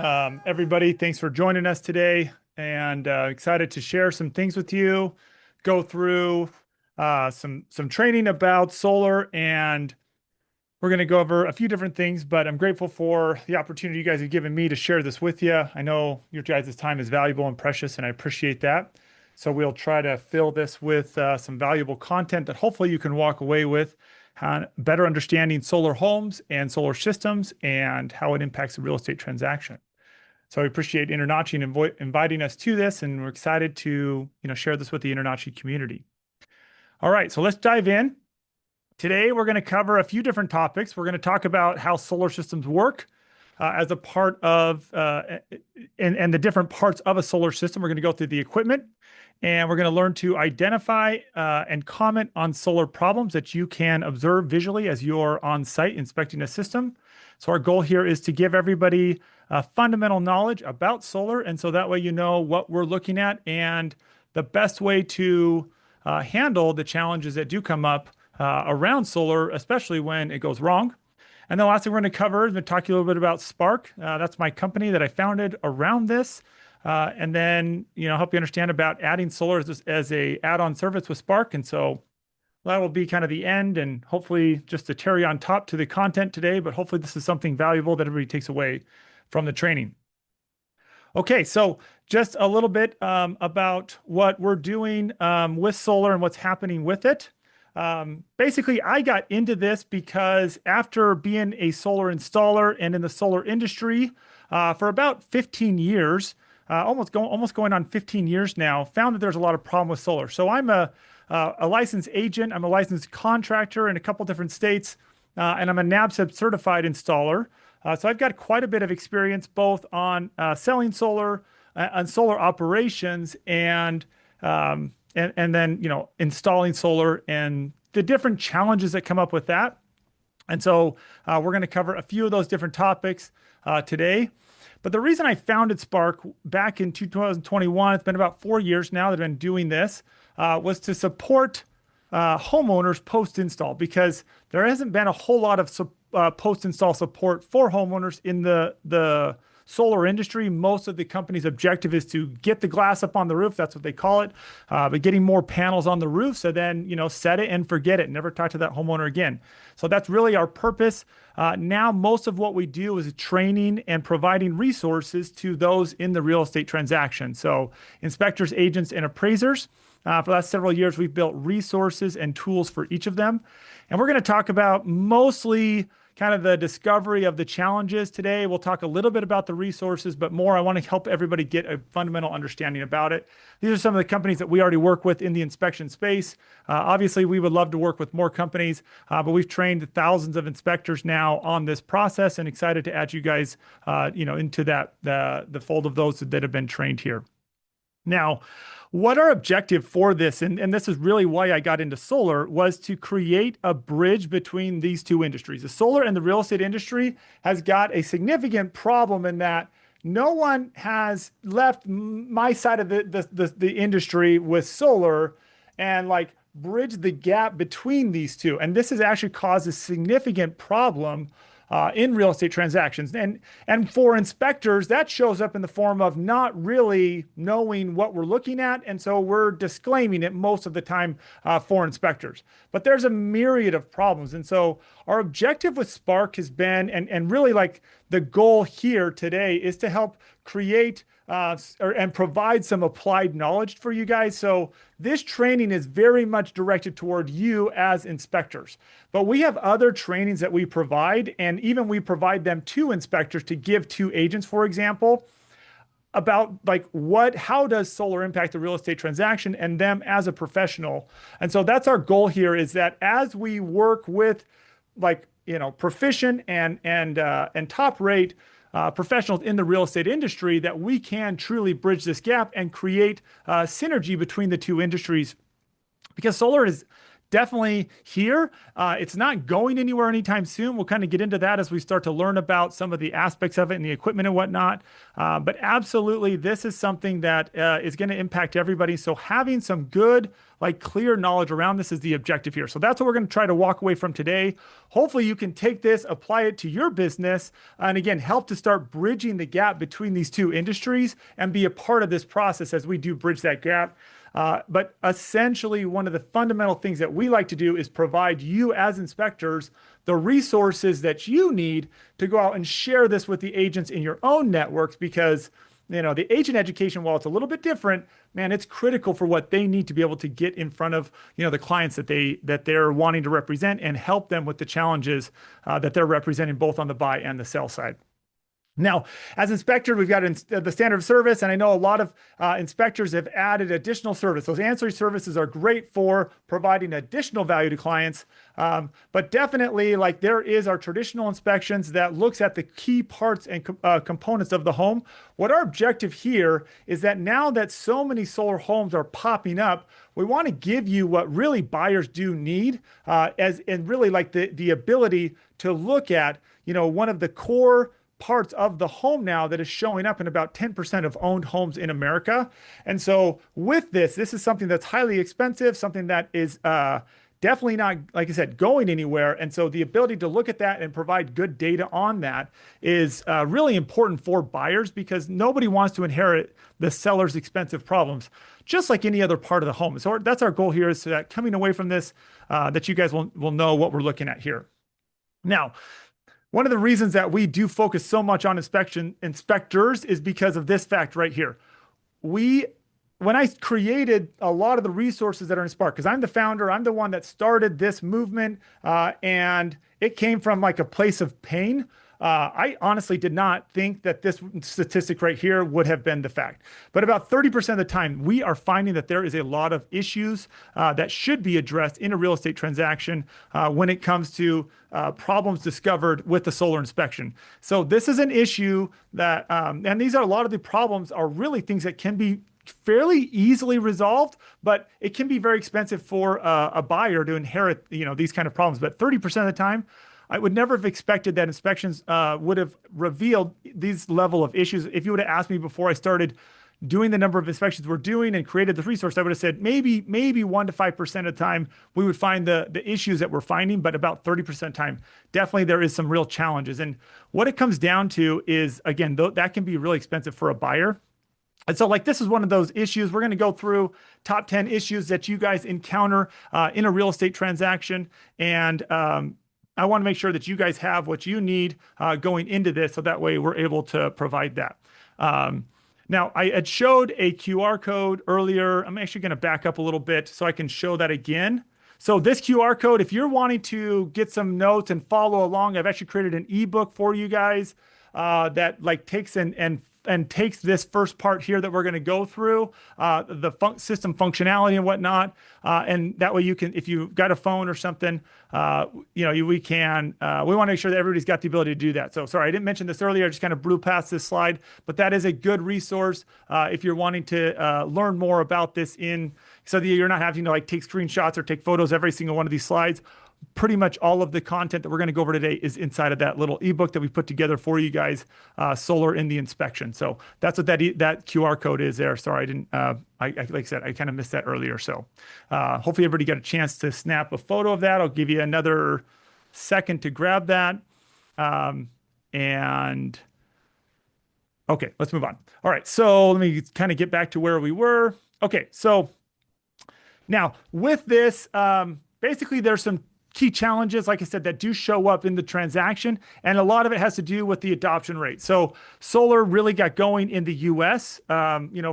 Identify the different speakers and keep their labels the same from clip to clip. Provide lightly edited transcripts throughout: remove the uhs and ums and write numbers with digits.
Speaker 1: Everybody, thanks for joining us today, and excited to share some things with you, go through some training about solar, and we're going to go over a few different things, but I'm grateful for the opportunity you guys have given me to share this with you. I know your guys' time is valuable and precious, and I appreciate that. So we'll try to fill this with some valuable content that hopefully you can walk away with better understanding solar homes and solar systems and how it impacts the real estate transaction. So we appreciate InterNACHI and inviting us to this, and we're excited to share this with the InterNACHI community. All right, so let's dive in. Today, we're going to cover a few different topics. We're going to talk about how solar systems work as a part of, and the different parts of a solar system. We're going to go through the equipment, and we're going to learn to identify and comment on solar problems that you can observe visually as you're on site inspecting a system. So our goal here is to give everybody fundamental knowledge about solar, and so that way you know what we're looking at and the best way to handle the challenges that do come up around solar, especially when it goes wrong. And the last thing we're going to cover is talk to you a little bit about Sprk. That's my company that I founded around this. And then, help you understand about adding solar as a add-on service with Sprk. And so that will be kind of the end, and hopefully just a cherry on top to the content today, but hopefully this is something valuable that everybody takes away from the training. Okay, so just a little bit about what we're doing with solar and what's happening with it. Basically, I got into this because after being a solar installer and in the solar industry for about 15 years, almost going on 15 years now, found that there's a lot of problem with solar. So I'm a licensed agent. I'm a licensed contractor in a couple different states, and I'm a NABCEP certified installer. So I've got quite a bit of experience both on selling solar, on solar operations, and then installing solar and the different challenges that come up with that. And so we're going to cover a few of those different topics today. But the reason I founded Sprk back in 2021, it's been about 4 years now that I've been doing this, was to support homeowners post-install, because there hasn't been a whole lot of post-install support for homeowners in the solar industry. Most of the company's objective is to get the glass up on the roof. That's what they call it. But getting more panels on the roof, so then, set it and forget it. Never talk to that homeowner again. So that's really our purpose. Now, most of what we do is training and providing resources to those in the real estate transaction. So inspectors, agents, and appraisers. For the last several years, we've built resources and tools for each of them. And we're going to talk about mostly kind of the discovery of the challenges today. We'll talk a little bit about the resources, but more, I want to help everybody get a fundamental understanding about it. These are some of the companies that we already work with in the inspection space. Obviously, we would love to work with more companies, but we've trained thousands of inspectors now on this process, and excited to add you guys, into the fold of those that have been trained here. Now, what our objective for this, and this is really why I got into solar, was to create a bridge between these two industries. The solar and the real estate industry has got a significant problem in that no one has left my side of the industry with solar and bridge the gap between these two. And this has actually caused a significant problem in real estate transactions. And for inspectors, that shows up in the form of not really knowing what we're looking at. And so we're disclaiming it most of the time for inspectors. But there's a myriad of problems. And so our objective with Sprk has been, and really the goal here today is to help create and provide some applied knowledge for you guys. So this training is very much directed toward you as inspectors. But we have other trainings that we provide, and even we provide them to inspectors to give to agents, for example, about how does solar impact the real estate transaction and them as a professional. And so that's our goal here, is that as we work with proficient and top rate professionals in the real estate industry, that we can truly bridge this gap and create synergy between the two industries. Because solar is definitely here. It's not going anywhere anytime soon. We'll kind of get into that as we start to learn about some of the aspects of it and the equipment and whatnot. But absolutely, this is something that is going to impact everybody. So having some good, like clear knowledge around this is the objective here. So that's what we're going to try to walk away from today. Hopefully you can take this, apply it to your business, and again, help to start bridging the gap between these two industries and be a part of this process as we do bridge that gap. But essentially, one of the fundamental things that we like to do is provide you as inspectors the resources that you need to go out and share this with the agents in your own networks, because the agent education, while it's a little bit different, man, it's critical for what they need to be able to get in front of, the clients that they're wanting to represent and help them with the challenges that they're representing both on the buy and the sell side. Now, as inspector, we've got the standard of service, and I know a lot of inspectors have added additional service. Those ancillary services are great for providing additional value to clients, but definitely, like, there is our traditional inspections that looks at the key parts and components of the home. What our objective here is that now that so many solar homes are popping up, we want to give you what really buyers do need, and really like the ability to look at, one of the core parts of the home now that is showing up in about 10% of owned homes in America. And so with this is something that's highly expensive, something that is definitely not, like I said, going anywhere. And so the ability to look at that and provide good data on that is really important for buyers, because nobody wants to inherit the seller's expensive problems, just like any other part of the home. So that's our goal here, is that coming away from this, that you guys will know what we're looking at here. Now, one of the reasons that we do focus so much on inspectors is because of this fact right here. When I created a lot of the resources that are in Sprk, because I'm the founder, I'm the one that started this movement, and it came from like a place of pain. I honestly did not think that this statistic right here would have been the fact. But about 30% of the time, we are finding that there is a lot of issues that should be addressed in a real estate transaction when it comes to problems discovered with the solar inspection. So this is an issue that, and these are a lot of the problems are really things that can be fairly easily resolved, but it can be very expensive for a buyer to inherit, these kind of problems. But 30% of the time, I would never have expected that inspections would have revealed these level of issues. If you would have asked me before I started doing the number of inspections we're doing and created the resource, I would have said maybe 1 to 5% of the time we would find the issues that we're finding, but about 30% of the time, definitely there is some real challenges. And what it comes down to is, again, that can be really expensive for a buyer. And so, like, this is one of those issues. We're going to go through top 10 issues that you guys encounter in a real estate transaction. And I want to make sure that you guys have what you need going into this, so that way we're able to provide that. Now, I had showed a QR code earlier. I'm actually going to back up a little bit so I can show that again. So this QR code, if you're wanting to get some notes and follow along, I've actually created an ebook for you guys that like takes and takes this first part here that we're going to go through, the system functionality and whatnot. And that way you can, if you've got a phone or something, we want to make sure that everybody's got the ability to do that. So sorry, I didn't mention this earlier. I just kind of blew past this slide, but that is a good resource if you're wanting to learn more about this so that you're not having to like take screenshots or take photos every single one of these slides. Pretty much all of the content that we're going to go over today is inside of that little ebook that we put together for you guys, Solar in the Inspection. So that's what that QR code is there. Sorry, I didn't, like I said, I kind of missed that earlier. So hopefully everybody got a chance to snap a photo of that. I'll give you another second to grab that. And okay, let's move on. All right, so let me kind of get back to where we were. Okay, so now with this, basically there's some key challenges, like I said, that do show up in the transaction. And a lot of it has to do with the adoption rate. So solar really got going in the US, in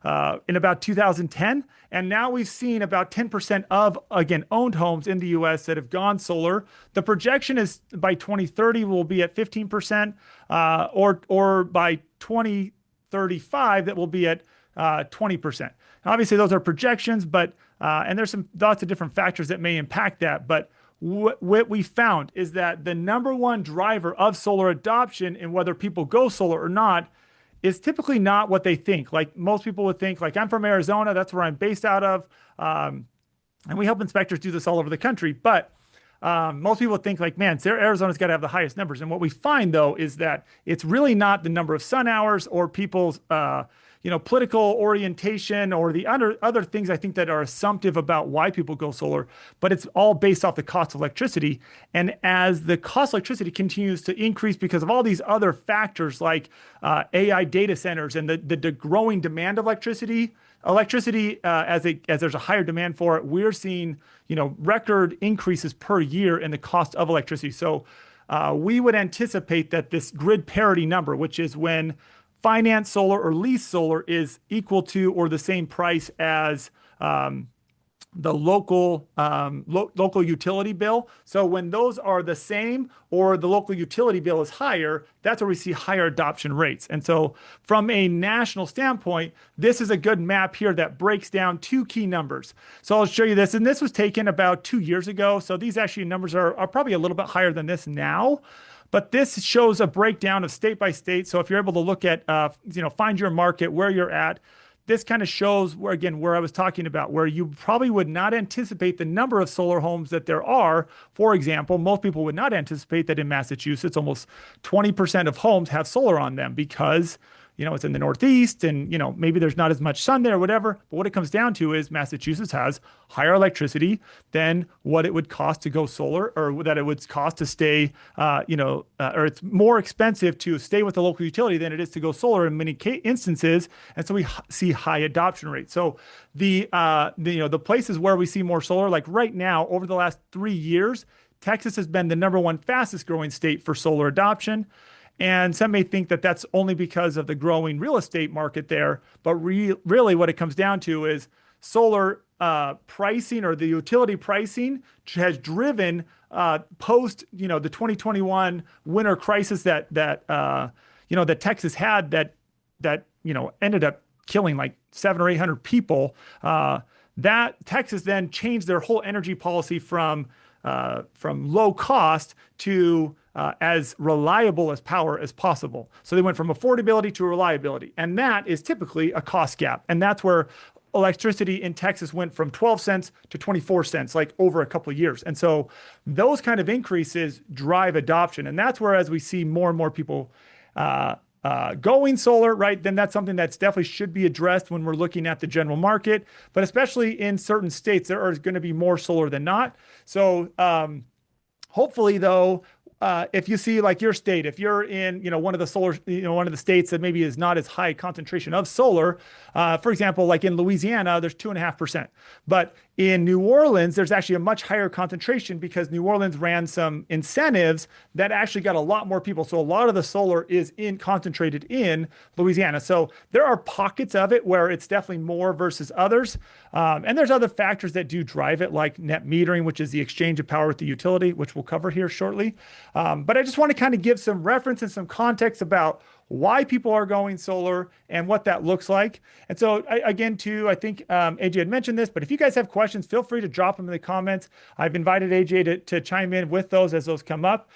Speaker 1: about 2010. And now we've seen about 10% of, again, owned homes in the US that have gone solar. The projection is by 2030 will be at 15%, or by 2035 that will be at 20%. Obviously, those are projections, but and there's lots of different factors that may impact that. But what we found is that the number one driver of solar adoption and whether people go solar or not is typically not what they think. Like most people would think, like I'm from Arizona, that's where I'm based out of. And we help inspectors do this all over the country. But most people think like, man, Arizona's got to have the highest numbers. And what we find though is that it's really not the number of sun hours or people's political orientation or the other things I think that are assumptive about why people go solar, but it's all based off the cost of electricity. And as the cost of electricity continues to increase because of all these other factors like AI data centers and the growing demand of electricity, as there's a higher demand for it, we're seeing record increases per year in the cost of electricity. So we would anticipate that this grid parity number, which is when finance solar or lease solar is equal to or the same price as the local utility bill. So when those are the same or the local utility bill is higher, that's where we see higher adoption rates. And so from a national standpoint, this is a good map here that breaks down two key numbers. So I'll show you this. And this was taken about 2 years ago. So these actually numbers are probably a little bit higher than this now. But this shows a breakdown of state by state. So if you're able to look at, find your market, where you're at, this kind of shows where I was talking about, where you probably would not anticipate the number of solar homes that there are. For example, most people would not anticipate that in Massachusetts, almost 20% of homes have solar on them because it's in the Northeast and, maybe there's not as much sun there or whatever. But what it comes down to is Massachusetts has higher electricity than what it would cost to go solar or that it would cost to stay, or it's more expensive to stay with the local utility than it is to go solar in many instances. And so we see high adoption rates. So the places where we see more solar, like right now, over the last 3 years, Texas has been the number one fastest growing state for solar adoption. And some may think that that's only because of the growing real estate market there. But really what it comes down to is solar pricing or the utility pricing has driven post, the 2021 winter crisis that Texas had that ended up killing like 700 or 800 people. That Texas then changed their whole energy policy from low cost to as reliable as power as possible. So they went from affordability to reliability. And that is typically a cost gap. And that's where electricity in Texas went from 12 cents to 24 cents, like over a couple of years. And so those kind of increases drive adoption. And that's where, as we see more and more people going solar, right, then that's something that's definitely should be addressed when we're looking at the general market. But especially in certain states, there are going to be more solar than not. So hopefully, though, if you see like your state, if you're in, one of the states that maybe is not as high concentration of solar, for example, like in Louisiana, there's 2.5%. But in New Orleans, there's actually a much higher concentration because New Orleans ran some incentives that actually got a lot more people. So a lot of the solar is concentrated in Louisiana. So there are pockets of it where it's definitely more versus others. And there's other factors that do drive it, like net metering, which is the exchange of power with the utility, which we'll cover here shortly. But I just want to kind of give some reference and some context about why people are going solar and what that looks like. And so I think AJ had mentioned this, but if you guys have questions, feel free to drop them in the comments. I've invited AJ to chime in with those as those come up.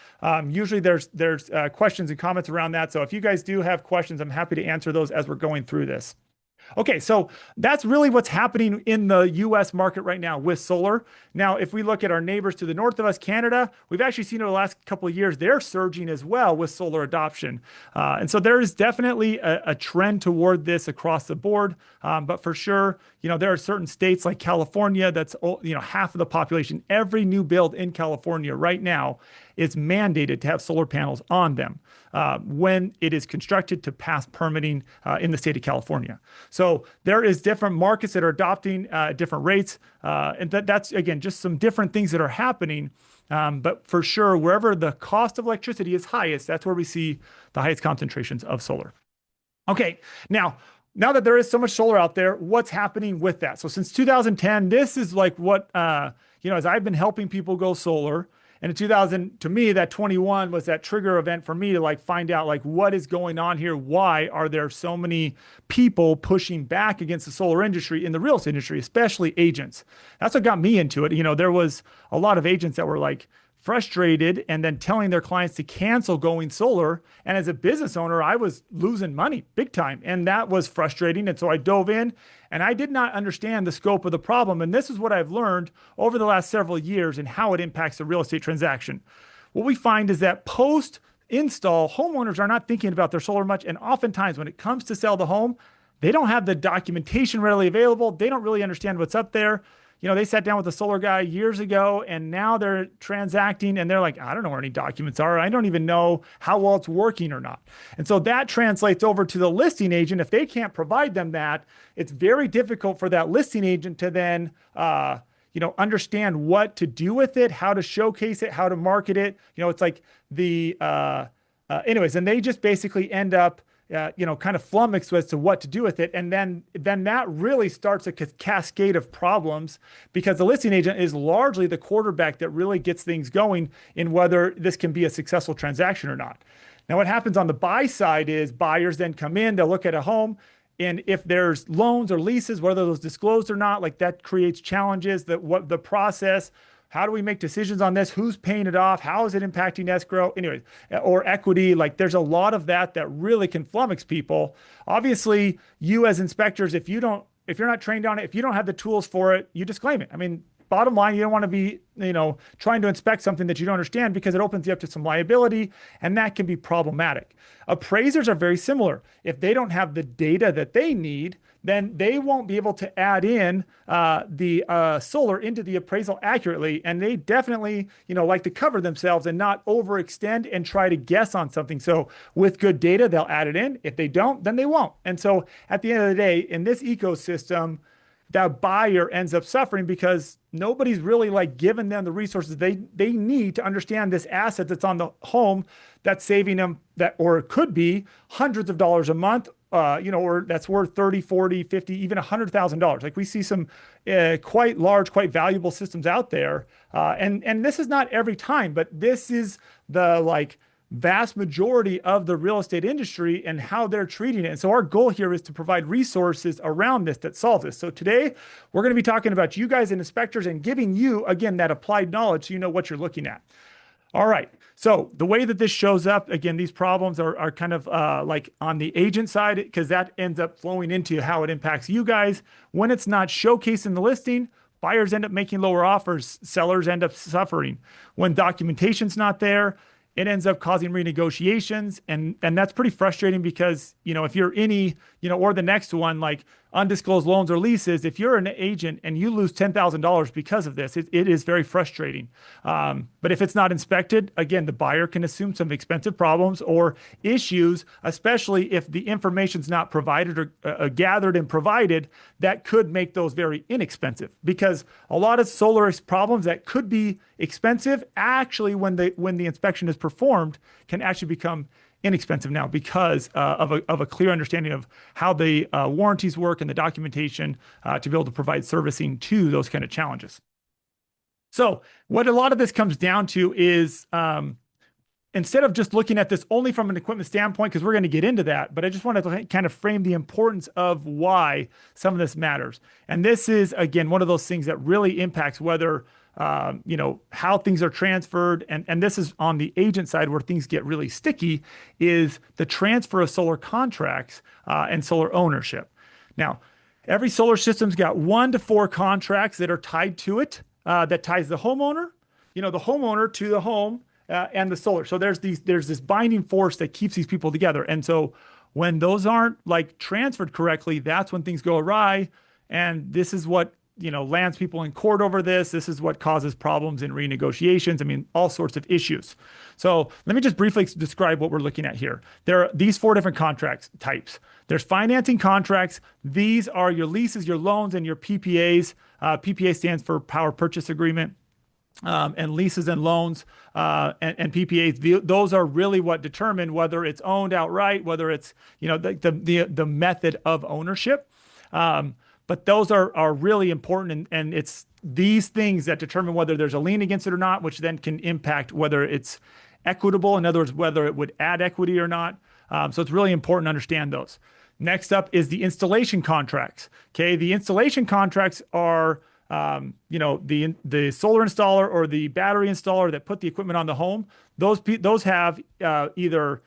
Speaker 1: Usually there's questions and comments around that. So if you guys do have questions, I'm happy to answer those as we're going through this. Okay, so that's really what's happening in the U.S. market right now with solar. Now, if we look at our neighbors to the north of us, Canada, we've actually seen over the last couple of years, they're surging as well with solar adoption. And so there is definitely a trend toward this across the board. But for sure, there are certain states like California that's, half of the population. Every new build in California right now is mandated to have solar panels on them when it is constructed to pass permitting in the state of California. So there is different markets that are adopting different rates. And that's, again, just some different things that are happening. But for sure, wherever the cost of electricity is highest, that's where we see the highest concentrations of solar. Okay, now that there is so much solar out there, what's happening with that? So since 2010, this is like what, as I've been helping people go solar. And in 2000, to me, that 21 was that trigger event for me to like find out like what is going on here. Why are there so many people pushing back against the solar industry in the real estate industry, especially agents? That's what got me into it. There was a lot of agents that were like frustrated and then telling their clients to cancel going solar. And as a business owner, I was losing money big time. And that was frustrating. And so I dove in and I did not understand the scope of the problem. And this is what I've learned over the last several years and how it impacts the real estate transaction. What we find is that post install, homeowners are not thinking about their solar much. And oftentimes when it comes to sell the home, they don't have the documentation readily available. They don't really understand what's up there. They sat down with a solar guy years ago and now they're transacting and they're like, I don't know where any documents are. I don't even know how well it's working or not. And so that translates over to the listing agent. If they can't provide them that, it's very difficult for that listing agent to then, understand what to do with it, how to showcase it, how to market it. It's like anyways, and they just basically end up kind of flummoxed as to what to do with it. And then that really starts a cascade of problems because the listing agent is largely the quarterback that really gets things going in whether this can be a successful transaction or not. Now, what happens on the buy side is buyers then come in, they'll look at a home, and if there's loans or leases, whether those disclosed or not, like that creates challenges, what the process. How do we make decisions on this? Who's paying it off? How is it impacting escrow? Anyway, or equity, like there's a lot of that really can flummox people. Obviously, you as inspectors, if you're not trained on it, if you don't have the tools for it, you disclaim it. I mean, bottom line, you don't want to be, trying to inspect something that you don't understand because it opens you up to some liability and that can be problematic. Appraisers are very similar. If they don't have the data that they need, then they won't be able to add in the solar into the appraisal accurately. And they definitely, like to cover themselves and not overextend and try to guess on something. So with good data, they'll add it in. If they don't, then they won't. And so at the end of the day, in this ecosystem, that buyer ends up suffering because nobody's really like giving them the resources they need to understand this asset that's on the home that's saving them or it could be hundreds of dollars a month, or that's worth 30, 40, 50, even $100,000. Like we see some quite large, quite valuable systems out there. And this is not every time, but this is the vast majority of the real estate industry and how they're treating it. And so our goal here is to provide resources around this that solve this. So today we're going to be talking about you guys and inspectors and giving you, again, that applied knowledge so you know what you're looking at. All right. So the way that this shows up, again, these problems are kind of like on the agent side, because that ends up flowing into how it impacts you guys. When it's not showcased in the listing, buyers end up making lower offers, sellers end up suffering. When documentation's not there, it ends up causing renegotiations. And that's pretty frustrating because, if you're any, or the next one, like undisclosed loans or leases, if you're an agent and you lose $10,000 because of this, it is very frustrating. But if it's not inspected, again, the buyer can assume some expensive problems or issues, especially if the information's not provided or gathered and provided, that could make those very inexpensive. Because a lot of solar problems that could be expensive, actually, when the inspection is performed, can actually become inexpensive now because of a clear understanding of how the warranties work and the documentation to be able to provide servicing to those kind of challenges. So what a lot of this comes down to is instead of just looking at this only from an equipment standpoint, because we're going to get into that, but I just wanted to kind of frame the importance of why some of this matters. And this is, again, one of those things that really impacts whether how things are transferred. And this is on the agent side where things get really sticky, is the transfer of solar contracts and solar ownership. Now, every solar system's got 1 to 4 contracts that are tied to it, that ties the homeowner, the homeowner to the home and the solar. So there's this binding force that keeps these people together. And so when those aren't transferred correctly, that's when things go awry. And this is what lands people in court over this. This is what causes problems in renegotiations. I mean, all sorts of issues. So let me just briefly describe what we're looking at here. There are these 4 different contracts types. There's financing contracts. These are your leases, your loans, and your PPAs. PPA stands for Power Purchase Agreement. And leases and loans and PPAs, those are really what determine whether it's owned outright, whether it's the method of ownership. But those are really important, and it's these things that determine whether there's a lien against it or not, which then can impact whether it's equitable. In other words, whether it would add equity or not. So it's really important to understand those. Next up is the installation contracts. Okay, the installation contracts are the solar installer or the battery installer that put the equipment on the home, those have either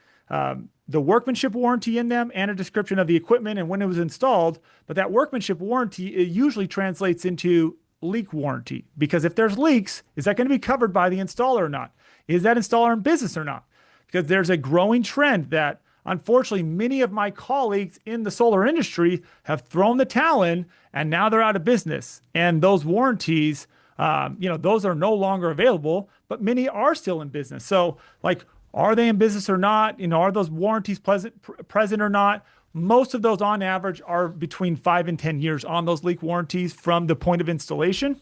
Speaker 1: the workmanship warranty in them and a description of the equipment and when it was installed. But that workmanship warranty, it usually translates into leak warranty, because if there's leaks, is that going to be covered by the installer or not? Is that installer in business or not? Because there's a growing trend that unfortunately many of my colleagues in the solar industry have thrown the towel in and now they're out of business. And those warranties, those are no longer available, but many are still in business. So like, are they in business or not? Are those warranties present or not? Most of those on average are between 5 and 10 years on those leak warranties from the point of installation.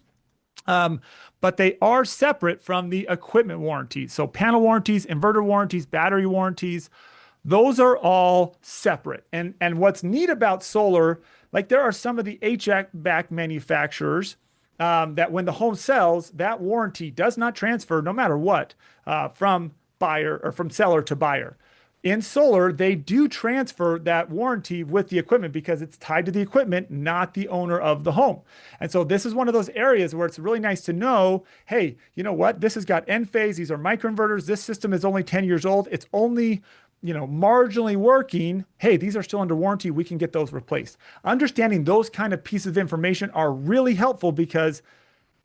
Speaker 1: But they are separate from the equipment warranties. So panel warranties, inverter warranties, battery warranties, those are all separate. And what's neat about solar, like there are some of the HVAC manufacturers that when the home sells, that warranty does not transfer no matter what from buyer or from seller to buyer. In solar, they do transfer that warranty with the equipment because it's tied to the equipment, not the owner of the home. And so this is one of those areas where it's really nice to know, hey, you know what? This has got end phase. These are microinverters. This system is only 10 years old. It's only, marginally working. Hey, these are still under warranty. We can get those replaced. Understanding those kind of pieces of information are really helpful because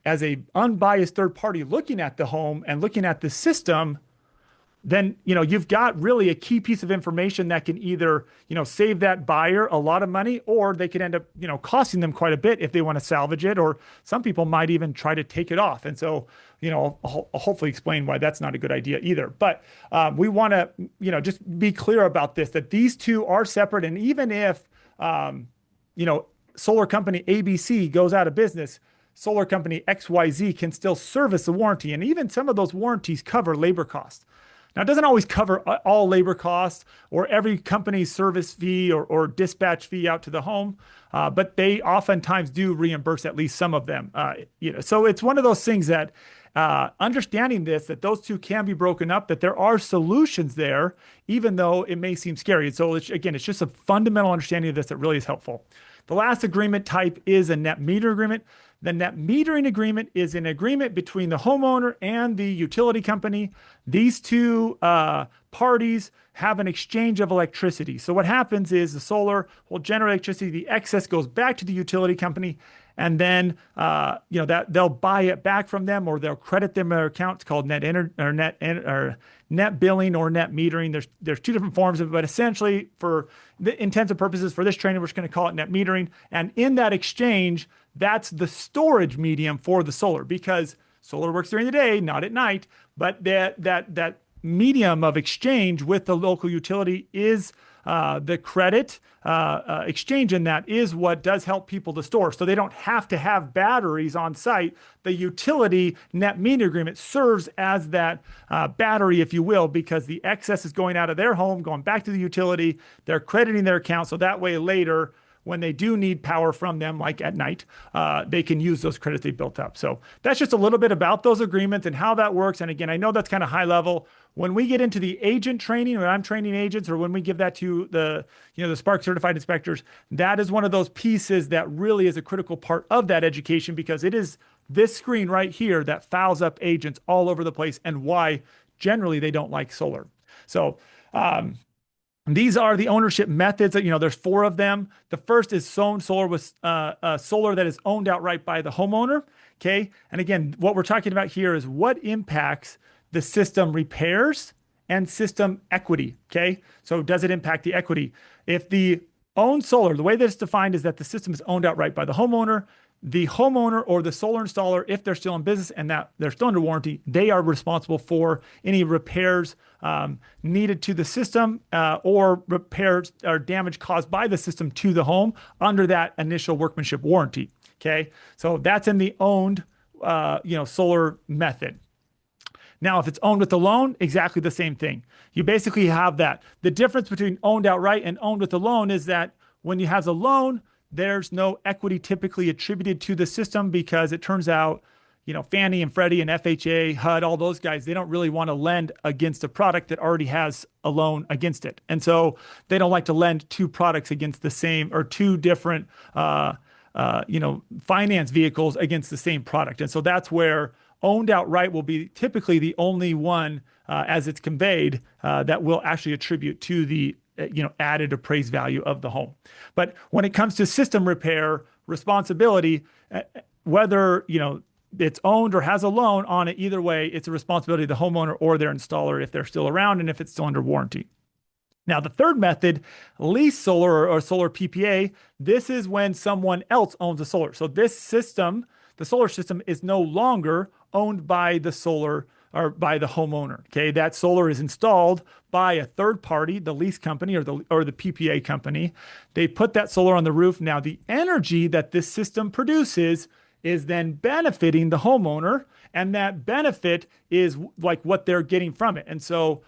Speaker 1: as a unbiased third party looking at the home and looking at the system, then, you've got really a key piece of information that can either, save that buyer a lot of money, or they could end up, costing them quite a bit if they want to salvage it, or some people might even try to take it off. And so, I'll hopefully explain why that's not a good idea either. But we want to, just be clear about this, that these two are separate. And even if, solar company ABC goes out of business, solar company XYZ can still service the warranty. And even some of those warranties cover labor costs. Now, it doesn't always cover all labor costs or every company's service fee or dispatch fee out to the home, but they oftentimes do reimburse at least some of them. So it's one of those things that understanding this, that those two can be broken up, that there are solutions there, even though it may seem scary. And so again, it's just a fundamental understanding of this that really is helpful. The last agreement type is a net meter agreement. The net metering agreement is an agreement between the homeowner and the utility company. These two parties have an exchange of electricity. So what happens is the solar will generate electricity. The excess goes back to the utility company, and then that they'll buy it back from them, or they'll credit them their account. It's called net billing or net metering. There's two different forms of it, but essentially for the intents and purposes for this training, we're just going to call it net metering. And in that exchange, that's the storage medium for the solar, because solar works during the day, not at night. But that medium of exchange with the local utility is the credit exchange, and that is what does help people to store. So they don't have to have batteries on site. The utility net meter agreement serves as that battery, if you will, because the excess is going out of their home, going back to the utility. They're crediting their account, so that way later, when they do need power from them, like at night, they can use those credits they built up. So that's just a little bit about those agreements and how that works. And again, I know that's kind of high level. When we get into the agent training, when I'm training agents, or when we give that to the Sprk certified inspectors, that is one of those pieces that really is a critical part of that education, because it is this screen right here that fouls up agents all over the place and why generally they don't like solar. So, these are the ownership methods. There's 4 of them. The first is owned solar with solar that is owned outright by the homeowner. Okay. And again, what we're talking about here is what impacts the system repairs and system equity. Okay. So does it impact the equity? If the owned solar, the way that it's defined is that the system is owned outright by the homeowner or the solar installer, if they're still in business and that they're still under warranty, they are responsible for any repairs needed to the system or repairs or damage caused by the system to the home under that initial workmanship warranty. Okay, so that's in the owned solar method. Now, if it's owned with a loan, exactly the same thing. You basically have that. The difference between owned outright and owned with a loan is that when you have a loan, there's no equity typically attributed to the system, because it turns out, Fannie and Freddie and FHA, HUD, all those guys, they don't really want to lend against a product that already has a loan against it. And so they don't like to lend two products against the same, or two different finance vehicles against the same product. And so that's where owned outright will be typically the only one as it's conveyed that will actually attribute to the added appraised value of the home. But when it comes to system repair responsibility, whether it's owned or has a loan on it, either way, it's a responsibility of the homeowner or their installer if they're still around and if it's still under warranty. Now, the third method, lease solar or solar PPA, this is when someone else owns the solar. So this system, the solar system, is no longer owned by the solar or by the homeowner. Okay, that solar is installed by a third party, the lease company or the PPA company. They put that solar on the roof. Now, the energy that this system produces is then benefiting the homeowner, and that benefit is like what they're getting from it. And so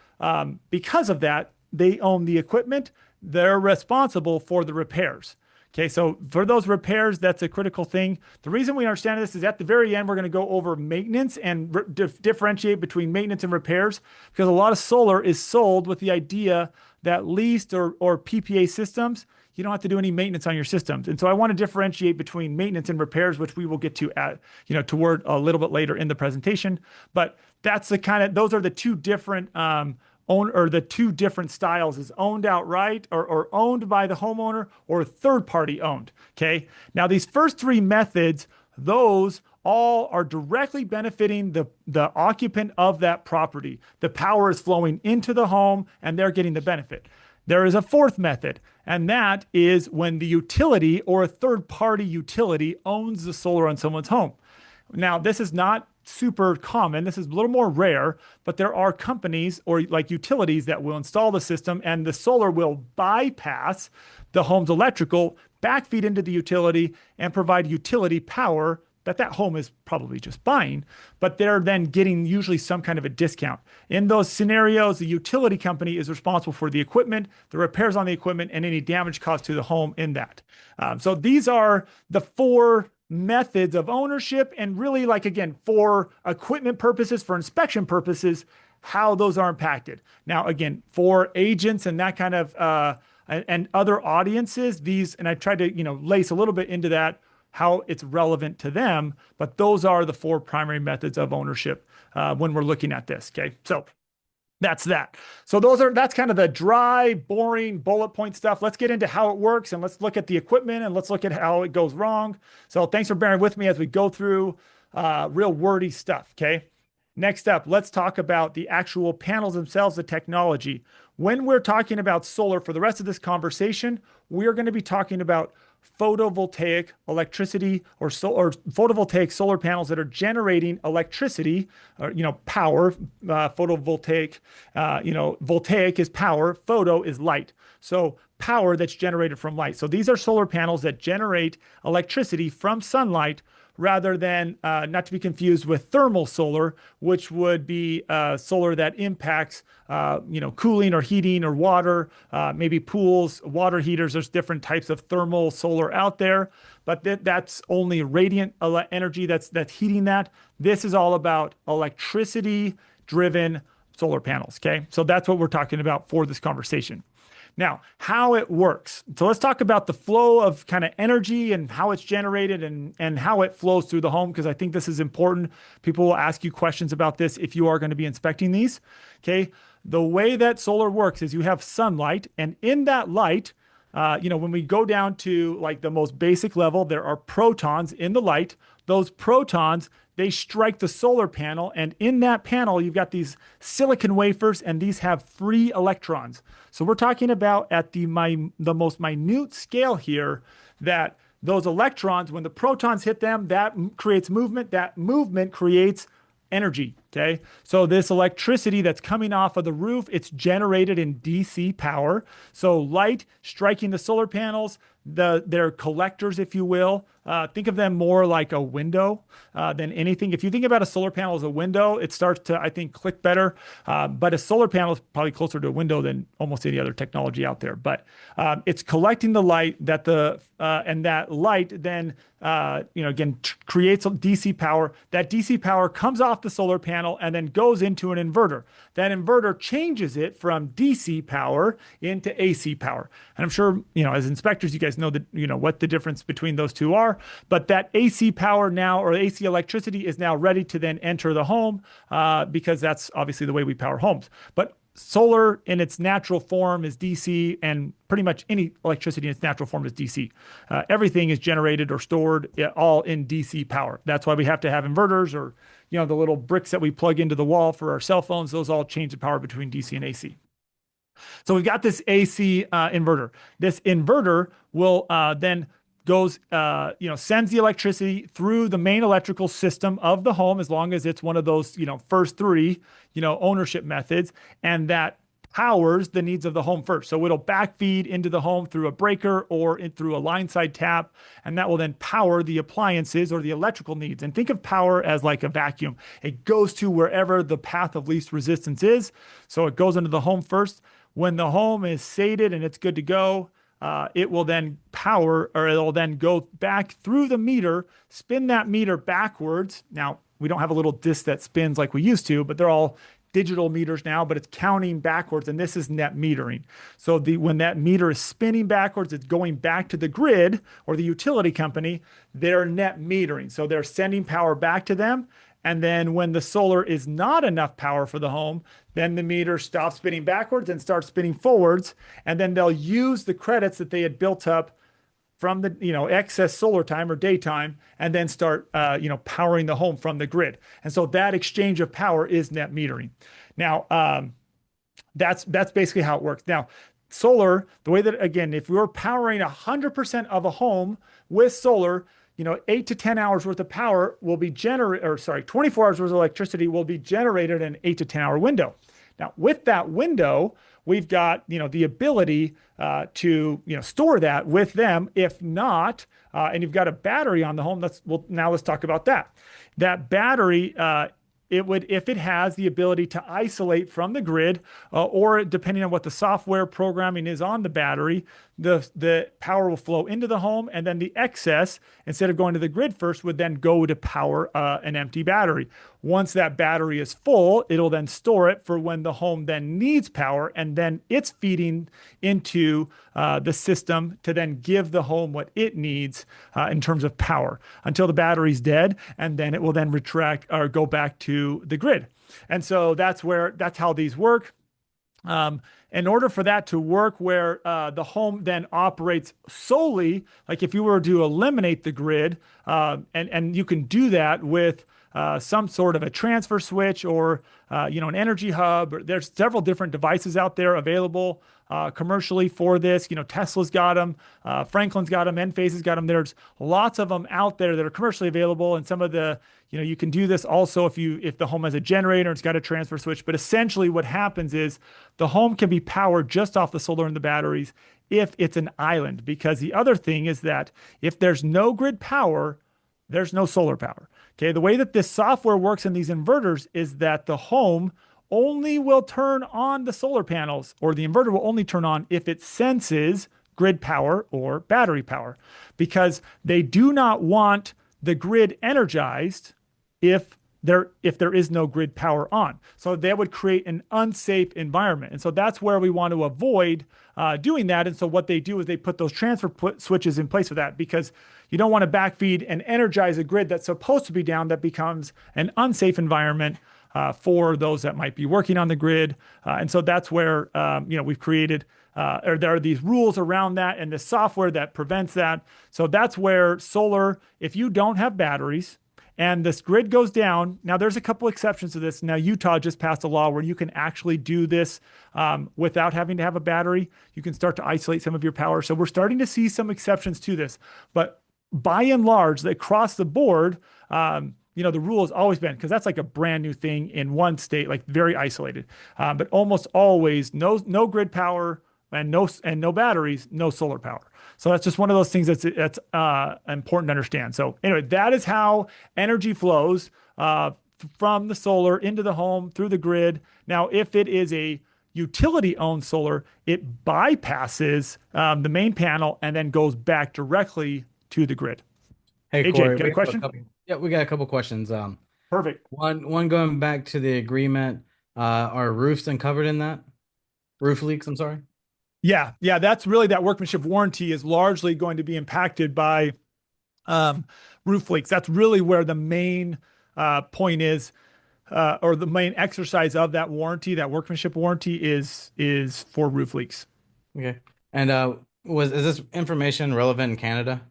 Speaker 1: because of that, they own the equipment. They're responsible for the repairs. Okay, so for those repairs, that's a critical thing. The reason we understand this is at the very end, we're going to go over maintenance and differentiate between maintenance and repairs, because a lot of solar is sold with the idea that leased or PPA systems, you don't have to do any maintenance on your systems. And so I want to differentiate between maintenance and repairs, which we will get to toward a little bit later in the presentation. But that's those are the two different the two different styles, is owned outright or owned by the homeowner or third party owned. Okay. Now these first three methods, those all are directly benefiting the occupant of that property. The power is flowing into the home and they're getting the benefit. There is a fourth method, and that is when the utility or a third party utility owns the solar on someone's home. Now, this is not super common. This is a little more rare, but there are companies or like utilities that will install the system, and the solar will bypass the home's electrical, backfeed into the utility, and provide utility power that home is probably just buying, but they're then getting usually some kind of a discount. In those scenarios, the utility company is responsible for the equipment, the repairs on the equipment, and any damage caused to the home in that. So these are the four methods of ownership, and really, like, again, for equipment purposes, for inspection purposes, how those are impacted. Now, again, for agents and that kind of and other audiences, these, and I tried to lace a little bit into that, how it's relevant to them, but those are the four primary methods of ownership when we're looking at this. Okay, so that's that. So that's kind of the dry, boring bullet point stuff. Let's get into how it works, and let's look at the equipment, and let's look at how it goes wrong. So thanks for bearing with me as we go through real wordy stuff. Okay. Next up, let's talk about the actual panels themselves, the technology. When we're talking about solar for the rest of this conversation, we're going to be talking about photovoltaic electricity or photovoltaic solar panels that are generating electricity, or, power. Photovoltaic, voltaic is power, photo is light. So power that's generated from light. So these are solar panels that generate electricity from sunlight, rather than, not to be confused with thermal solar, which would be solar that impacts, cooling or heating or water, maybe pools, water heaters. There's different types of thermal solar out there, but that's only radiant energy that's heating that. This is all about electricity-driven solar panels, okay? So that's what we're talking about for this conversation. Now, how it works. So let's talk about the flow of kind of energy and how it's generated and how it flows through the home, because I think this is important. People will ask you questions about this if you are going to be inspecting these. Okay. The way that solar works is you have sunlight, and in that light, when we go down to like the most basic level, there are protons in the light. Those protons, they strike the solar panel, and in that panel, you've got these silicon wafers, and these have free electrons. So we're talking about at the most minute scale here, that those electrons, when the protons hit them, that creates movement. That movement creates energy. Okay. So this electricity that's coming off of the roof, it's generated in DC power. So light striking the solar panels, they're collectors, if you will. Think of them more like a window than anything. If you think about a solar panel as a window, it starts to, I think, click better. But a solar panel is probably closer to a window than almost any other technology out there. But it's collecting the light and that light then, creates DC power. That DC power comes off the solar panel and then goes into an inverter. That inverter changes it from DC power into AC power. And I'm sure, as inspectors, you guys guys know what the difference between those two are. But that AC power now, or AC electricity, is now ready to then enter the home, because that's obviously the way we power homes. But solar in its natural form is DC, and pretty much any electricity in its natural form is DC. Everything is generated or stored all in DC power. That's why we have to have inverters, or the little bricks that we plug into the wall for our cell phones. Those all change the power between DC and AC. So we've got this AC inverter. This inverter will then goes, sends the electricity through the main electrical system of the home, as long as it's one of those, first three, ownership methods, and that powers the needs of the home first. So it'll backfeed into the home through a breaker or through a line side tap, and that will then power the appliances or the electrical needs. And think of power as like a vacuum. It goes to wherever the path of least resistance is. So it goes into the home first. When the home is sated and it's good to go, it will then power, or it'll then go back through the meter, spin that meter backwards. Now, we don't have a little disc that spins like we used to, but they're all digital meters now, but it's counting backwards, and this is net metering. So when that meter is spinning backwards, it's going back to the grid or the utility company. They're net metering. So they're sending power back to them. And then when the solar is not enough power for the home, then the meter stops spinning backwards and starts spinning forwards. And then they'll use the credits that they had built up from the excess solar time or daytime, and then start powering the home from the grid. And so that exchange of power is net metering. Now, that's basically how it works. Now, solar, the way that, again, if we were powering 100% of a home with solar, 8 to 10 hours worth of power will be 24 hours worth of electricity will be generated in an 8 to 10 hour window. Now, with that window, we've got, the ability to, store that with them. If not, and you've got a battery on the home, let's talk about that. That battery, if it has the ability to isolate from the grid, or depending on what the software programming is on the battery, the power will flow into the home, and then the excess, instead of going to the grid first, would then go to power an empty battery. Once that battery is full, it'll then store it for when the home then needs power, and then it's feeding into the system to then give the home what it needs in terms of power until the battery's dead, and then it will then retract or go back to the grid. And so that's how these work. In order for that to work, where the home then operates solely, like if you were to eliminate the grid, and you can do that with some sort of a transfer switch, or an energy hub. Or there's several different devices out there available commercially for this. Tesla's got them, Franklin's got them, Enphase has got them. There's lots of them out there that are commercially available, and some of the you can do this also if the home has a generator, it's got a transfer switch. But essentially what happens is the home can be powered just off the solar and the batteries if it's an island, because the other thing is that if there's no grid power, there's no solar power. Okay, the way that this software works in these inverters is that the home only will turn on the solar panels, or the inverter will only turn on if it senses grid power or battery power, because they do not want the grid energized if there is no grid power on. So that would create an unsafe environment. And so that's where we want to avoid doing that. And so what they do is they put those transfer switches in place for that, because you don't want to backfeed and energize a grid that's supposed to be down, that becomes an unsafe environment for those that might be working on the grid. And so that's where we've created or there are these rules around that, and the software that prevents that. So that's where solar, if you don't have batteries and this grid goes down, now there's a couple exceptions to this. Now, Utah just passed a law where you can actually do this without having to have a battery. You can start to isolate some of your power. So we're starting to see some exceptions to this. But by and large, across the board, the rule has always been, because that's like a brand new thing in one state, like very isolated. But almost always no grid power and no batteries, no solar power. So that's just one of those things that's important to understand. So anyway, that is how energy flows from the solar into the home through the grid. Now, if it is a utility-owned solar, it bypasses the main panel and then goes back directly to the grid.
Speaker 2: Hey,
Speaker 1: AJ,
Speaker 2: Corey,
Speaker 1: got a question?
Speaker 2: yeah, we got a couple questions.
Speaker 1: Perfect.
Speaker 2: One going back to the agreement. Are roofs uncovered in that? Roof leaks, I'm sorry.
Speaker 1: Yeah, that's really that workmanship warranty is largely going to be impacted by um, roof leaks. That's really where the main point is, or the main exercise of that warranty, that workmanship warranty is for roof leaks.
Speaker 2: Okay. And was is this information relevant in Canada?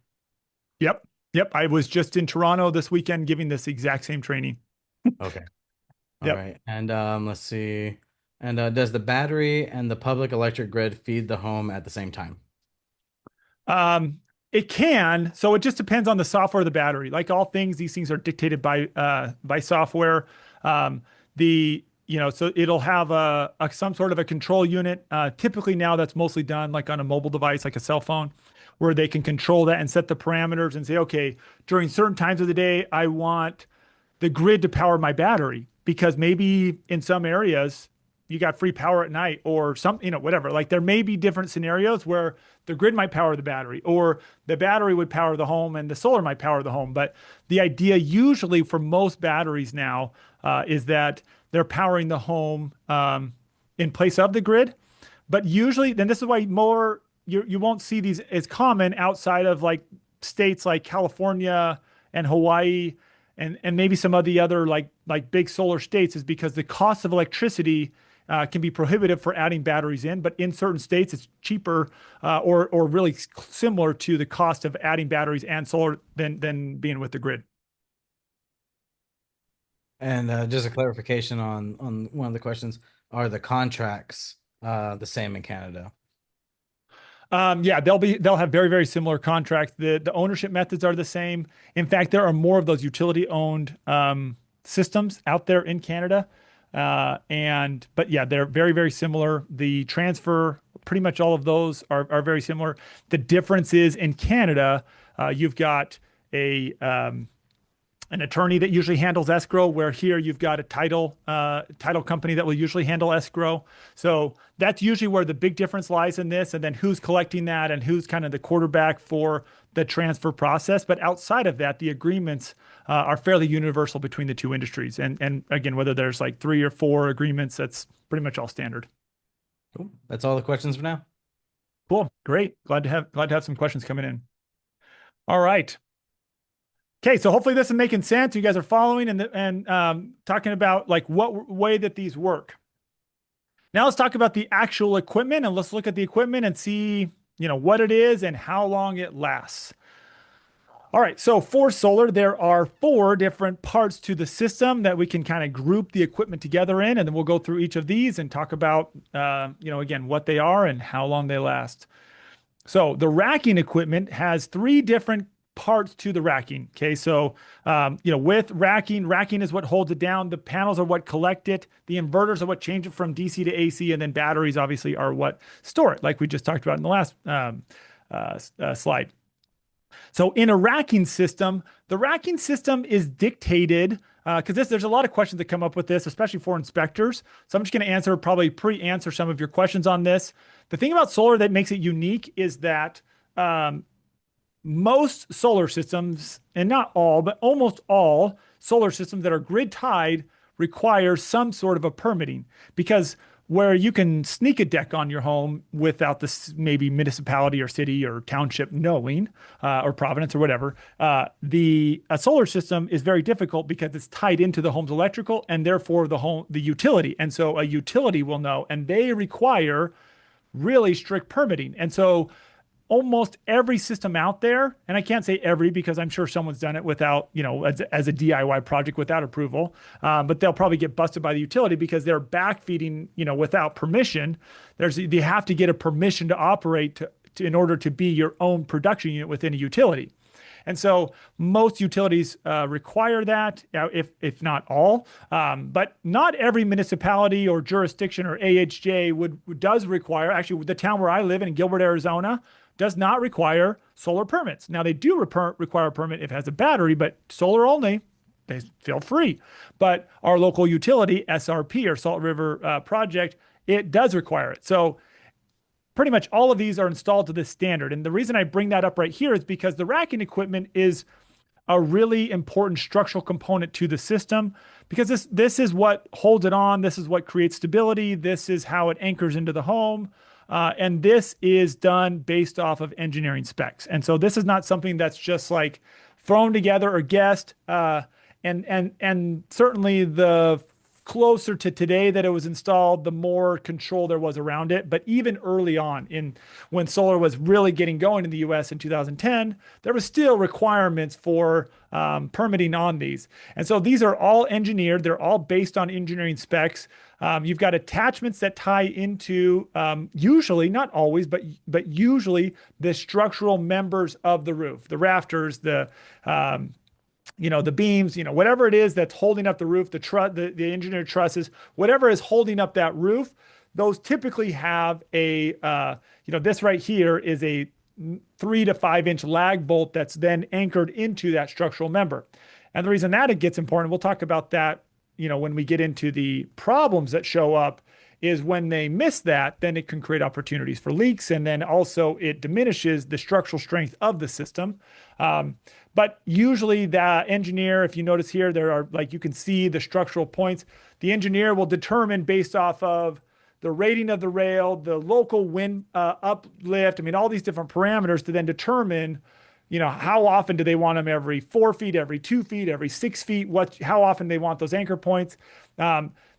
Speaker 1: Yep, yep. I was just in Toronto this weekend giving this exact same training.
Speaker 2: Okay. All
Speaker 1: Yep.
Speaker 2: right. And let's see. And does the battery and the public electric grid feed the home at the same time?
Speaker 1: Um, it can. So it just depends on the software of the battery. Like all things, these things are dictated by software. So it'll have a some sort of a control unit. Typically now that's mostly done like on a mobile device, like a cell phone, where they can control that and set the parameters and say, okay, during certain times of the day, I want the grid to power my battery because maybe in some areas you got free power at night or some, whatever. Like there may be different scenarios where the grid might power the battery or the battery would power the home and the solar might power the home. But the idea usually for most batteries now is that they're powering the home in place of the grid. But usually, then this is why more you won't see these as common outside of like states like California and Hawaii and maybe some of the other like big solar states is because the cost of electricity can be prohibitive for adding batteries in, but in certain states it's cheaper or really similar to the cost of adding batteries and solar than being with the grid.
Speaker 2: And just a clarification on one of the questions, are the contracts the same in Canada?
Speaker 1: Yeah, they'll have very, very similar contracts. The ownership methods are the same. In fact, there are more of those utility owned systems out there in Canada. But yeah, they're very, very similar. The transfer, pretty much all of those are very similar. The difference is in Canada, you've got a an attorney that usually handles escrow, where here you've got a title company that will usually handle escrow. So that's usually where the big difference lies in this, and then who's collecting that and who's kind of the quarterback for the transfer process. But outside of that, the agreements are fairly universal between the two industries. And again, whether there's like 3 or 4 agreements, that's pretty much all standard.
Speaker 2: Cool. That's all the questions for now.
Speaker 1: Cool, great. Glad to have some questions coming in. All right. Okay, so hopefully this is making sense. You guys are following and talking about like what way that these work. Now let's talk about the actual equipment and let's look at the equipment and see, what it is and how long it lasts. All right, so for solar, there are 4 different parts to the system that we can kind of group the equipment together in, and then we'll go through each of these and talk about, again, what they are and how long they last. So the racking equipment has 3 different parts to the racking. Okay, so with racking is what holds it down. The panels are what collect it. The inverters are what change it from DC to AC, and then batteries obviously are what store it, like we just talked about in the last slide. So in a racking system, the racking system is dictated because there's a lot of questions that come up with this, especially for inspectors. So I'm just going to probably pre-answer some of your questions on this. The thing about solar that makes it unique is that most solar systems, and not all, but almost all solar systems that are grid tied require some sort of a permitting because where you can sneak a deck on your home without this maybe municipality or city or township knowing, or Providence or whatever, a solar system is very difficult because it's tied into the home's electrical and therefore the utility. And so a utility will know, and they require really strict permitting. And so almost every system out there, and I can't say every because I'm sure someone's done it without, as a DIY project without approval, but they'll probably get busted by the utility because they're backfeeding, without permission. They have to get a permission to operate in order to be your own production unit within a utility. And so most utilities require that, if not all, but not every municipality or jurisdiction or AHJ does require. Actually, the town where I live in Gilbert, Arizona, does not require solar permits. Now they do require a permit if it has a battery, but solar only, they feel free. But our local utility, SRP or Salt River Project, it does require it. So pretty much all of these are installed to this standard. And the reason I bring that up right here is because the racking equipment is a really important structural component to the system because this is what holds it on. This is what creates stability. This is how it anchors into the home. And this is done based off of engineering specs. And so this is not something that's just like thrown together or guessed. And certainly the closer to today that it was installed, the more control there was around it. But even early on, in when solar was really getting going in the U.S. in 2010, there was still requirements for permitting on these. And so these are all engineered. They're all based on engineering specs. You've got attachments that tie into usually, not always, but usually the structural members of the roof, the rafters, the beams, whatever it is that's holding up the roof, the engineered trusses, whatever is holding up that roof, those typically have this right here is a 3 to 5 inch lag bolt that's then anchored into that structural member. And the reason that it gets important, we'll talk about that, when we get into the problems that show up, is when they miss that, then it can create opportunities for leaks. And then also it diminishes the structural strength of the system. But usually the engineer, if you notice here, there are, like, you can see the structural points. The engineer will determine based off of the rating of the rail, the local wind uplift. I mean, all these different parameters to then determine, how often do they want them, every 4 feet, every 2 feet, every 6 feet, how often they want those anchor points.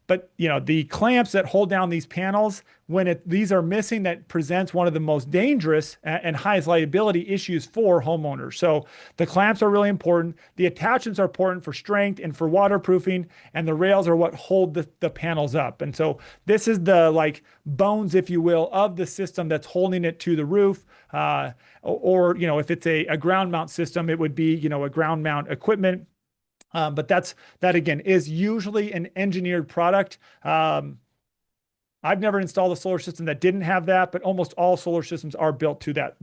Speaker 1: But the clamps that hold down these panels, when these are missing, that presents one of the most dangerous and highest liability issues for homeowners. So the clamps are really important. The attachments are important for strength and for waterproofing, and the rails are what hold the panels up. And so this is the bones, if you will, of the system that's holding it to the roof. Or if it's a ground mount system, it would be, a ground mount equipment. But that again is usually an engineered product. I've never installed a solar system that didn't have that, but almost all solar systems are built to that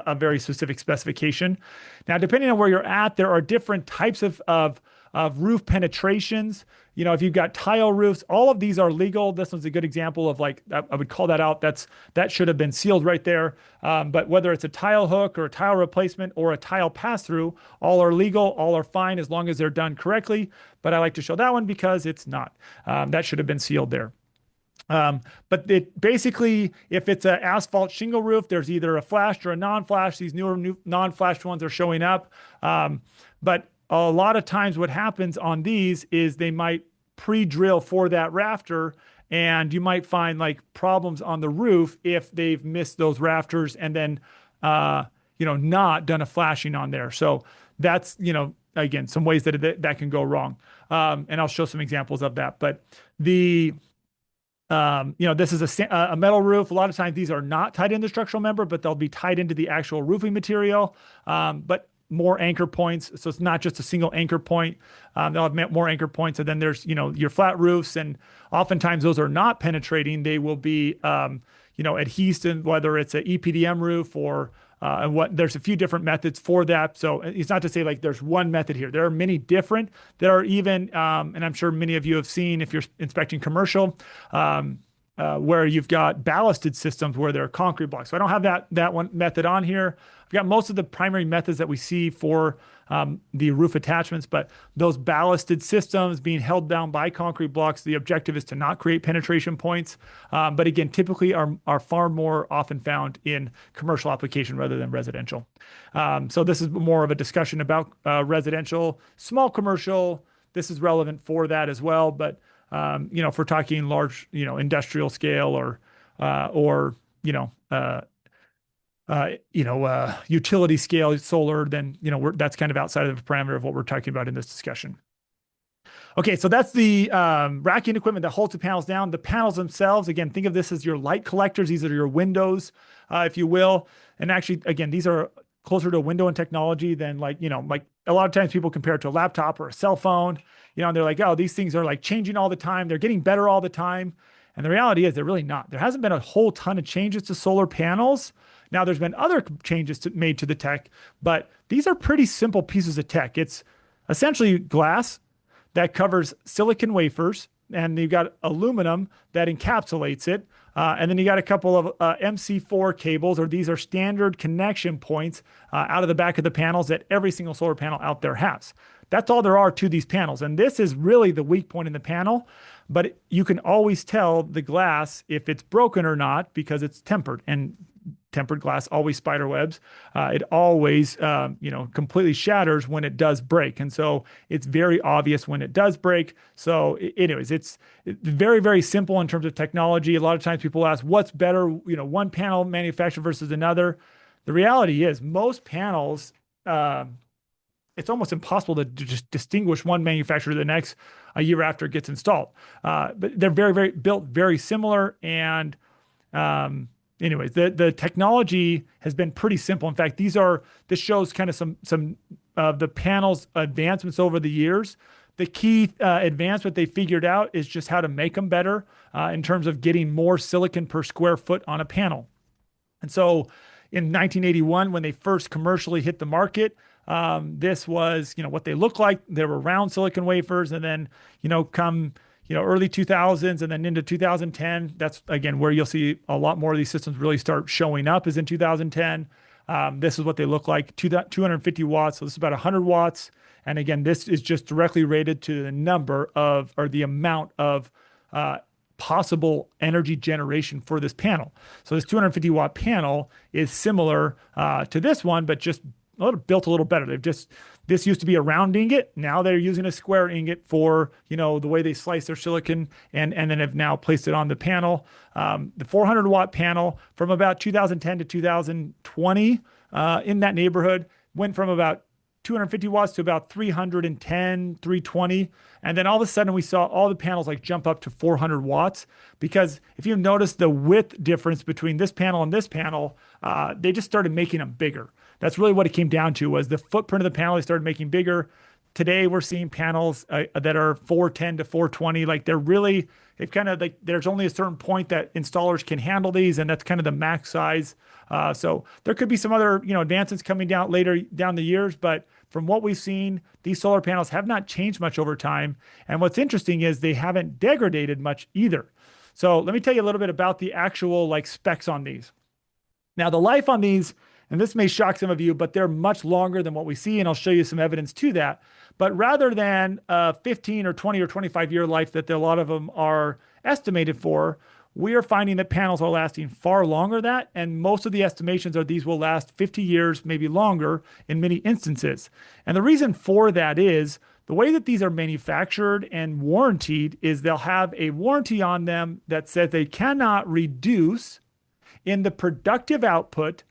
Speaker 1: a very specific specification. Now, depending on where you're at, there are different types of roof penetrations. If you've got tile roofs, all of these are legal. This one's a good example of, I would call that out. That should have been sealed right there. But whether it's a tile hook or a tile replacement or a tile pass-through, all are legal, all are fine as long as they're done correctly. But I like to show that one because it's not. That should have been sealed there. But basically, if it's an asphalt shingle roof, there's either a flashed or a non-flashed. These new non-flashed ones are showing up. But a lot of times what happens on these is they might pre-drill for that rafter, and you might find problems on the roof if they've missed those rafters and then, not done a flashing on there. So that's, again, some ways that can go wrong. And I'll show some examples of that. But this is a metal roof. A lot of times these are not tied into the structural member, but they'll be tied into the actual roofing material. But more anchor points. So it's not just a single anchor point. They'll have more anchor points. And then there's, your flat roofs. And oftentimes those are not penetrating. They will be, adhesive, whether it's an EPDM roof or, there's a few different methods for that. So it's not to say there's one method here. There are many different. There are even, and I'm sure many of you have seen if you're inspecting commercial, where you've got ballasted systems where there are concrete blocks. So I don't have that one method on here. I've got most of the primary methods that we see for the roof attachments, but those ballasted systems being held down by concrete blocks, the objective is to not create penetration points. But again, typically are far more often found in commercial application rather than residential. So this is more of a discussion about residential, small commercial. This is relevant for that as well. But if we're talking large, industrial scale or utility scale solar, then, that's kind of outside of the parameter of what we're talking about in this discussion. Okay, so that's the racking equipment that holds the panels down. The panels themselves, again, think of this as your light collectors. These are your windows, if you will. And actually, again, these are closer to a window in technology than a lot of times people compare it to a laptop or a cell phone, and they're like, oh, these things are changing all the time. They're getting better all the time. And the reality is they're really not. There hasn't been a whole ton of changes to solar panels. Now, there's been other changes made to the tech, but these are pretty simple pieces of tech. It's essentially glass that covers silicon wafers, and you've got aluminum that encapsulates it. And then you got a couple of MC4 cables, or these are standard connection points out of the back of the panels that every single solar panel out there has. That's all there are to these panels. And this is really the weak point in the panel. but you can always tell the glass if it's broken or not because it's tempered, and tempered glass always spider webs. It always, completely shatters when it does break. And so it's very obvious when it does break. So anyways, it's very, very simple in terms of technology. A lot of times people ask, what's better, one panel manufacturer versus another? The reality is most panels, it's almost impossible to just distinguish one manufacturer to the next a year after it gets installed. But they're very, very built very similar. And anyways, the technology has been pretty simple. In fact, this shows kind of some of the panel's advancements over the years. The key advancement they figured out is just how to make them better in terms of getting more silicon per square foot on a panel. And so in 1981, when they first commercially hit the market, this was, what they look like. They were round silicon wafers, and then, come, early 2000s and then into 2010, that's again where you'll see a lot more of these systems really start showing up is in 2010. This is what they look like, 250 watts. So this is about 100 watts. And again, this is just directly rated to the number of, or the amount of, possible energy generation for this panel. So this 250 watt panel is similar to this one, but just built a little better. This used to be a round ingot. Now they're using a square ingot for, the way they slice their silicon, and then have now placed it on the panel. The 400 watt panel from about 2010 to 2020 in that neighborhood went from about 250 watts to about 310, 320. And then all of a sudden we saw all the panels like jump up to 400 watts because if you notice the width difference between this panel and this panel, they just started making them bigger. That's really what it came down to was the footprint of the panel they started making bigger. Today we're seeing panels that are 410 to 420. Like they've kind of like, there's only a certain point that installers can handle these, and that's kind of the max size. So there could be some other, advancements coming down later down the years, but from what we've seen, these solar panels have not changed much over time. And what's interesting is they haven't degraded much either. So let me tell you a little bit about the actual like specs on these. Now the life on these, and this may shock some of you, but they're much longer than what we see, and I'll show you some evidence to that. But rather than a 15 or 20 or 25-year life that a lot of them are estimated for, we are finding that panels are lasting far longer than that, and most of the estimations are these will last 50 years, maybe longer in many instances. And the reason for that is the way that these are manufactured and warranted is they'll have a warranty on them that says they cannot reduce in the productive output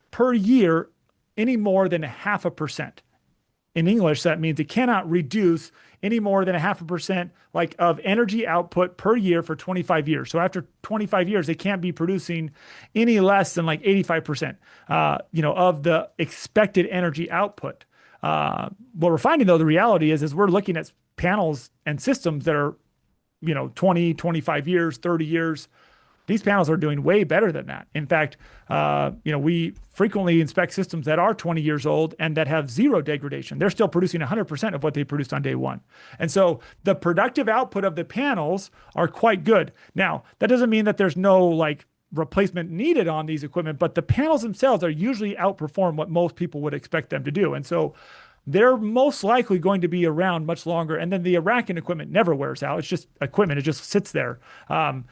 Speaker 1: per year any more than 0.5%. In English, that means it cannot reduce any more than 0.5% like of energy output per year for 25 years. So after 25 years, they can't be producing any less than like 85%, of the expected energy output. What we're finding though, the reality is we're looking at panels and systems that are, 20, 25 years, 30 years. These panels are doing way better than that. In fact, we frequently inspect systems that are 20 years old and that have zero degradation. They're still producing 100% of what they produced on day one. And so the productive output of the panels are quite good. Now, that doesn't mean that there's no like replacement needed on these equipment, but the panels themselves are usually outperform what most people would expect them to do. And so they're most likely going to be around much longer. And then the Iraqi equipment never wears out. It's just equipment. It just sits there. And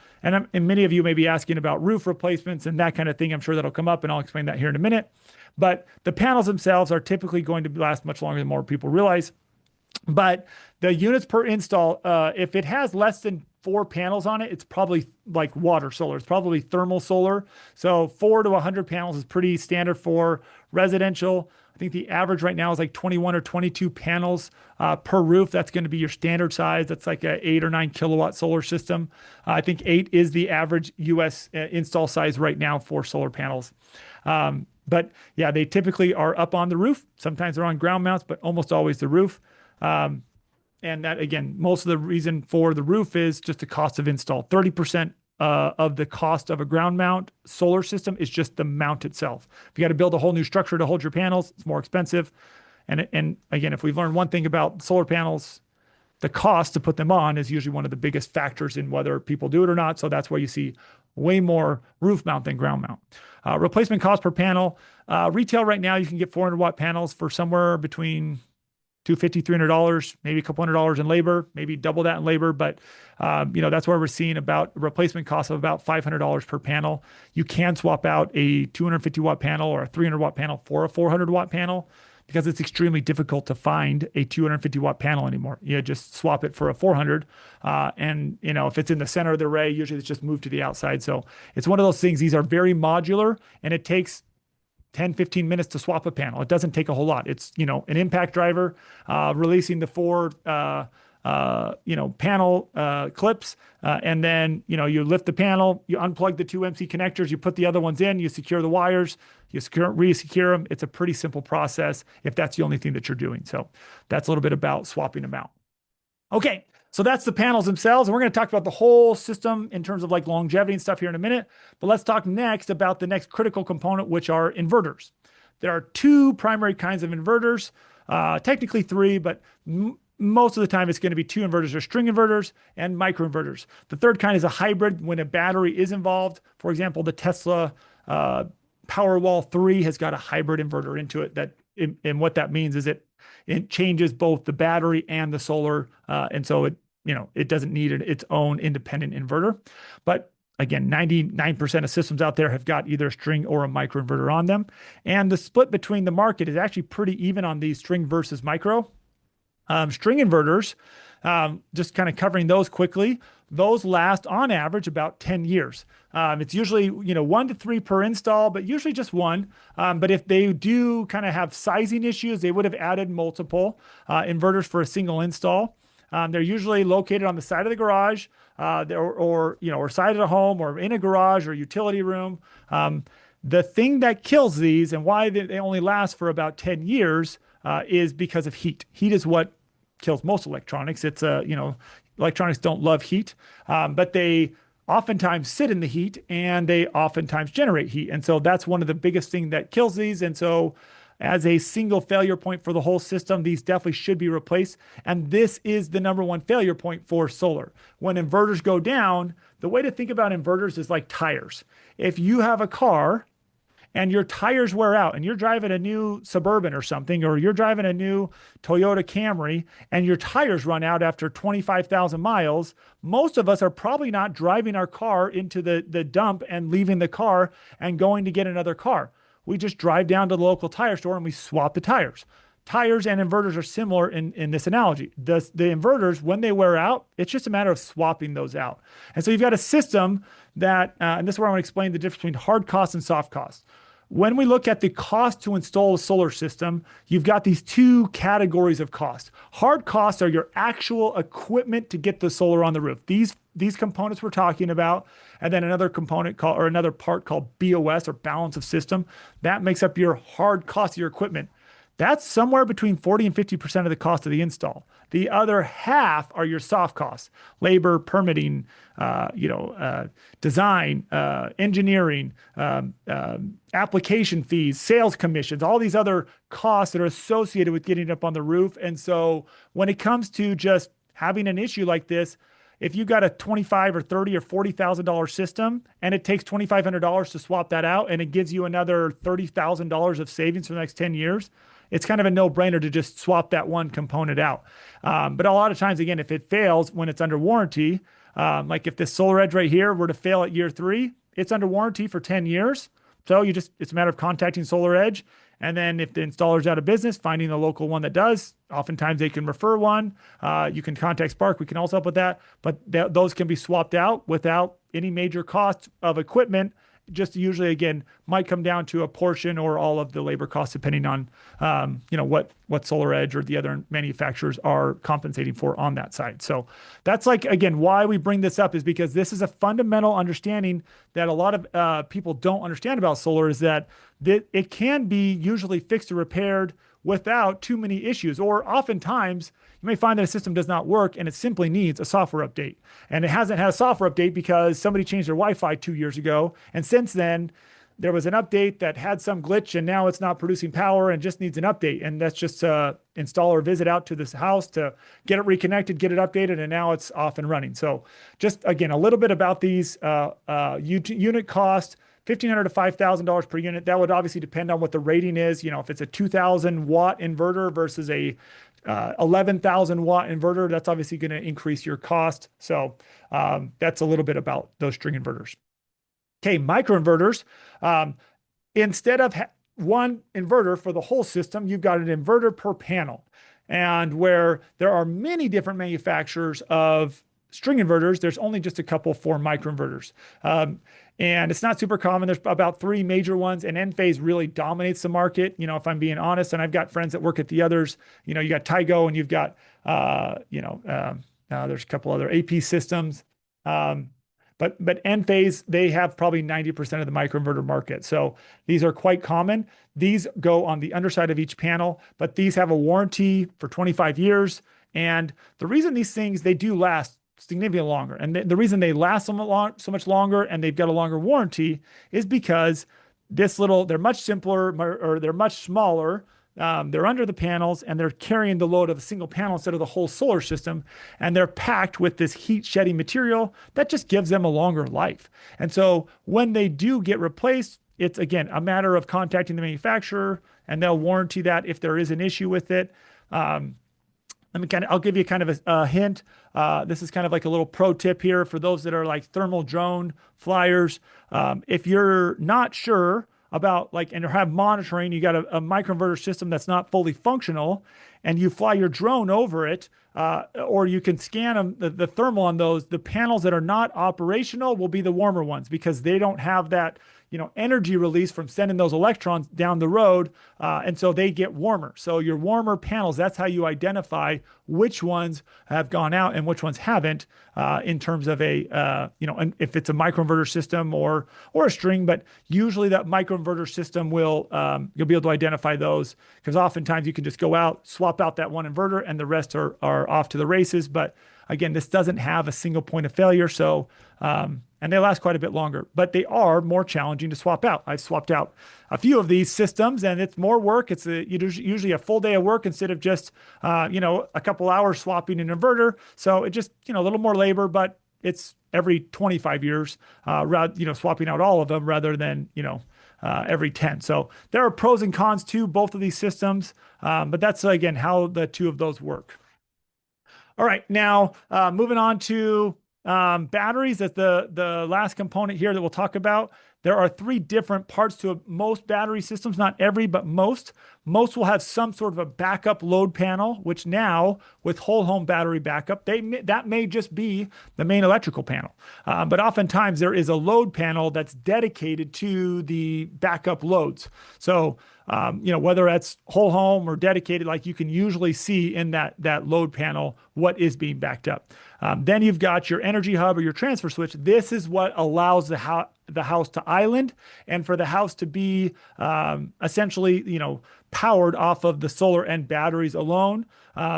Speaker 1: many of you may be asking about roof replacements and that kind of thing. I'm sure that'll come up, and I'll explain that here in a minute. But the panels themselves are typically going to last much longer than more people realize. But the units per install, if it has less than 4 panels on it, it's probably like water solar. It's probably thermal solar. So 4 to 100 panels is pretty standard for residential. I think the average right now is like 21 or 22 panels per roof. That's going to be your standard size. That's like a 8 or 9 kilowatt solar system. I think 8 is the average US install size right now for solar panels. But yeah, they typically are up on the roof. Sometimes they're on ground mounts, but almost always the roof. And that, again, most of the reason for the roof is just the cost of install. 30% of the cost of a ground mount solar system is just the mount itself. If you got to build a whole new structure to hold your panels, it's more expensive. And again, if we've learned one thing about solar panels, the cost to put them on is usually one of the biggest factors in whether people do it or not. So that's why you see way more roof mount than ground mount. Replacement cost per panel. Retail right now, you can get 400 watt panels for somewhere between $250, $300, maybe a couple $100 in labor, maybe double that in labor. But, that's where we're seeing about a replacement cost of about $500 per panel. You can swap out a 250 watt panel or a 300 watt panel for a 400 watt panel because it's extremely difficult to find a 250 watt panel anymore. You just swap it for a 400. And, if it's in the center of the array, usually it's just moved to the outside. So it's one of those things. These are very modular, and it takes 10, 15 minutes to swap a panel. It doesn't take a whole lot. It's, an impact driver, releasing the four, panel clips. And then, you lift the panel, you unplug the two MC connectors, you put the other ones in, you secure the wires, you re-secure them. It's a pretty simple process if that's the only thing that you're doing. So that's a little bit about swapping them out. Okay. So that's the panels themselves. And we're going to talk about the whole system in terms of like longevity and stuff here in a minute. But let's talk next about the next critical component, which are inverters. There are two primary kinds of inverters, technically three, but most of the time it's going to be two inverters. There's string inverters and microinverters. The third kind is a hybrid when a battery is involved. For example, the Tesla Powerwall 3 has got a hybrid inverter into it and what that means is it changes both the battery and the solar. And so it doesn't need its own independent inverter. But again, 99% of systems out there have got either a string or a microinverter on them. And the split between the market is actually pretty even on these string versus micro. String inverters, just kind of covering those quickly, those last on average about 10 years. It's usually, 1 to 3 per install, but usually just one. But if they do kind of have sizing issues, they would have added multiple inverters for a single install. They're usually located on the side of the garage, or side of the home, or in a garage or utility room. The thing that kills these and why they only last for about 10 years is because of heat. Heat is what kills most electronics. It's electronics don't love heat, but they oftentimes sit in the heat and they oftentimes generate heat. And so that's one of the biggest things that kills these. And so as a single failure point for the whole system, these definitely should be replaced. And this is the number one failure point for solar. When inverters go down, the way to think about inverters is like tires. If you have a car and your tires wear out and you're driving a new Suburban or something, or you're driving a new Toyota Camry and your tires run out after 25,000 miles, most of us are probably not driving our car into the dump and leaving the car and going to get another car. We just drive down to the local tire store and we swap the tires. Tires and inverters are similar in this analogy. The inverters, when they wear out, it's just a matter of swapping those out. And so you've got a system that, and this is where I want to explain the difference between hard costs and soft costs. When we look at the cost to install a solar system, you've got these two categories of cost. Hard costs are your actual equipment to get the solar on the roof. These components we're talking about, and then another part called BOS, or balance of system, that makes up your hard cost of your equipment. That's somewhere between 40 and 50% of the cost of the install. The other half are your soft costs: labor, permitting, design, engineering, application fees, sales commissions, all these other costs that are associated with getting it up on the roof. And so when it comes to just having an issue like this, if you got a $25 or $30 or $40,000 system and it takes $2,500 to swap that out and it gives you another $30,000 of savings for the next 10 years, it's kind of a no-brainer to just swap that one component out. But a lot of times, again, if it fails when it's under warranty, like if this Solar Edge right here were to fail at year 3, it's under warranty for 10 years. So it's a matter of contacting Solar Edge. And then if the installer's out of business, finding the local one that does. Oftentimes they can refer one. You can contact Sprk. We can also help with that. But those can be swapped out without any major cost of equipment. Just usually, again, might come down to a portion or all of the labor costs, depending on, what Solar Edge or the other manufacturers are compensating for on that side. So that's again, why we bring this up is because this is a fundamental understanding that a lot of people don't understand about solar, is that it can be usually fixed or repaired without too many issues. Or oftentimes you may find that a system does not work and it simply needs a software update. And it hasn't had a software update because somebody changed their Wi-Fi 2 years ago. And since then, there was an update that had some glitch and now it's not producing power and just needs an update. And that's just installer visit out to this house to get it reconnected, get it updated, and now it's off and running. So just, again, a little bit about these unit cost, $1,500 to $5,000 per unit. That would obviously depend on what the rating is. You know, if it's a 2,000 watt inverter versus a 11,000 watt inverter, that's obviously going to increase your cost. So that's a little bit about those string inverters. Okay, microinverters. Instead of one inverter for the whole system, you've got an inverter per panel. And where there are many different manufacturers of string inverters, there's only just a couple for microinverters. And it's not super common. There's about three major ones, and Enphase really dominates the market, you know, if I'm being honest. And I've got friends that work at the others. You know, you got Tygo and you've got, there's a couple other AP systems. But Enphase, they have probably 90% of the microinverter market. So these are quite common. These go on the underside of each panel, but these have a warranty for 25 years. And the reason these things, they do last significantly longer. And the reason they last so much longer and they've got a longer warranty is because they're much simpler, or they're much smaller. They're under the panels and they're carrying the load of a single panel instead of the whole solar system. And they're packed with this heat shedding material that just gives them a longer life. And so when they do get replaced, it's again a matter of contacting the manufacturer and they'll warranty that if there is an issue with it. I'll give you kind of a hint. This is kind of like a little pro tip here for those that are like thermal drone flyers. If you're not sure about and have monitoring, you got a microinverter system that's not fully functional and you fly your drone over it, or you can scan them, the thermal on those, the panels that are not operational will be the warmer ones because they don't have that, energy release from sending those electrons down the road. And so they get warmer. So your warmer panels, that's how you identify which ones have gone out and which ones haven't, in terms of and if it's a microinverter system or a string, but usually that microinverter system you'll be able to identify those because oftentimes you can just go out, swap out that one inverter and the rest are off to the races. But again, this doesn't have a single point of failure. So, and they last quite a bit longer, but they are more challenging to swap out. I've swapped out a few of these systems and it's more work. It's usually a full day of work instead of just, a couple hours swapping an inverter. So it just, a little more labor, but it's every 25 years, swapping out all of them rather than, every 10. So there are pros and cons to both of these systems. But that's again, how the two of those work. All right, now moving on to batteries. That's the last component here that we'll talk about. There are three different parts to most battery systems, not every, but most. Most will have some sort of a backup load panel, which now with whole home battery backup, that may just be the main electrical panel. But oftentimes there is a load panel that's dedicated to the backup loads. So, whether that's whole home or dedicated, like you can usually see in that load panel what is being backed up. Then you've got your energy hub or your transfer switch. This is what allows the house to island and for the house to be essentially, powered off of the solar and batteries alone.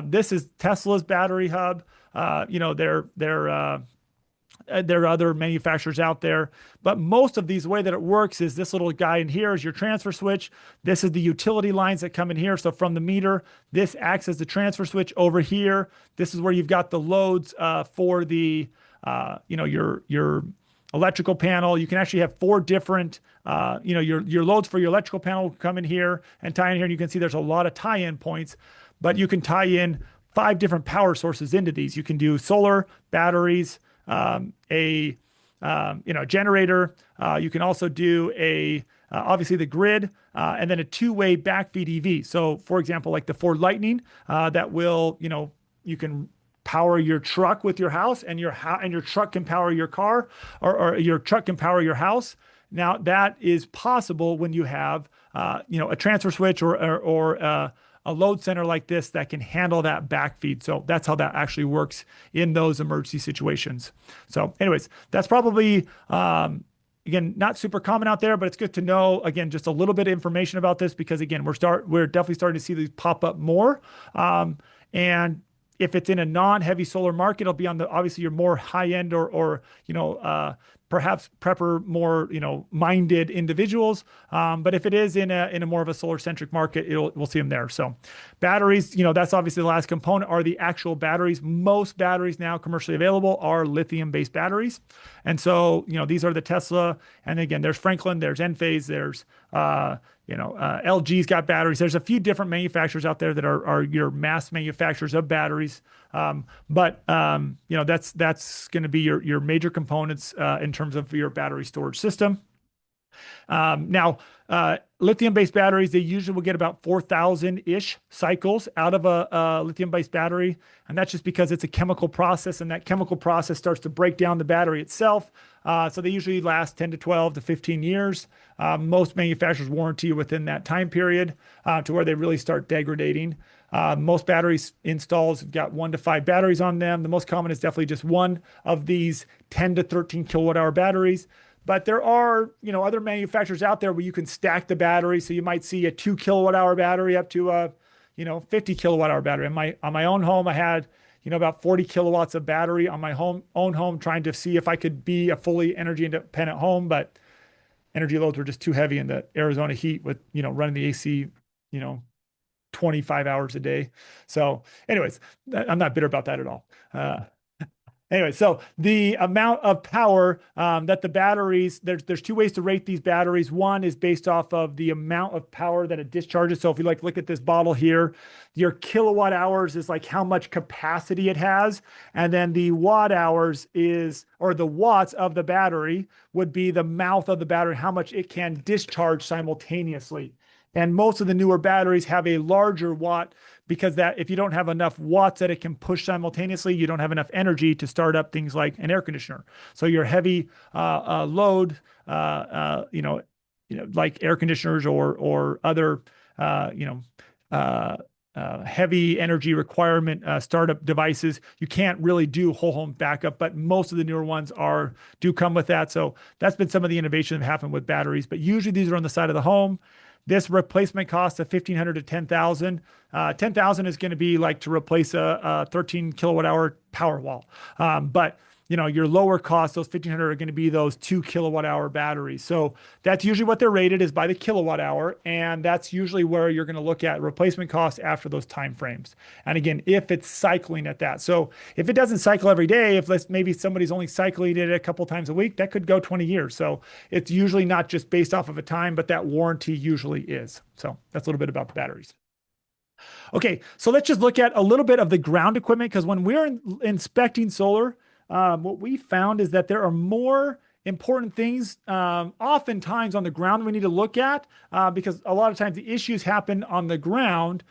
Speaker 1: This is Tesla's battery hub. There are other manufacturers out there, but most of these, the way that it works is this little guy in here is your transfer switch. This is the utility lines that come in here. So from the meter, this acts as the transfer switch over here. This is where you've got the loads for the, your electrical panel. You can actually have four different, your loads for your electrical panel come in here and tie in here. And you can see there's a lot of tie-in points, but you can tie in 5 different power sources into these. You can do solar, batteries, a generator. You can also do obviously the grid, and then a 2-way backfeed EV. So for example, like the Ford Lightning, that will, you can power your truck with your house and your truck can power your car or your truck can power your house. Now that is possible when you have, a transfer switch or a load center like this that can handle that backfeed. So that's how that actually works in those emergency situations. So anyways, that's probably, again, not super common out there, but it's good to know, again, just a little bit of information about this because again, we're definitely starting to see these pop up more. And if it's in a non-heavy solar market, it'll be on obviously your more high end or perhaps prepper more, minded individuals. But if it is in a more of a solar centric market, we'll see them there. So batteries, that's obviously the last component, are the actual batteries. Most batteries now commercially available are lithium based batteries. And so, these are the Tesla. And again, there's Franklin, there's Enphase, there's, LG's got batteries. There's a few different manufacturers out there that are your mass manufacturers of batteries. But that's going to be your major components in terms of your battery storage system. Now, lithium-based batteries, they usually will get about 4,000-ish cycles out of a lithium-based battery. And that's just because it's a chemical process, and that chemical process starts to break down the battery itself. So they usually last 10 to 12 to 15 years. Most manufacturers warranty you within that time period to where they really start degrading. Most batteries installs have got 1 to 5 batteries on them. The most common is definitely just one of these 10 to 13 kilowatt hour batteries. But there are, other manufacturers out there where you can stack the battery. So you might see a 2 kilowatt hour battery up to a, 50 kilowatt hour battery. On my own home, I had, about 40 kilowatts of battery on my own home, trying to see if I could be a fully energy independent home. But energy loads were just too heavy in the Arizona heat with, running the AC, 25 hours a day. So anyways, I'm not bitter about that at all. Anyway, so the amount of power that the batteries, there's 2 ways to rate these batteries. One is based off of the amount of power that it discharges. So if you look at this bottle here, your kilowatt hours is like how much capacity it has. And then the watt hours or the watts of the battery would be the mouth of the battery, how much it can discharge simultaneously. And most of the newer batteries have a larger watt, because that if you don't have enough watts that it can push simultaneously, you don't have enough energy to start up things like an air conditioner. So your heavy load, like air conditioners or other, heavy energy requirement startup devices, you can't really do whole home backup, but most of the newer ones do come with that. So that's been some of the innovation that happened with batteries, but usually these are on the side of the home. This replacement cost of 1,500 to 10,000. 10,000 is going to be like to replace a 13 kilowatt hour power wall. But your lower cost, those 1,500 are going to be those 2 kilowatt hour batteries. So that's usually what they're rated, is by the kilowatt hour. And that's usually where you're going to look at replacement costs after those time frames. And again, if it's cycling at that. So if it doesn't cycle every day, if maybe somebody's only cycling it a couple times a week, that could go 20 years. So it's usually not just based off of a time, but that warranty usually is. So that's a little bit about the batteries. Okay, so let's just look at a little bit of the ground equipment, because when we're inspecting solar, what we found is that there are more important things oftentimes on the ground we need to look at, because a lot of times the issues happen on the ground,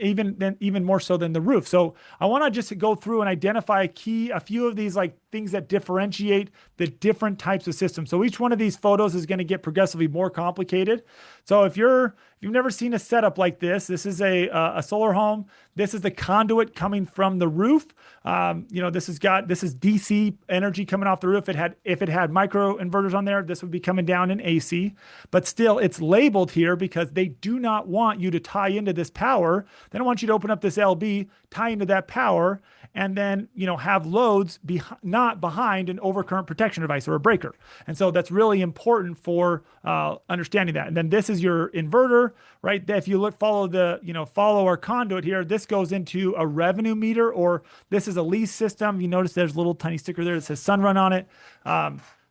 Speaker 1: even more so than the roof. So I want to just go through and identify a few of these like things that differentiate the different types of systems. So each one of these photos is going to get progressively more complicated. So if you've never seen a setup like this is a solar home. This is the conduit coming from the roof. This is DC energy coming off the roof. If it had micro inverters on there, this would be coming down in AC. But still, it's labeled here because they do not want you to tie into this power. They don't want you to open up this LB, tie into that power, and then have loads not behind an overcurrent protection device or a breaker. And so that's really important for understanding that. And then this is your inverter, right? If you follow our conduit here, this goes into a revenue meter, or this is a lease system. You notice there's a little tiny sticker there that says Sunrun on it.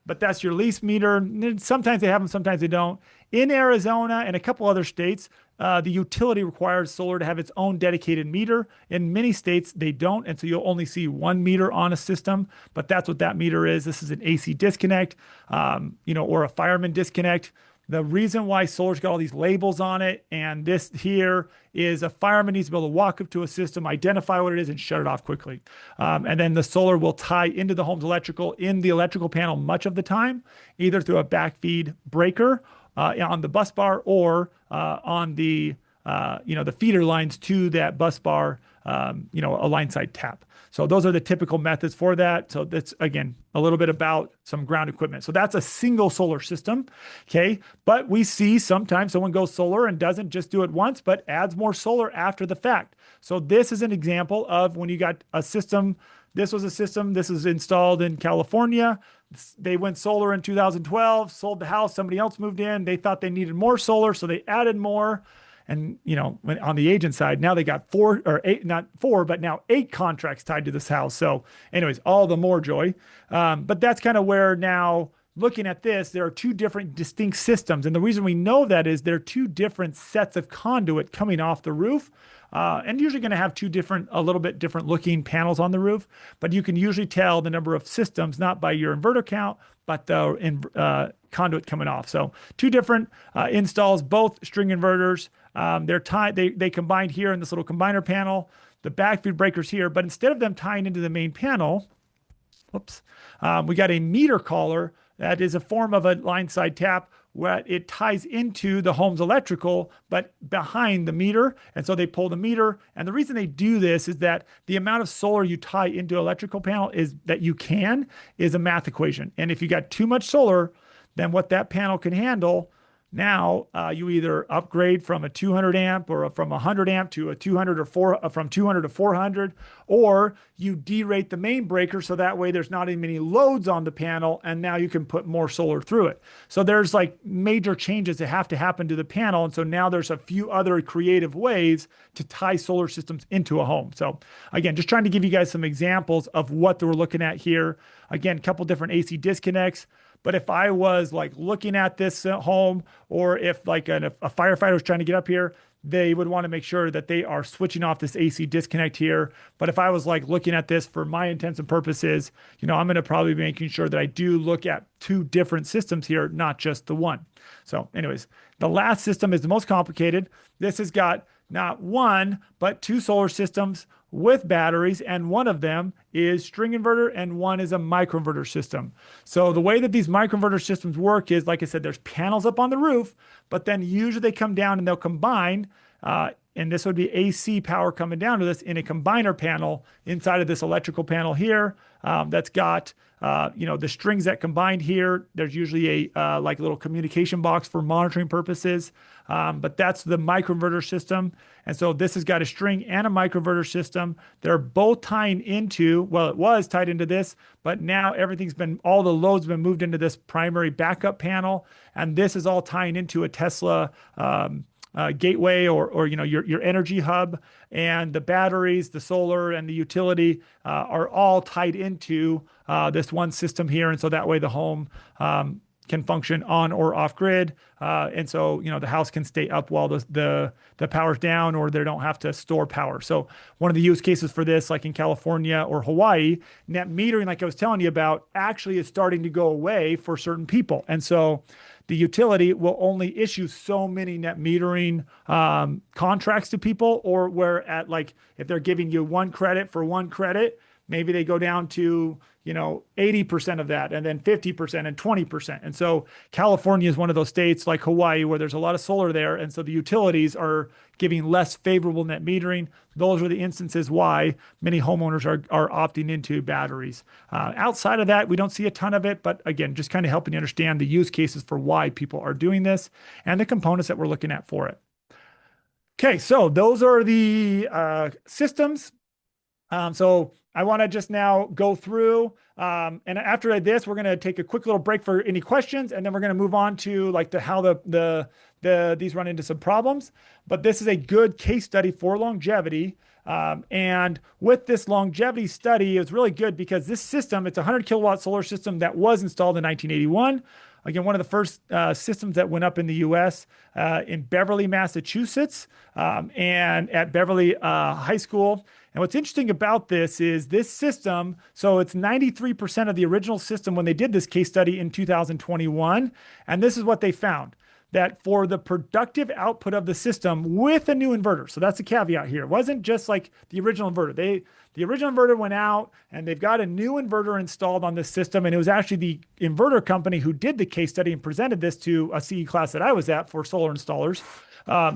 Speaker 1: But that's your lease meter. Sometimes they have them, sometimes they don't. In Arizona and a couple other states, the utility requires solar to have its own dedicated meter. In many states, they don't. And so you'll only see one meter on a system, but that's what that meter is. This is an AC disconnect, or a fireman disconnect. The reason why solar's got all these labels on it, and this here is a fireman needs to be able to walk up to a system, identify what it is, and shut it off quickly. And then the solar will tie into the home's electrical in the electrical panel much of the time, either through a backfeed breaker on the bus bar, or on the feeder lines to that bus bar, a line side tap. So those are the typical methods for that. So that's, again, a little bit about some ground equipment. So that's a single solar system. Okay. But we see sometimes someone goes solar and doesn't just do it once, but adds more solar after the fact. So this is an example of when you got a system. This was a system. This is installed in California. They went solar in 2012, sold the house, somebody else moved in. They thought they needed more solar, so they added more. And when on the agent side, now they got four or eight, not four, but now eight contracts tied to this house. So, anyways, all the more joy. But that's kind of where now looking at this, there are two different distinct systems. And the reason we know that is there are two different sets of conduit coming off the roof. And usually going to have a little bit different looking panels on the roof, but you can usually tell the number of systems, not by your inverter count, but the conduit coming off. So two different installs, both string inverters. They're tied, they combined here in this little combiner panel, the backfeed breakers here, but instead of them tying into the main panel, whoops, we got a meter collar that is a form of a line side tap where it ties into the home's electrical, but behind the meter. And so they pull the meter. And the reason they do this is that the amount of solar you tie into electrical panel is a math equation. And if you got too much solar, then what that panel can handle, now you either upgrade from a 200 amp or from 100 amp to a 200 or from 200 to 400, or you derate the main breaker so that way there's not as many loads on the panel, and now you can put more solar through it. So there's like major changes that have to happen to the panel, and so now there's a few other creative ways to tie solar systems into a home. So again, just trying to give you guys some examples of what we're looking at here. Again, a couple different AC disconnects. But if I was like looking at this home, or if like a firefighter was trying to get up here, they would want to make sure that they are switching off this AC disconnect here. But if I was like looking at this for my intents and purposes, I'm going to probably be making sure that I do look at two different systems here, not just the one. So anyways, the last system is the most complicated. This has got not one, but two solar systems with batteries, and one of them is string inverter and one is a microinverter system. So the way that these microinverter systems work is, like I said, there's panels up on the roof, but then usually they come down and they'll combine, and this would be AC power coming down to this in a combiner panel inside of this electrical panel here. That's got the strings that combined here. There's usually a like little communication box for monitoring purposes, but that's the microinverter system. And so this has got a string and a microinverter system. They're both tying into, well, it was tied into this, but now all the loads been moved into this primary backup panel, and this is all tying into a Tesla gateway or your energy hub, and the batteries, the solar, and the utility are all tied into this one system here, and so that way the home can function on or off grid, and so the house can stay up while the power's down, or they don't have to store power. So one of the use cases for this, like in California or Hawaii, net metering, like I was telling you about, actually is starting to go away for certain people, and so the utility will only issue so many net metering contracts to people, or where at like if they're giving you one credit for one credit, maybe they go down to 80% of that, and then 50% and 20%. And so California is one of those states like Hawaii where there's a lot of solar there, and so the utilities are giving less favorable net metering. Those are the instances why many homeowners are opting into batteries. Outside of that, we don't see a ton of it, but again, just kind of helping you understand the use cases for why people are doing this and the components that we're looking at for it. Okay, so those are the systems. So I want to just now go through, and after this, we're going to take a quick little break for any questions, and then we're going to move on to like how these run into some problems. But this is a good case study for longevity. And with this longevity study, it's really good because this system, it's a 100 kilowatt solar system that was installed in 1981. Again, one of the first systems that went up in the U.S. In Beverly, Massachusetts, and at Beverly High School. And what's interesting about this is this system, so it's 93% of the original system when they did this case study in 2021. And this is what they found, that for the productive output of the system with a new inverter, so that's the caveat here. It wasn't just like the original inverter. The original inverter went out and they've got a new inverter installed on this system. And it was actually the inverter company who did the case study and presented this to a CE class that I was at for solar installers,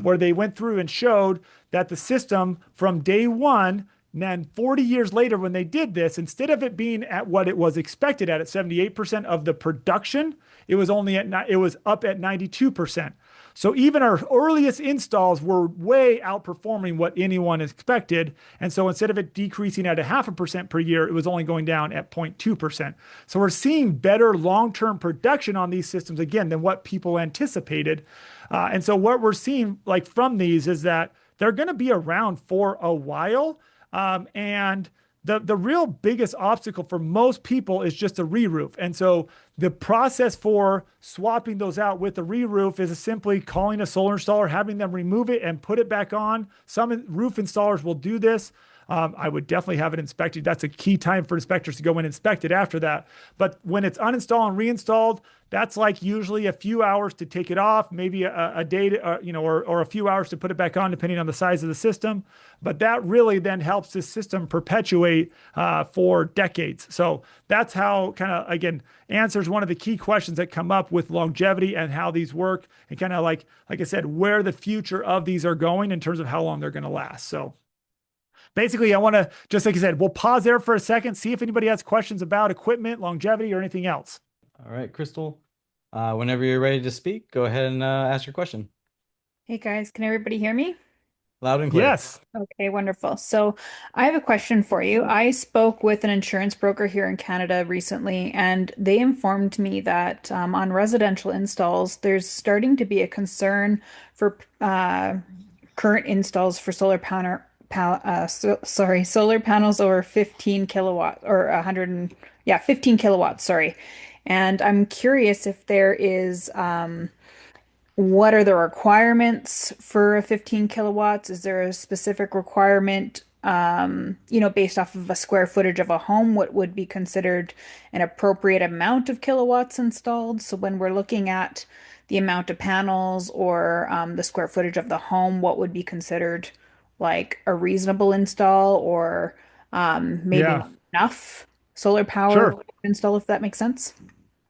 Speaker 1: where they went through and showed that the system from day one And then 40 years later, when they did this, instead of it being at what it was expected at 78% of the production, it was only it was up at 92%. So even our earliest installs were way outperforming what anyone expected. And so instead of it decreasing at a 0.5% per year, it was only going down at 0.2%. So we're seeing better long-term production on these systems again than what people anticipated. And so what we're seeing like from these is that they're going to be around for a while. And the real biggest obstacle for most people is just a re-roof. And so the process for swapping those out with the re-roof is simply calling a solar installer, having them remove it and put it back on. Some roof installers will do this. I would definitely have it inspected. That's a key time for inspectors to go in and inspect it after that. But when it's uninstalled and reinstalled, that's like usually a few hours to take it off, maybe a day to, or a few hours to put it back on, depending on the size of the system. But that really then helps the system perpetuate for decades. So that's how kind of, again, answers one of the key questions that come up with longevity and how these work, and kind of like I said, where the future of these are going in terms of how long they're going to last. So basically, I want to, just like I said, we'll pause there for a second, see if anybody has questions about equipment, longevity, or anything else.
Speaker 2: All right, Crystal. Whenever you're ready to speak, go ahead and ask your question.
Speaker 3: Hey guys, can everybody hear me?
Speaker 2: Loud and clear.
Speaker 1: Yes.
Speaker 3: Okay, wonderful. So I have a question for you. I spoke with an insurance broker here in Canada recently, and they informed me that on residential installs, there's starting to be a concern for current installs for solar panels over 15 kilowatt or 100 yeah, 15 kilowatts, sorry. And I'm curious if there is what are the requirements for a 15 kilowatts? Is there a specific requirement, based off of a square footage of a home, what would be considered an appropriate amount of kilowatts installed? So when we're looking at the amount of panels or the square footage of the home, what would be considered like a reasonable install or maybe
Speaker 1: Yeah.
Speaker 3: not enough solar power
Speaker 1: Sure.
Speaker 3: to install, if that makes sense?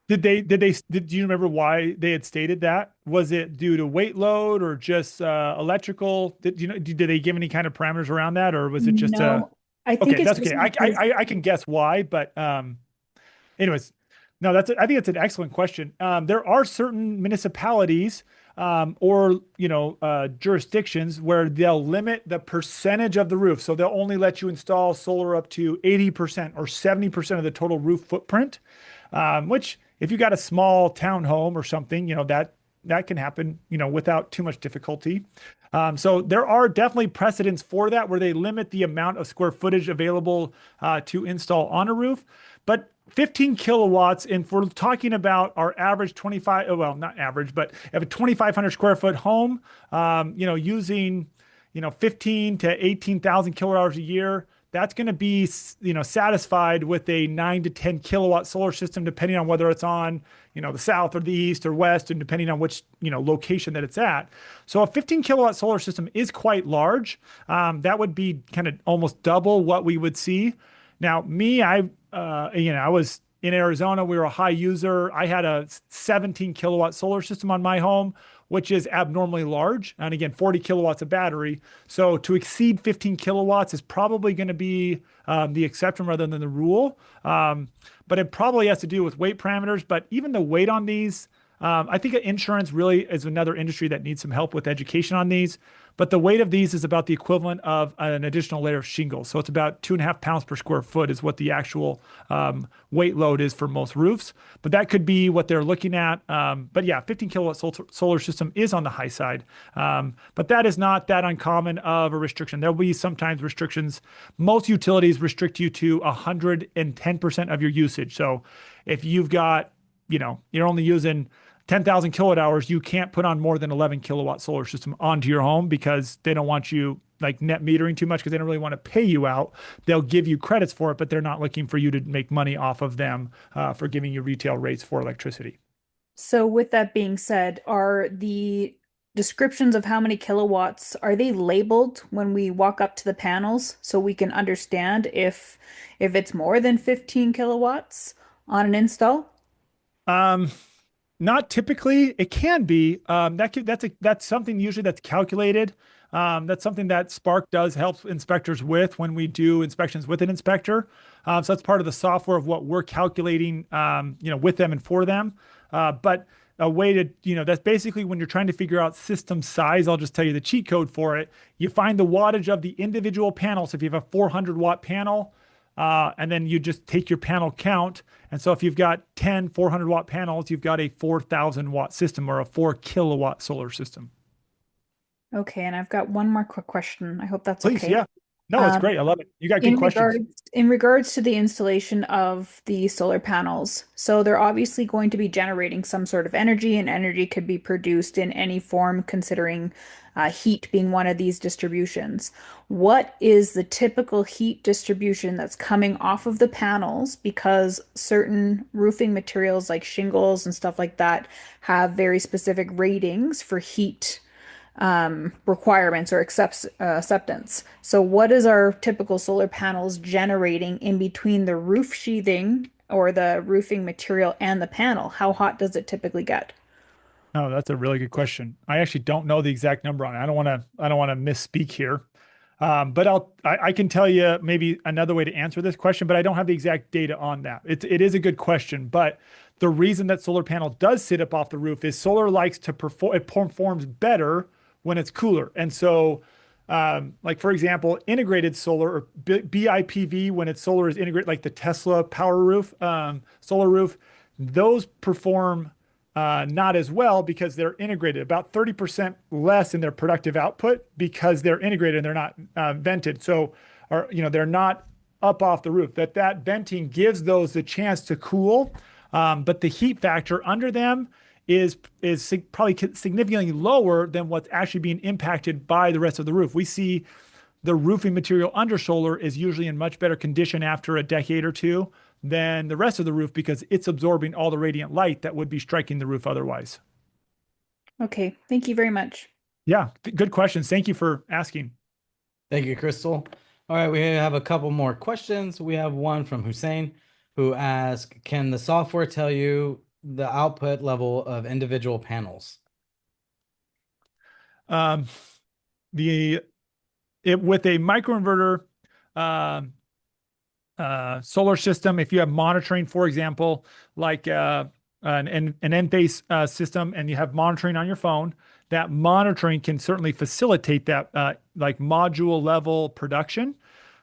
Speaker 1: Did you remember why they had stated that? Was it due to weight load or just electrical? Did they give any kind of parameters around that, or was it just
Speaker 3: No, I think
Speaker 1: okay,
Speaker 3: it's
Speaker 1: that's
Speaker 3: just
Speaker 1: okay.
Speaker 3: because
Speaker 1: I can guess why, but anyways, no, I think it's an excellent question. There are certain municipalities or jurisdictions where they'll limit the percentage of the roof. So they'll only let you install solar up to 80% or 70% of the total roof footprint, which if you got a small townhome or something, that can happen, without too much difficulty. So there are definitely precedents for that where they limit the amount of square footage available to install on a roof. But 15 kilowatts, and if we're talking about our average 25, well, not average, but have a 2,500 square foot home, using, 15 to 18,000 kilowatt hours a year, that's going to be, satisfied with a 9 to 10 kilowatt solar system, depending on whether it's on, the south or the east or west, and depending on which, location that it's at. So a 15 kilowatt solar system is quite large. That would be kind of almost double what we would see. Now, I was in Arizona. We were a high user. I had a 17 kilowatt solar system on my home, which is abnormally large. And again, 40 kilowatts of battery. So to exceed 15 kilowatts is probably going to be the exception rather than the rule. But it probably has to do with weight parameters. But even the weight on these, I think insurance really is another industry that needs some help with education on these. But the weight of these is about the equivalent of an additional layer of shingles. So it's about 2.5 pounds per square foot is what the actual weight load is for most roofs. But that could be what they're looking at. But yeah, 15 kilowatt solar system is on the high side. But that is not that uncommon of a restriction. There'll be sometimes restrictions. Most utilities restrict you to 110% of your usage. So if you've got, you're only using 10,000 kilowatt hours, you can't put on more than 11 kilowatt solar system onto your home because they don't want you like net metering too much because they don't really want to pay you out. They'll give you credits for it, but they're not looking for you to make money off of them for giving you retail rates for electricity.
Speaker 3: So with that being said, are the descriptions of how many kilowatts are they labeled when we walk up to the panels so we can understand if it's more than 15 kilowatts on an install?
Speaker 1: Um, Not typically. It can be. That's something usually that's calculated. That's something that Spark does help inspectors with when we do inspections with an inspector. So that's part of the software of what we're calculating, with them and for them. But a way to, that's basically when you're trying to figure out system size. I'll just tell you the cheat code for it. You find the wattage of the individual panel. So if you have a 400-watt panel, and then you just take your panel count. And so if you've got 10 400-watt panels, you've got a 4,000-watt system or a 4 kilowatt solar system.
Speaker 3: Okay, and I've got one more quick question. I hope that's
Speaker 1: Please,
Speaker 3: okay.
Speaker 1: yeah. No, it's
Speaker 3: Um,
Speaker 1: great. I love it. You got good questions.
Speaker 3: in regards to the installation of the solar panels, so they're obviously going to be generating some sort of energy, and energy could be produced in any form, considering heat being one of these distributions. What is the typical heat distribution that's coming off of the panels? Because certain roofing materials like shingles and stuff like that have very specific ratings for heat requirements or acceptance. So, what is our typical solar panels generating in between the roof sheathing or the roofing material and the panel? How hot does it typically get?
Speaker 1: Oh, that's a really good question. I actually don't know the exact number on it. I don't want to misspeak here. But I can tell you maybe another way to answer this question, but I don't have the exact data on that. It is a good question, but the reason that solar panel does sit up off the roof is solar likes to perform, it performs better when it's cooler. And so, like for example, integrated solar or BIPV, when it's solar is integrated, like the Tesla power roof, solar roof, those perform not as well because they're integrated, about 30% less in their productive output because they're integrated and they're not vented. So, or they're not up off the roof. That venting gives those the chance to cool, but the heat factor under them is probably significantly lower than what's actually being impacted by the rest of the roof. We see the roofing material under solar is usually in much better condition after a decade or two than the rest of the roof because it's absorbing all the radiant light that would be striking the roof otherwise.
Speaker 3: Okay, thank you very much.
Speaker 1: Yeah, good questions. Thank you for asking.
Speaker 2: Thank you, Crystal. All right, we have a couple more questions. We have one from Hussein who asks, can the software tell you the output level of individual panels?
Speaker 1: Um, the with a microinverter solar system, if you have monitoring, for example, like an Enphase system, and you have monitoring on your phone, that monitoring can certainly facilitate that like module level production.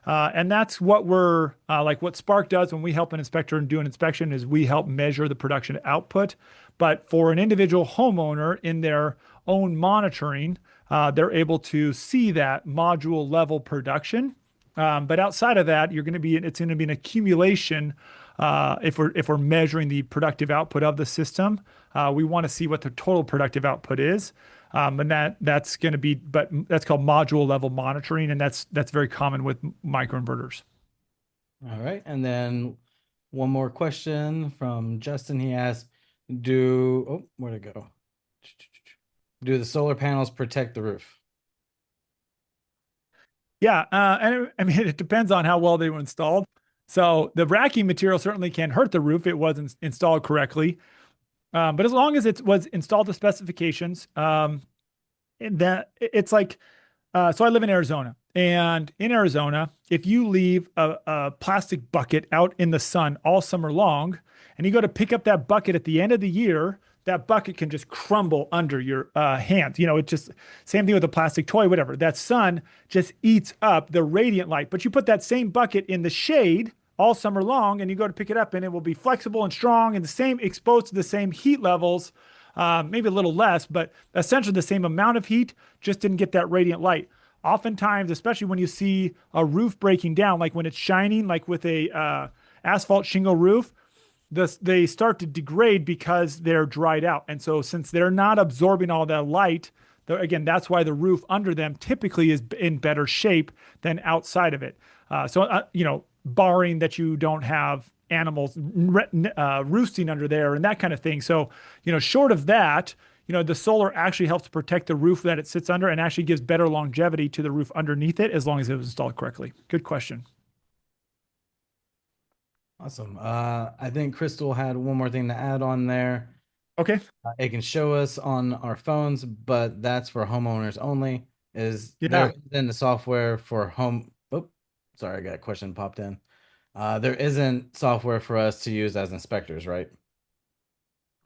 Speaker 1: And that's what we're like what Spark does when we help an inspector and do an inspection is we help measure the production output. But for an individual homeowner in their own monitoring, they're able to see that module level production. But outside of that, it's going to be an accumulation. If we're measuring the productive output of the system, we want to see what the total productive output is. And that's going to be, but that's called module level monitoring, and that's very common with microinverters.
Speaker 2: All right, and then one more question from Justin. He asked, where'd it go? Do the solar panels protect the roof?
Speaker 1: Yeah, and I mean it depends on how well they were installed. So the racking material certainly can hurt the roof if it wasn't installed correctly. But as long as it was installed to specifications, and that it's like, so I live in Arizona, and in Arizona, if you leave a plastic bucket out in the sun all summer long, and you go to pick up that bucket at the end of the year, that bucket can just crumble under your hand. It's just same thing with a plastic toy, whatever. That sun just eats up the radiant light. But you put that same bucket in the shade all summer long, and you go to pick it up, and it will be flexible and strong and the same, exposed to the same heat levels, maybe a little less, but essentially the same amount of heat, just didn't get that radiant light. Oftentimes, especially when you see a roof breaking down, like when it's shining, like with a asphalt shingle roof, they start to degrade because they're dried out. And so since they're not absorbing all that light, again, that's why the roof under them typically is in better shape than outside of it. Barring that you don't have animals roosting under there and that kind of thing. So, short of that, the solar actually helps to protect the roof that it sits under and actually gives better longevity to the roof underneath it as long as it was installed correctly. Good question.
Speaker 2: Awesome. I think Crystal had one more thing to add on there.
Speaker 1: Okay.
Speaker 2: It can show us on our phones, but that's for homeowners only. Is there
Speaker 1: Yeah.
Speaker 2: isn't the software for home? Oh, sorry, I got a question popped in. There isn't software for us to use as inspectors, right?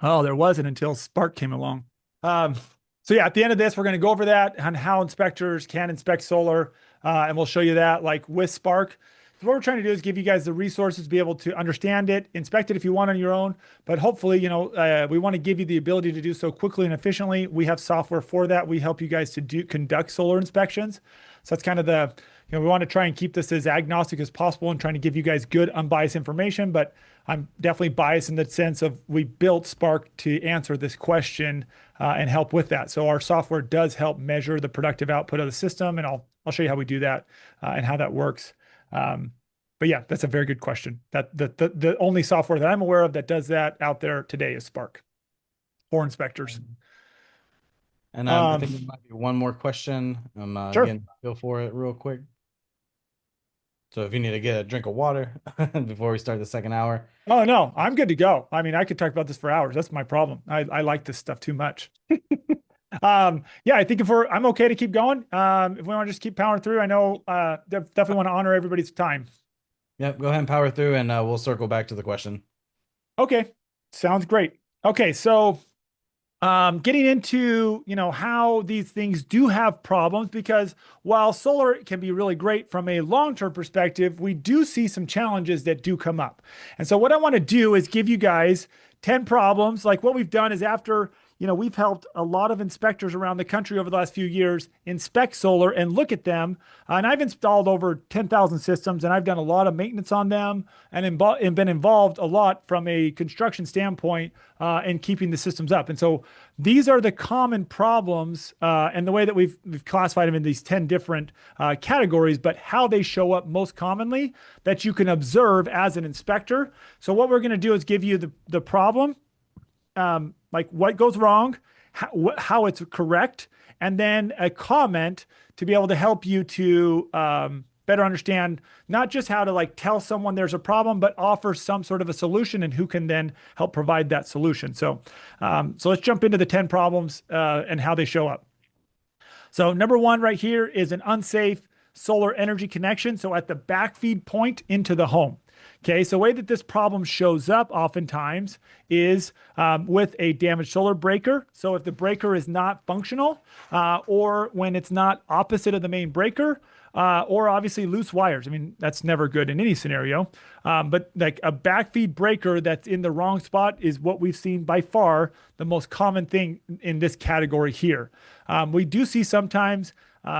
Speaker 1: Oh, there wasn't until Spark came along. Um, so yeah, at the end of this, we're going to go over that on how inspectors can inspect solar, and we'll show you that like with Spark. So what we're trying to do is give you guys the resources to be able to understand it, inspect it if you want on your own. But hopefully, we want to give you the ability to do so quickly and efficiently. We have software for that. We help you guys to conduct solar inspections. So that's kind of we want to try and keep this as agnostic as possible and trying to give you guys good, unbiased information. But I'm definitely biased in the sense of we built Spark to answer this question and help with that. So our software does help measure the productive output of the system, and I'll show you how we do that and how that works. But yeah, that's a very good question. That the only software that I'm aware of that does that out there today is Spark for inspectors.
Speaker 2: And I
Speaker 1: Um,
Speaker 2: think there might be one more question. I'm
Speaker 1: sure.
Speaker 2: getting a feel for it real quick. So if you need to get a drink of water before we start the second hour.
Speaker 1: Oh no, I'm good to go. I mean, I could talk about this for hours. That's my problem. I like this stuff too much. Yeah, I think I'm okay to keep going. If we want to just keep powering through, I know definitely want to honor everybody's time.
Speaker 2: Yep, go ahead and power through, and we'll circle back to the question.
Speaker 1: Okay, sounds great. Okay, so getting into how these things do have problems, because while solar can be really great from a long-term perspective, we do see some challenges that do come up. And so what I want to do is give you guys 10 problems. Like what we've done is after we've helped a lot of inspectors around the country over the last few years inspect solar and look at them. And I've installed over 10,000 systems, and I've done a lot of maintenance on them and been involved a lot from a construction standpoint in keeping the systems up. And so these are the common problems and the way that we've classified them in these 10 different categories, but how they show up most commonly that you can observe as an inspector. So what we're going to do is give you the problem, like what goes wrong, how it's correct, and then a comment to be able to help you to better understand not just how to like tell someone there's a problem, but offer some sort of a solution and who can then help provide that solution. So, so let's jump into the 10 problems and how they show up. So number one right here is an unsafe solar energy connection. So at the backfeed point into the home. Okay, so the way that this problem shows up oftentimes is with a damaged solar breaker. So if the breaker is not functional, or when it's not opposite of the main breaker, or obviously loose wires. I mean, that's never good in any scenario. But like a backfeed breaker that's in the wrong spot is what we've seen by far the most common thing in this category here. We do see sometimes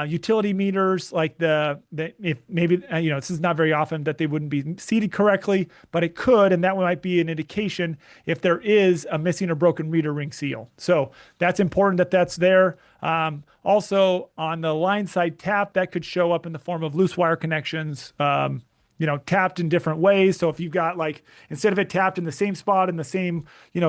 Speaker 1: utility meters like if maybe this is not very often that they wouldn't be seated correctly, but it could, and that might be an indication if there is a missing or broken reader ring seal. So that's important that that's there. Also on the line side tap, that could show up in the form of loose wire connections. Tapped in different ways. So if you've got like, instead of it tapped in the same spot in the same,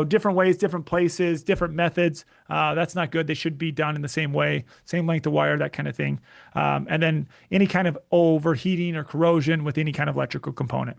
Speaker 1: different ways, different places, different methods, that's not good. They should be done in the same way, same length of wire, that kind of thing. And then any kind of overheating or corrosion with any kind of electrical component.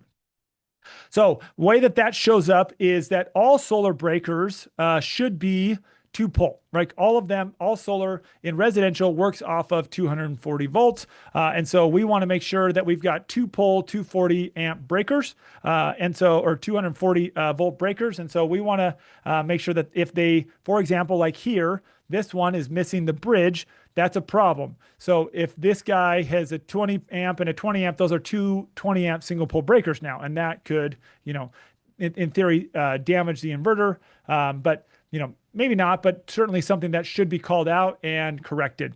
Speaker 1: So way that shows up is that all solar breakers should be two pole, right? All of them, all solar in residential works off of 240 volts. And so we want to make sure that we've got two pole, 240 amp breakers. Or 240 volt breakers. And so we want to make sure that if they, for example, like here, this one is missing the bridge, that's a problem. So if this guy has a 20 amp and a 20 amp, those are two 20 amp single pole breakers now. And that could, in theory, damage the inverter. But maybe not, but certainly something that should be called out and corrected.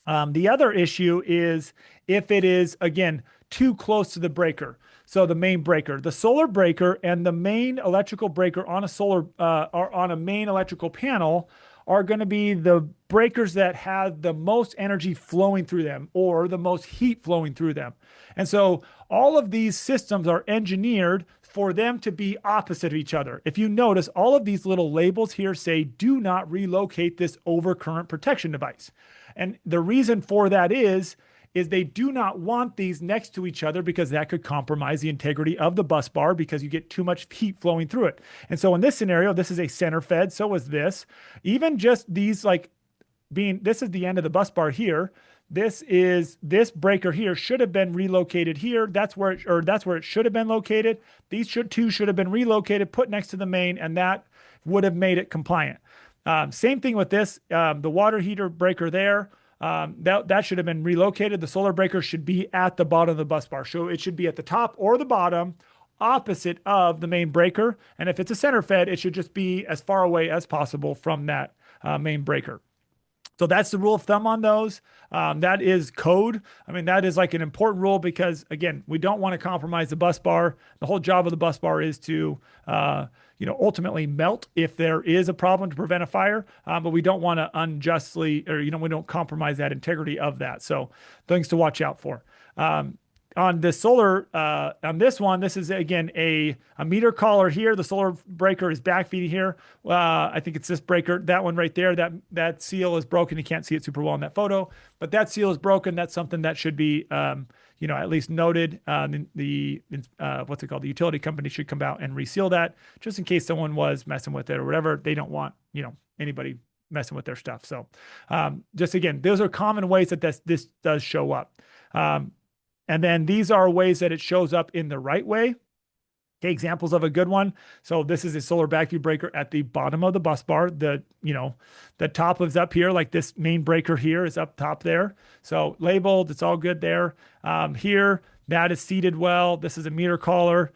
Speaker 1: The other issue is if it is, again, too close to the breaker. So the main breaker, the solar breaker and the main electrical breaker on a or on a main electrical panel are going to be the breakers that have the most energy flowing through them or the most heat flowing through them. And so all of these systems are engineered for them to be opposite of each other. If you notice, all of these little labels here say, do not relocate this overcurrent protection device. And the reason for that is is they do not want these next to each other because that could compromise the integrity of the bus bar because you get too much heat flowing through it. And so in this scenario, this is a center fed. So is this. Even just these this is the end of the bus bar here. This breaker here should have been relocated here. That's where it should have been located. These two should have been relocated, put next to the main, and that would have made it compliant. Same thing with this, the water heater breaker there. That should have been relocated. The solar breaker should be at the bottom of the bus bar. So it should be at the top or the bottom, opposite of the main breaker. And if it's a center fed, it should just be as far away as possible from that main breaker. So that's the rule of thumb on those. That is code. I mean, that is like an important rule because, again, we don't want to compromise the bus bar. The whole job of the bus bar is to, ultimately melt if there is a problem to prevent a fire. But we don't want to unjustly, or, we don't compromise that integrity of that. So things to watch out for. On this solar, on this one, this is again a meter collar here. The solar breaker is backfeeding here. I think it's this breaker, that one right there. That seal is broken. You can't see it super well in that photo, but that seal is broken. That's something that should be, at least noted. What's it called? The utility company should come out and reseal that just in case someone was messing with it or whatever. They don't want, anybody messing with their stuff. So, just again, those are common ways that this does show up. And then these are ways that it shows up in the right way. Okay, examples of a good one. So this is a solar backfeed breaker at the bottom of the bus bar. The top is up here, like this main breaker here is up top there. So labeled, it's all good there. Here, that is seated well. This is a meter collar.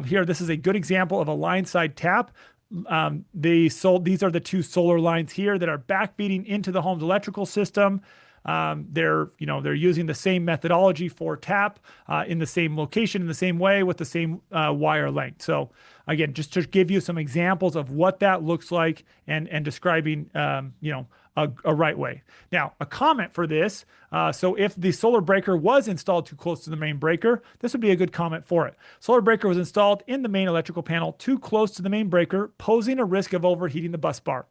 Speaker 1: Here, this is a good example of a line side tap. These are the two solar lines here that are backfeeding into the home's electrical system. They're using the same methodology for tap, in the same location, in the same way with the same, wire length. So again, just to give you some examples of what that looks like and describing, a right way. Now, a comment for this. So if the solar breaker was installed too close to the main breaker, this would be a good comment for it. Solar breaker was installed in the main electrical panel too close to the main breaker, posing a risk of overheating the bus bar.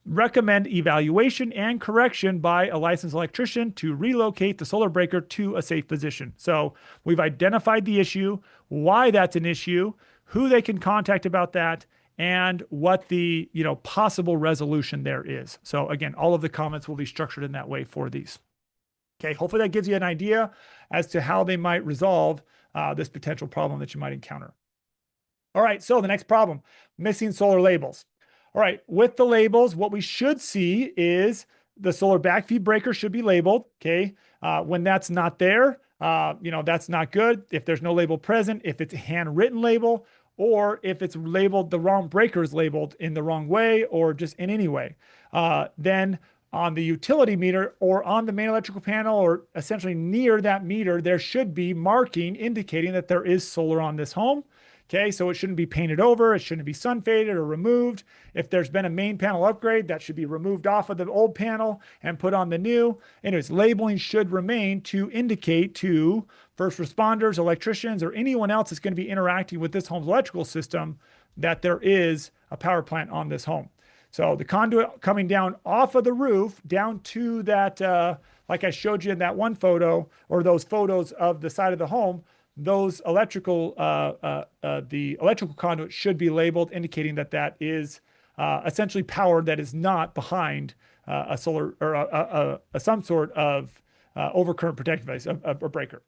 Speaker 1: Recommend evaluation and correction by a licensed electrician to relocate the solar breaker to a safe position. So we've identified the issue, why that's an issue, who they can contact about that, and what the possible resolution there is. So again, all of the comments will be structured in that way for these. Okay, hopefully that gives you an idea as to how they might resolve this potential problem that you might encounter. All right, so the next problem, missing solar labels. All right, with the labels, what we should see is the solar backfeed breaker should be labeled, okay? When that's not there, that's not good. If there's no label present, if it's a handwritten label, or if it's labeled, the wrong breaker is labeled in the wrong way, or just in any way. Then on the utility meter or on the main electrical panel, or essentially near that meter, there should be marking indicating that there is solar on this home. Okay, so it shouldn't be painted over. It shouldn't be sun faded or removed. If there's been a main panel upgrade, that should be removed off of the old panel and put on the new. Anyways, labeling should remain to indicate to first responders, electricians, or anyone else that's going to be interacting with this home's electrical system that there is a power plant on this home. So the conduit coming down off of the roof down to that, like I showed you in that one photo, or those photos of the side of the home, those electrical, the electrical conduit should be labeled, indicating that that is essentially power that is not behind a solar or some sort of overcurrent protective device, a breaker.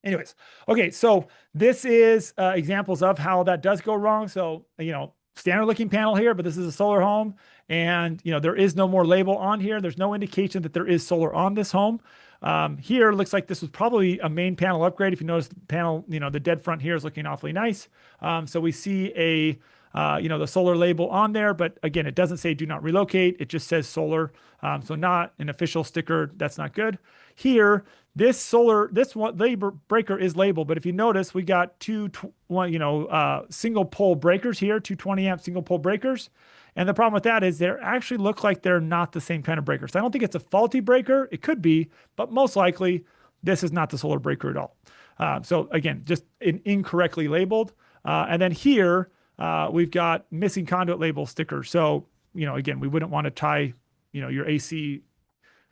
Speaker 1: Anyways, okay, so this is examples of how that does go wrong. So, standard looking panel here, but this is a solar home, and there is no more label on here. There's no indication that there is solar on this home. Here looks like this was probably a main panel upgrade. If you notice the panel, the dead front here is looking awfully nice. So we see the solar label on there, but again, it doesn't say do not relocate. It just says solar. So not an official sticker. That's not good. Here, this one labor breaker is labeled, but if you notice, we got two single pole breakers here, 220 amp single pole breakers. And the problem with that is they actually look like they're not the same kind of breaker. So I don't think it's a faulty breaker. It could be, but most likely this is not the solar breaker at all. So again, just incorrectly labeled. And then here we've got missing conduit label stickers. So, again, we wouldn't want to tie, your AC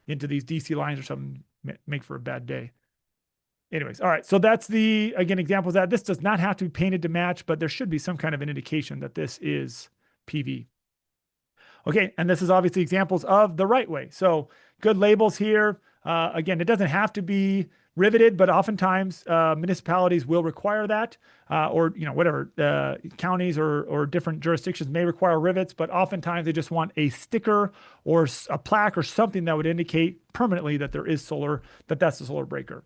Speaker 1: into these DC lines or something make for a bad day. Anyways, all right. So that's the, again, examples that this does not have to be painted to match, but there should be some kind of an indication that this is PV. Okay, and this is obviously examples of the right way. So good labels here. Again, it doesn't have to be riveted, but oftentimes municipalities will require that, or whatever counties or different jurisdictions may require rivets, but oftentimes they just want a sticker or a plaque or something that would indicate permanently that there is solar, that's the solar breaker.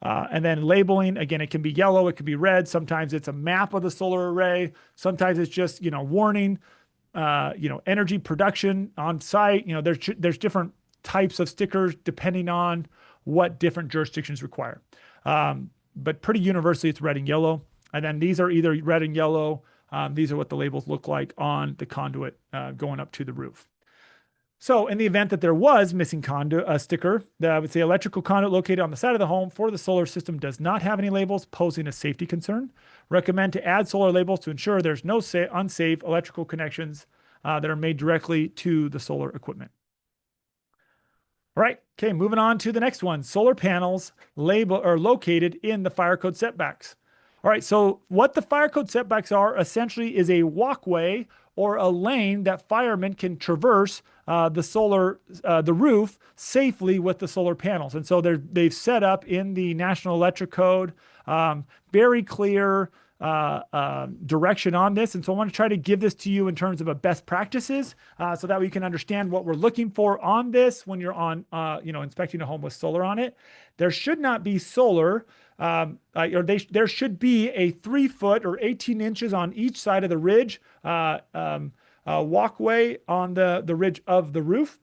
Speaker 1: And then labeling, again, it can be yellow, it can be red. Sometimes it's a map of the solar array. Sometimes it's just, warning, energy production on site. There's different types of stickers depending on what different jurisdictions require. But pretty universally, it's red and yellow. And then these are either red and yellow. These are what the labels look like on the conduit going up to the roof. So in the event that there was missing conduit sticker, that I would say electrical conduit located on the side of the home for the solar system does not have any labels, posing a safety concern. Recommend to add solar labels to ensure there's no unsafe electrical connections that are made directly to the solar equipment. All right, okay, moving on to the next one. Solar panels are located in the fire code setbacks. All right, so what the fire code setbacks are essentially is a walkway or a lane that firemen can traverse the roof safely with the solar panels. And so they've set up in the National Electric Code very clear direction on this. And so I want to try to give this to you in terms of a best practices so that we can understand what we're looking for on this when you're on, inspecting a home with solar on it. There should not be solar, there should be a 3 foot or 18 inches on each side of the ridge walkway on the ridge of the roof.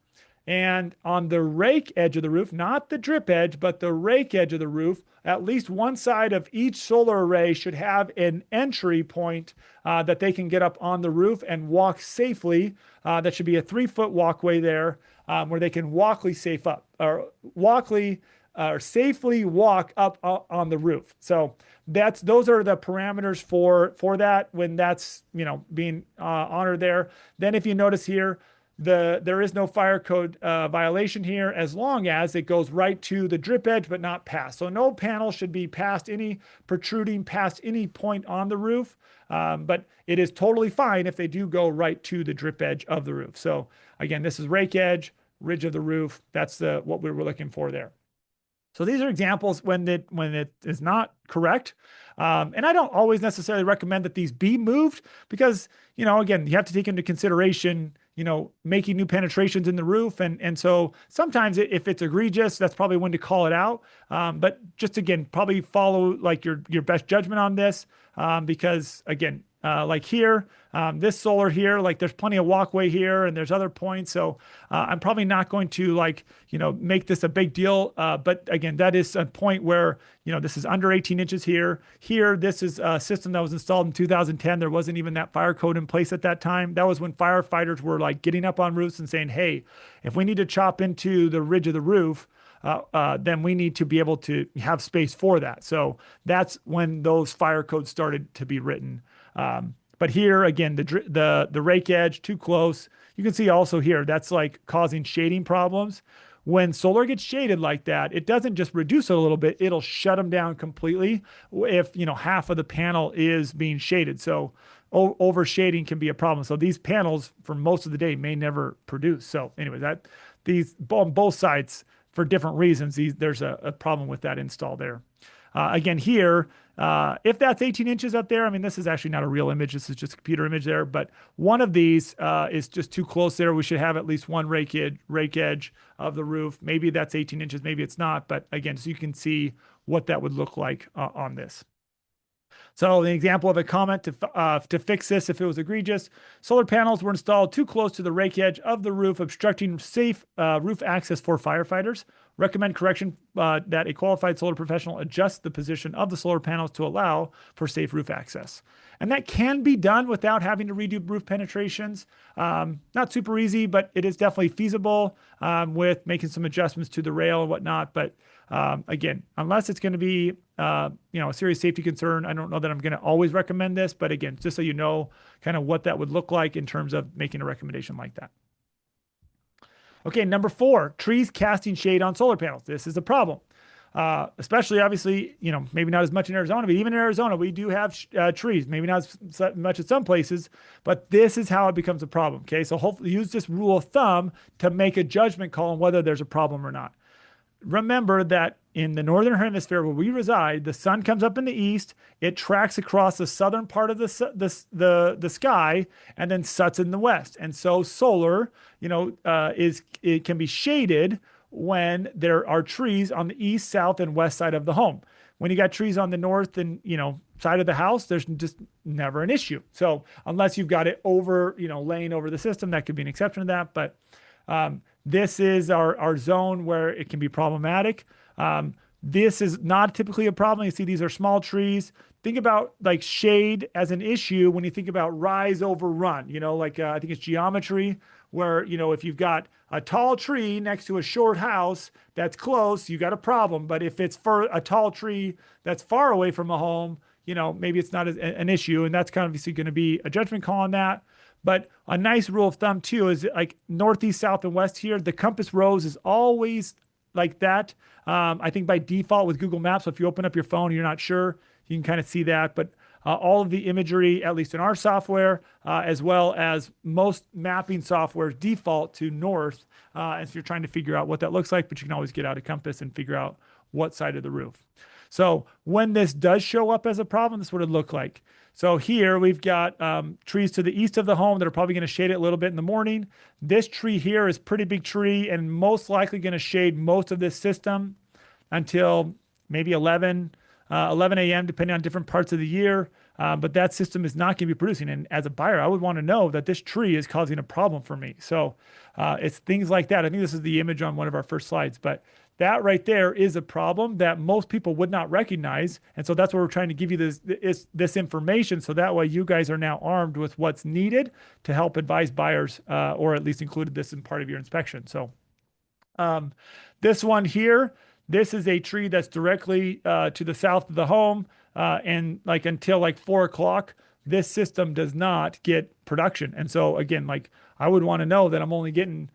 Speaker 1: And on the rake edge of the roof, not the drip edge, but the rake edge of the roof, at least one side of each solar array should have an entry point that they can get up on the roof and walk safely. That should be a 3 foot walkway there where they can safely walk up on the roof. So those are the parameters for that when that's being honored there. Then if you notice here, there is no fire code violation here as long as it goes right to the drip edge but not past. So no panel should be protruding past any point on the roof, but it is totally fine if they do go right to the drip edge of the roof. So again, this is rake edge, ridge of the roof. That's what we were looking for there. So these are examples when it is not correct. And I don't always necessarily recommend that these be moved because, again, you have to take into consideration, making new penetrations in the roof. And so sometimes if it's egregious, that's probably when to call it out. But just again, probably follow like your best judgment on this because again, like here, this solar here, like there's plenty of walkway here and there's other points. So I'm probably not going to make this a big deal. But again, that is a point where, this is under 18 inches here. Here, this is a system that was installed in 2010. There wasn't even that fire code in place at that time. That was when firefighters were getting up on roofs and saying, hey, if we need to chop into the ridge of the roof, then we need to be able to have space for that. So that's when those fire codes started to be written. But here again, the rake edge too close. You can see also here, that's causing shading problems. When solar gets shaded like that, it doesn't just reduce it a little bit, it'll shut them down completely if, half of the panel is being shaded. So over shading can be a problem. So these panels for most of the day may never produce. So anyway, these on both sides for different reasons, there's a problem with that install there. Again, here, if that's 18 inches up there, this is actually not a real image. This is just a computer image there, but one of these is just too close there. We should have at least one rake edge of the roof. Maybe that's 18 inches, maybe it's not. But again, so you can see what that would look like on this. So the example of a comment to fix this if it was egregious, solar panels were installed too close to the rake edge of the roof, obstructing safe roof access for firefighters. Recommend correction that a qualified solar professional adjust the position of the solar panels to allow for safe roof access. And that can be done without having to redo roof penetrations. Not super easy, but it is definitely feasible with making some adjustments to the rail and whatnot. But again, unless it's going to be a serious safety concern, I don't know that I'm going to always recommend this. But again, just so you know kind of what that would look like in terms of making a recommendation like that. Okay, number 4, trees casting shade on solar panels. This is a problem. Especially, obviously, maybe not as much in Arizona, but even in Arizona, we do have trees. Maybe not as much at some places, but this is how it becomes a problem. Okay, so hopefully use this rule of thumb to make a judgment call on whether there's a problem or not. Remember that in the northern hemisphere where we reside, the sun comes up in the east, it tracks across the southern part of the sky, and then sets in the west. And so solar, it can be shaded when there are trees on the east, south, and west side of the home. When you got trees on the north and side of the house, there's just never an issue. So unless you've got it over, laying over the system, that could be an exception to that. But this is our zone where it can be problematic. This is not typically a problem. You see, these are small trees. Think about like shade as an issue when you think about rise over run. I think it's geometry where, if you've got a tall tree next to a short house that's close, you got a problem. But if it's for a tall tree that's far away from a home, maybe it's not an issue. And that's kind of obviously going to be a judgment call on that. But a nice rule of thumb too is like northeast, south, and west here, the compass rose is always like that. I think by default with Google Maps, so if you open up your phone and you're not sure, you can kind of see that. But all of the imagery, at least in our software, as well as most mapping software, default to north. And so you're trying to figure out what that looks like, but you can always get out a compass and figure out what side of the roof. So when this does show up as a problem, this is what it look like. So here we've got trees to the east of the home that are probably going to shade it a little bit in the morning. This tree here is a pretty big tree and most likely going to shade most of this system until maybe 11 a.m., depending on different parts of the year. But that system is not going to be producing. And as a buyer, I would want to know that this tree is causing a problem for me. So it's things like that. I think this is the image on one of our first slides, but that right there is a problem that most people would not recognize. And so that's why we're trying to give you this information. So that way you guys are now armed with what's needed to help advise buyers, or at least included this in part of your inspection. So this one here, this is a tree that's directly to the south of the home. And like until like 4 o'clock, this system does not get production. And so again, like I would want to know that I'm only getting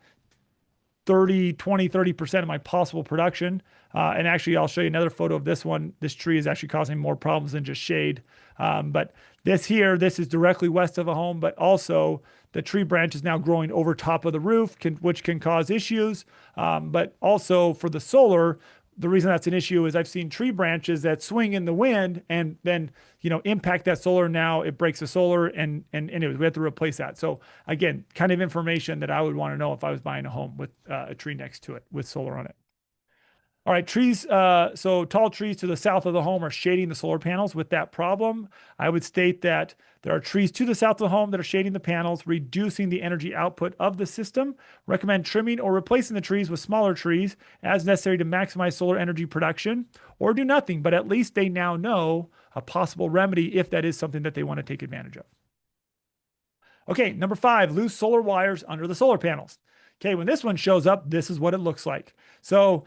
Speaker 1: 30% of my possible production. And actually, I'll show you another photo of this one. This tree is actually causing more problems than just shade. But this is directly west of a home, but also the tree branch is now growing over top of the roof, which can cause issues. But also for the solar, the reason that's an issue is I've seen tree branches that swing in the wind and then, impact that solar. Now it breaks the solar and anyways, we have to replace that. So again, kind of information that I would want to know if I was buying a home with a tree next to it with solar on it. All right, trees. So tall trees to the south of the home are shading the solar panels. With that problem, I would state that there are trees to the south of the home that are shading the panels, reducing the energy output of the system. Recommend trimming or replacing the trees with smaller trees as necessary to maximize solar energy production, or do nothing, but at least they now know a possible remedy if that is something that they want to take advantage of. Okay, number 5, loose solar wires under the solar panels. Okay, when this one shows up, this is what it looks like. So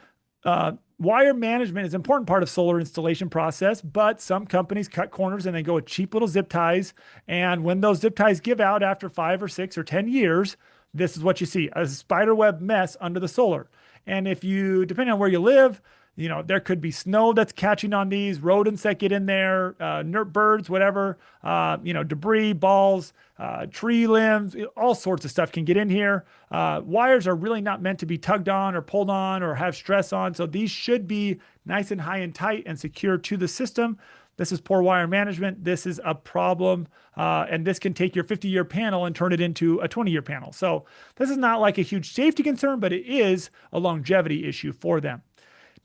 Speaker 1: wire management is an important part of solar installation process, but some companies cut corners and they go with cheap little zip ties. And when those zip ties give out after 5 or 6 or 10 years, this is what you see, a spiderweb mess under the solar. And if you, depending on where you live, there could be snow that's catching on these, rodents that get in there, birds, whatever, debris, balls, tree limbs, all sorts of stuff can get in here. Wires are really not meant to be tugged on or pulled on or have stress on. So these should be nice and high and tight and secure to the system. This is poor wire management. This is a problem. And this can take your 50-year panel and turn it into a 20-year panel. So this is not like a huge safety concern, but it is a longevity issue for them.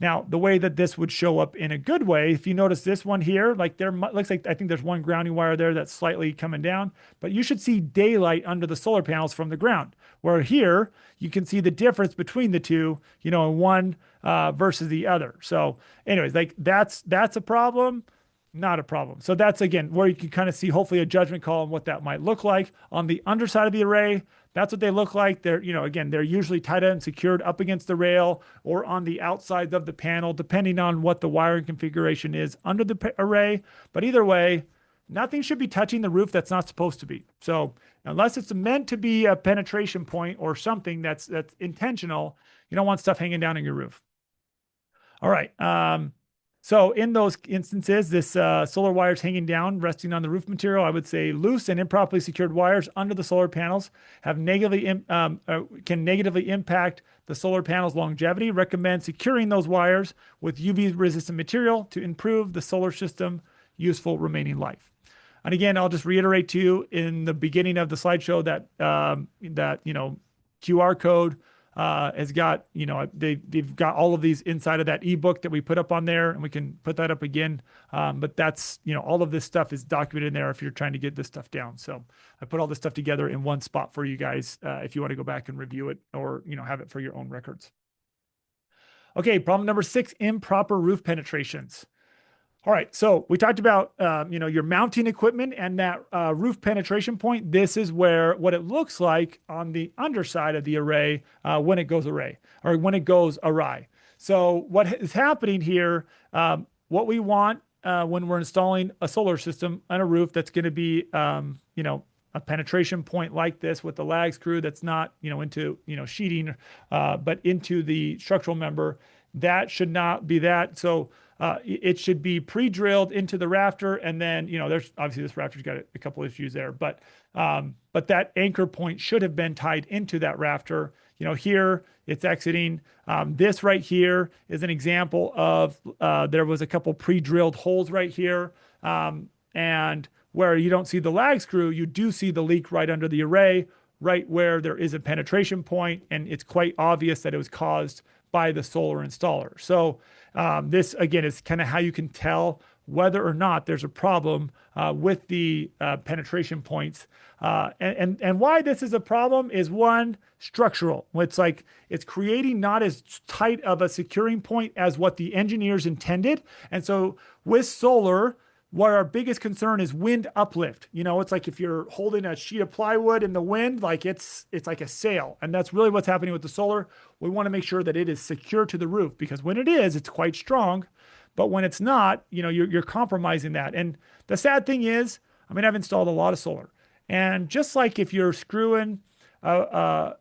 Speaker 1: Now, the way that this would show up in a good way, if you notice this one here, like there looks like, I think there's one grounding wire there that's slightly coming down, but you should see daylight under the solar panels from the ground, where here you can see the difference between the two, one versus the other. So anyways, like that's a problem, not a problem. So that's, again, where you can kind of see hopefully a judgment call on what that might look like. On the underside of the array, that's what they look like. They're, again, they're usually tied and secured up against the rail or on the outsides of the panel, depending on what the wiring configuration is under the array. But either way, nothing should be touching the roof that's not supposed to be. So unless it's meant to be a penetration point or something that's intentional, you don't want stuff hanging down on your roof. All right. So in those instances, this solar wires hanging down, resting on the roof material, I would say loose and improperly secured wires under the solar panels have can negatively impact the solar panel's longevity. Recommend securing those wires with UV-resistant material to improve the solar system useful remaining life. And again, I'll just reiterate to you in the beginning of the slideshow that QR code has got, they've got all of these inside of that ebook that we put up on there, and we can put that up again. But that's, all of this stuff is documented in there if you're trying to get this stuff down. So I put all this stuff together in one spot for you guys if you want to go back and review it or, have it for your own records. Okay, problem number 6, improper roof penetrations. All right, so we talked about, your mounting equipment and that roof penetration point. This is what it looks like on the underside of the array when it goes awry. So what is happening here, what we want when we're installing a solar system on a roof that's going to be, a penetration point like this with the lag screw that's not, into, sheeting, but into the structural member, that should not be that. So it should be pre-drilled into the rafter, and then there's obviously this rafter's got a couple issues there, but that anchor point should have been tied into that rafter. Here it's exiting. This right here is an example of there was a couple pre-drilled holes right here, and where you don't see the lag screw, you do see the leak right under the array, right where there is a penetration point, and it's quite obvious that it was caused by the solar installer. So this, again, is kind of how you can tell whether or not there's a problem with the penetration points. And why this is a problem is, one, structural. It's creating not as tight of a securing point as what the engineers intended. And so with solar, what our biggest concern is wind uplift. It's like if you're holding a sheet of plywood in the wind, like it's like a sail. And that's really what's happening with the solar. We want to make sure that it is secure to the roof, because when it is, it's quite strong. But when it's not, you're compromising that. And the sad thing is, I've installed a lot of solar. And just like if you're screwing a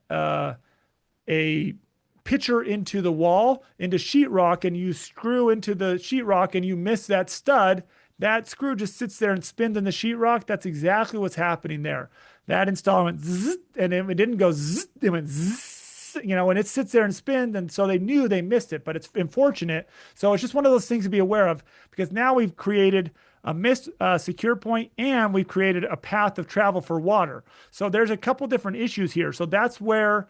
Speaker 1: pitcher into the wall, into sheetrock, and you screw into the sheetrock and you miss that stud, that screw just sits there and spins in the sheetrock. That's exactly what's happening there. That installer went zzz, and it didn't go zzz, it went zzz, and it sits there and spins. And so they knew they missed it, but it's unfortunate. So it's just one of those things to be aware of, because now we've created a missed secure point, and we've created a path of travel for water. So there's a couple different issues here. So that's where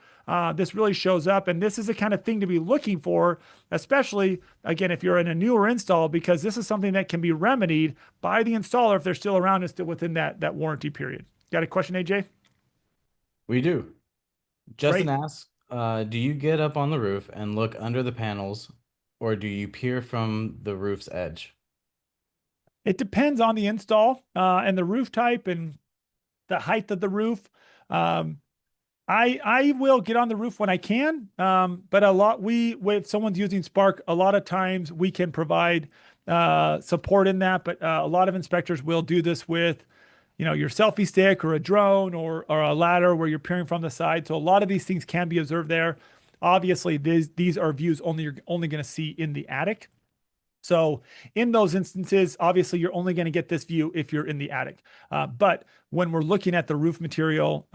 Speaker 1: this really shows up. And this is the kind of thing to be looking for, especially, again, if you're in a newer install, because this is something that can be remedied by the installer if they're still around and still within that warranty period. Got a question, AJ?
Speaker 2: We do. Justin
Speaker 1: Great.
Speaker 2: asks, do you get up on the roof and look under the panels, or do you peer from the roof's edge?
Speaker 1: It depends on the install and the roof type and the height of the roof. I will get on the roof when I can, but if someone's using Sprk, a lot of times we can provide support in that. But a lot of inspectors will do this with, your selfie stick or a drone or a ladder where you're peering from the side. So a lot of these things can be observed there. Obviously, these are views you're only going to see in the attic. So in those instances, obviously, you're only going to get this view if you're in the attic. But when we're looking at the roof material,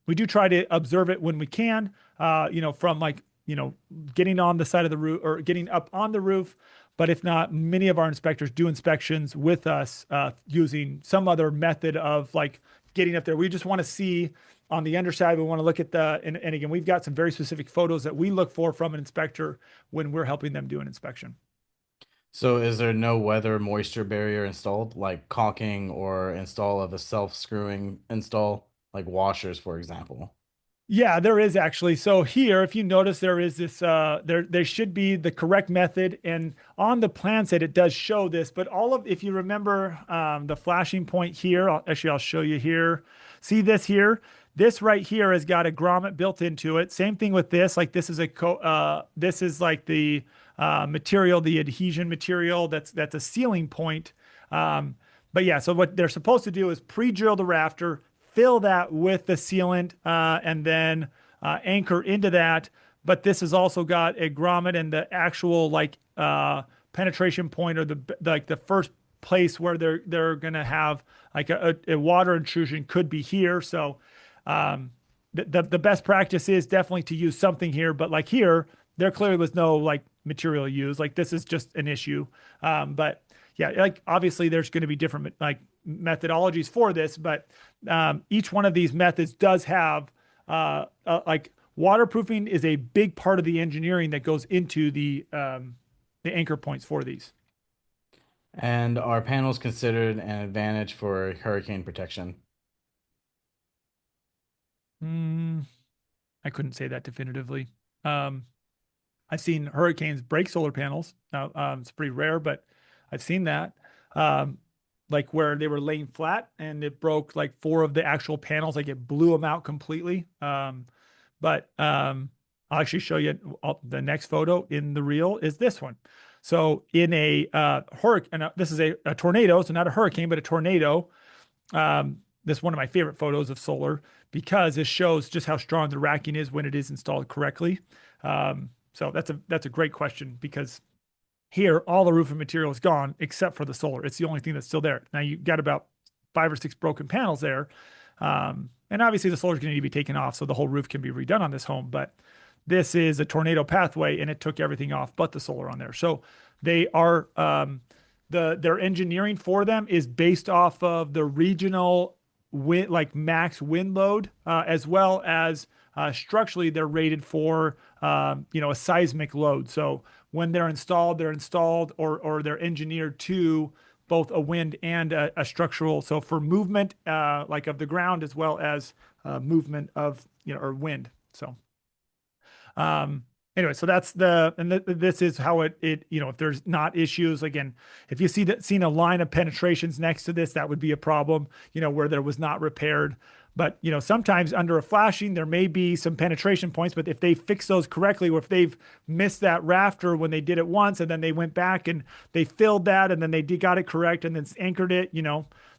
Speaker 1: we do try to observe it when we can, from getting on the side of the roof or getting up on the roof. But if not, many of our inspectors do inspections with us using some other method of getting up there. We just want to see on the underside. We want to look at and again, we've got some very specific photos that we look for from an inspector when we're helping them do an inspection.
Speaker 2: So is there no weather moisture barrier installed, like caulking or install of a self-screwing install, like washers, for example?
Speaker 1: Yeah, there is actually. So here, if you notice, there is this, there should be the correct method. And on the plan set, it does show this, but if you remember the flashing point here, I'll show you here. See this here? This right here has got a grommet built into it. Same thing with this. This is this is like the material, the adhesion material. That's a sealing point. But yeah, so what they're supposed to do is pre-drill the rafter, fill that with the sealant, and then anchor into that. But this has also got a grommet, and the actual penetration point, or the first place where they're gonna have like a water intrusion could be here. So the best practice is definitely to use something here. But like here, there clearly was no like material used. Like this is just an issue. But yeah, like obviously there's going to be different like methodologies for this, but each one of these methods does have like waterproofing is a big part of the engineering that goes into the anchor points for these.
Speaker 2: And are panels considered an advantage for hurricane protection?
Speaker 1: Mm, I couldn't say that definitively. Um, I've seen hurricanes break solar panels. Now, it's pretty rare, but I've seen that. Um, like where they were laying flat and it broke like four of the actual panels, like it blew them out completely. But I'll actually show you the next photo in the reel is this one. So in a hurricane, this is a tornado, so not a hurricane, but a tornado. This is one of my favorite photos of solar because it shows just how strong the racking is when it is installed correctly. So that's a great question because here all the roofing material is gone except for the solar. It's the only thing that's still there. Now you got about 5 or 6 broken panels there, and obviously the solar is going to need to be taken off so the whole roof can be redone on this home. But this is a tornado pathway, and it took everything off but the solar on there. So they are their engineering for them is based off of the regional wind, like max wind load, as well as structurally they're rated for a seismic load. So when they're installed or they're engineered to both a wind and a structural. So for movement, like of the ground, as well as movement of or wind. So anyway, so that's this is how it if there's not issues, again, if you seen a line of penetrations next to this, that would be a problem, where there was not repaired. But sometimes under a flashing there may be some penetration points, but if they fix those correctly, or if they've missed that rafter when they did it once and then they went back and they filled that and then they got it correct and then anchored it,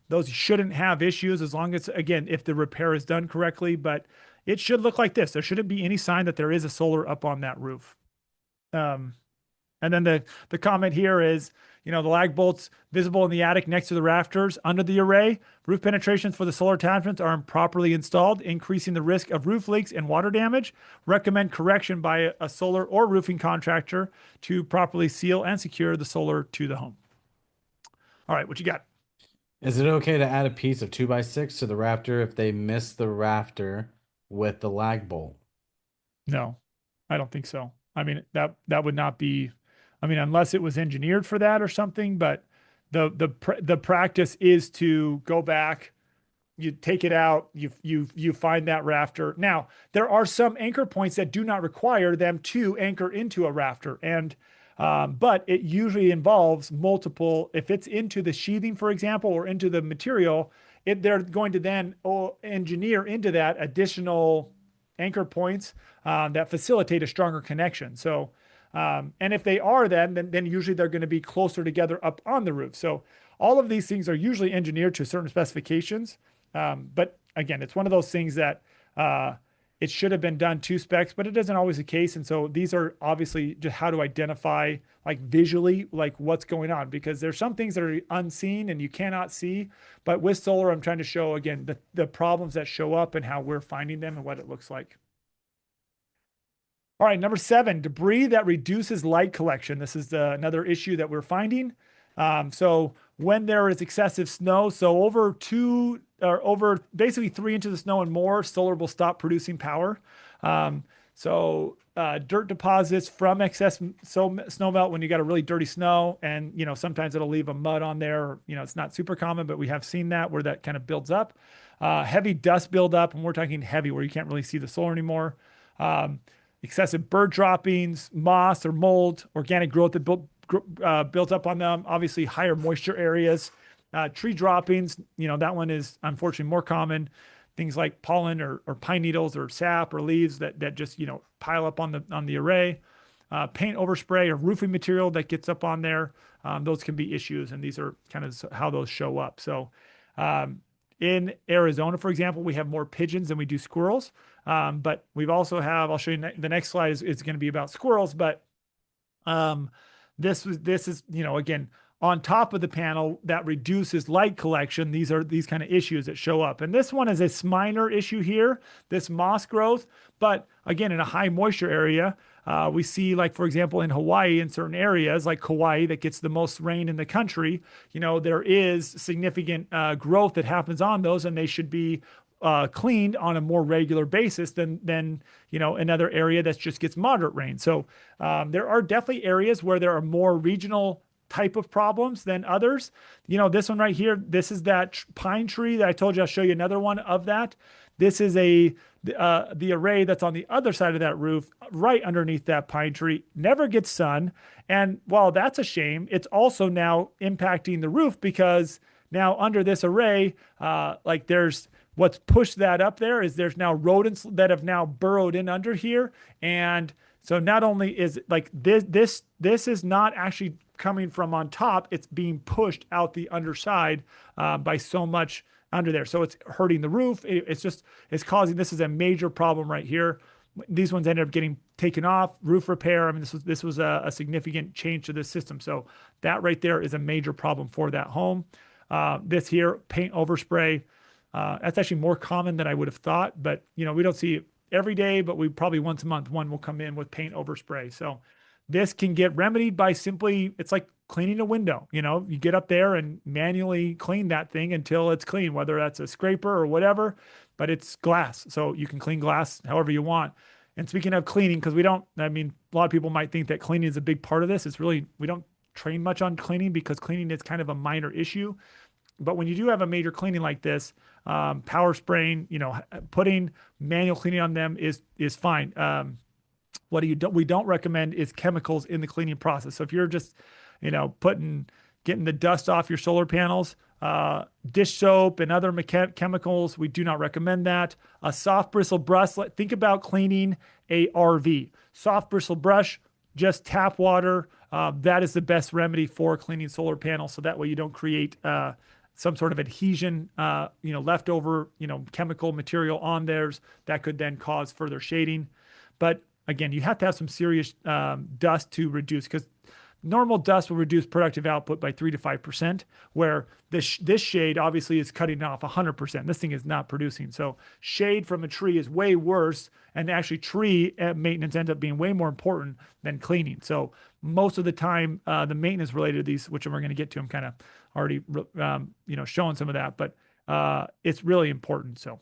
Speaker 1: those shouldn't have issues as long as, again, if the repair is done correctly. But it should look like this. There shouldn't be any sign that there is a solar up on that roof. And then the comment here is, the lag bolts visible in the attic next to the rafters under the array. Roof penetrations for the solar attachments are improperly installed, increasing the risk of roof leaks and water damage. Recommend correction by a solar or roofing contractor to properly seal and secure the solar to the home. All right, what you got?
Speaker 2: Is it okay to add a piece of 2x6 to the rafter if they miss the rafter with the lag bolt?
Speaker 1: No, I don't think so. I mean, that would not be, unless it was engineered for that or something, but the practice is to go back, you take it out, you find that rafter. Now, there are some anchor points that do not require them to anchor into a rafter, and but it usually involves multiple. If it's into the sheathing, for example, or into the material, they're going to then engineer into that additional anchor points that facilitate a stronger connection. So, and if they are, then usually they're going to be closer together up on the roof. So all of these things are usually engineered to certain specifications. But again, it's one of those things that it should have been done to specs, but it isn't always the case. And so these are obviously just how to identify like visually, like what's going on, because there's some things that are unseen and you cannot see. But with solar, I'm trying to show again the problems that show up and how we're finding them and what it looks like. All right, number 7, debris that reduces light collection. This is another issue that we're finding. So when there is excessive snow, so over basically 3 inches of snow and more, solar will stop producing power. Dirt deposits from excess snow melt when you got a really dirty snow, and sometimes it'll leave a mud on there. It's not super common, but we have seen that where that kind of builds up. Heavy dust buildup, and we're talking heavy where you can't really see the solar anymore. Excessive bird droppings, moss or mold, organic growth that built up on them. Obviously, higher moisture areas, tree droppings. That one is unfortunately more common. Things like pollen or pine needles or sap or leaves that just pile up on the array. Paint overspray or roofing material that gets up on there. those can be issues. And these are kind of how those show up. So in Arizona, for example, we have more pigeons than we do squirrels. But we've also have, I'll show you the next slide is going to be about squirrels, but this is, again, on top of the panel that reduces light collection. These are these kind of issues that show up. And this one is a minor issue here, this moss growth. But again, in a high moisture area, we see, like, for example, in Hawaii, in certain areas like Kauai that gets the most rain in the country, there is significant growth that happens on those, and they should be cleaned on a more regular basis than another area that just gets moderate rain. So there are definitely areas where there are more regional type of problems than others. This one right here, this is that pine tree that I told you. I'll show you another one of that. This is the array that's on the other side of that roof, right underneath that pine tree, never gets sun. And while that's a shame, it's also now impacting the roof, because now under this array, what's pushed that up there is there's now rodents that have now burrowed in under here. And so not only is like this is not actually coming from on top, it's being pushed out the underside by so much under there. So it's hurting the roof. It's causing, this is a major problem right here. These ones ended up getting taken off, roof repair. I mean, this was a significant change to the system. So that right there is a major problem for that home. This here, paint overspray. That's actually more common than I would have thought, but we don't see it every day, but we probably once a month, one will come in with paint overspray. So this can get remedied by simply, it's like cleaning a window. You get up there and manually clean that thing until it's clean, whether that's a scraper or whatever, but it's glass. So you can clean glass however you want. And speaking of cleaning, because a lot of people might think that cleaning is a big part of this. It's really, we don't train much on cleaning because cleaning is kind of a minor issue. But when you do have a major cleaning like this, power spraying, putting manual cleaning on them is fine. What we don't recommend is chemicals in the cleaning process. So if you're just, getting the dust off your solar panels, dish soap and other chemicals, we do not recommend that. A soft bristle brush, think about cleaning a RV. Soft bristle brush, just tap water. That is the best remedy for cleaning solar panels. So that way you don't create some sort of adhesion, leftover, chemical material on theirs that could then cause further shading. But again, you have to have some serious dust to reduce, because normal dust will reduce productive output by 3 to 5%, where this shade obviously is cutting off 100%. This thing is not producing. So shade from a tree is way worse, and actually tree maintenance ends up being way more important than cleaning. So most of the time, the maintenance related to these, which we're going to get to, I'm kind of already showing some of that, but it's really important. So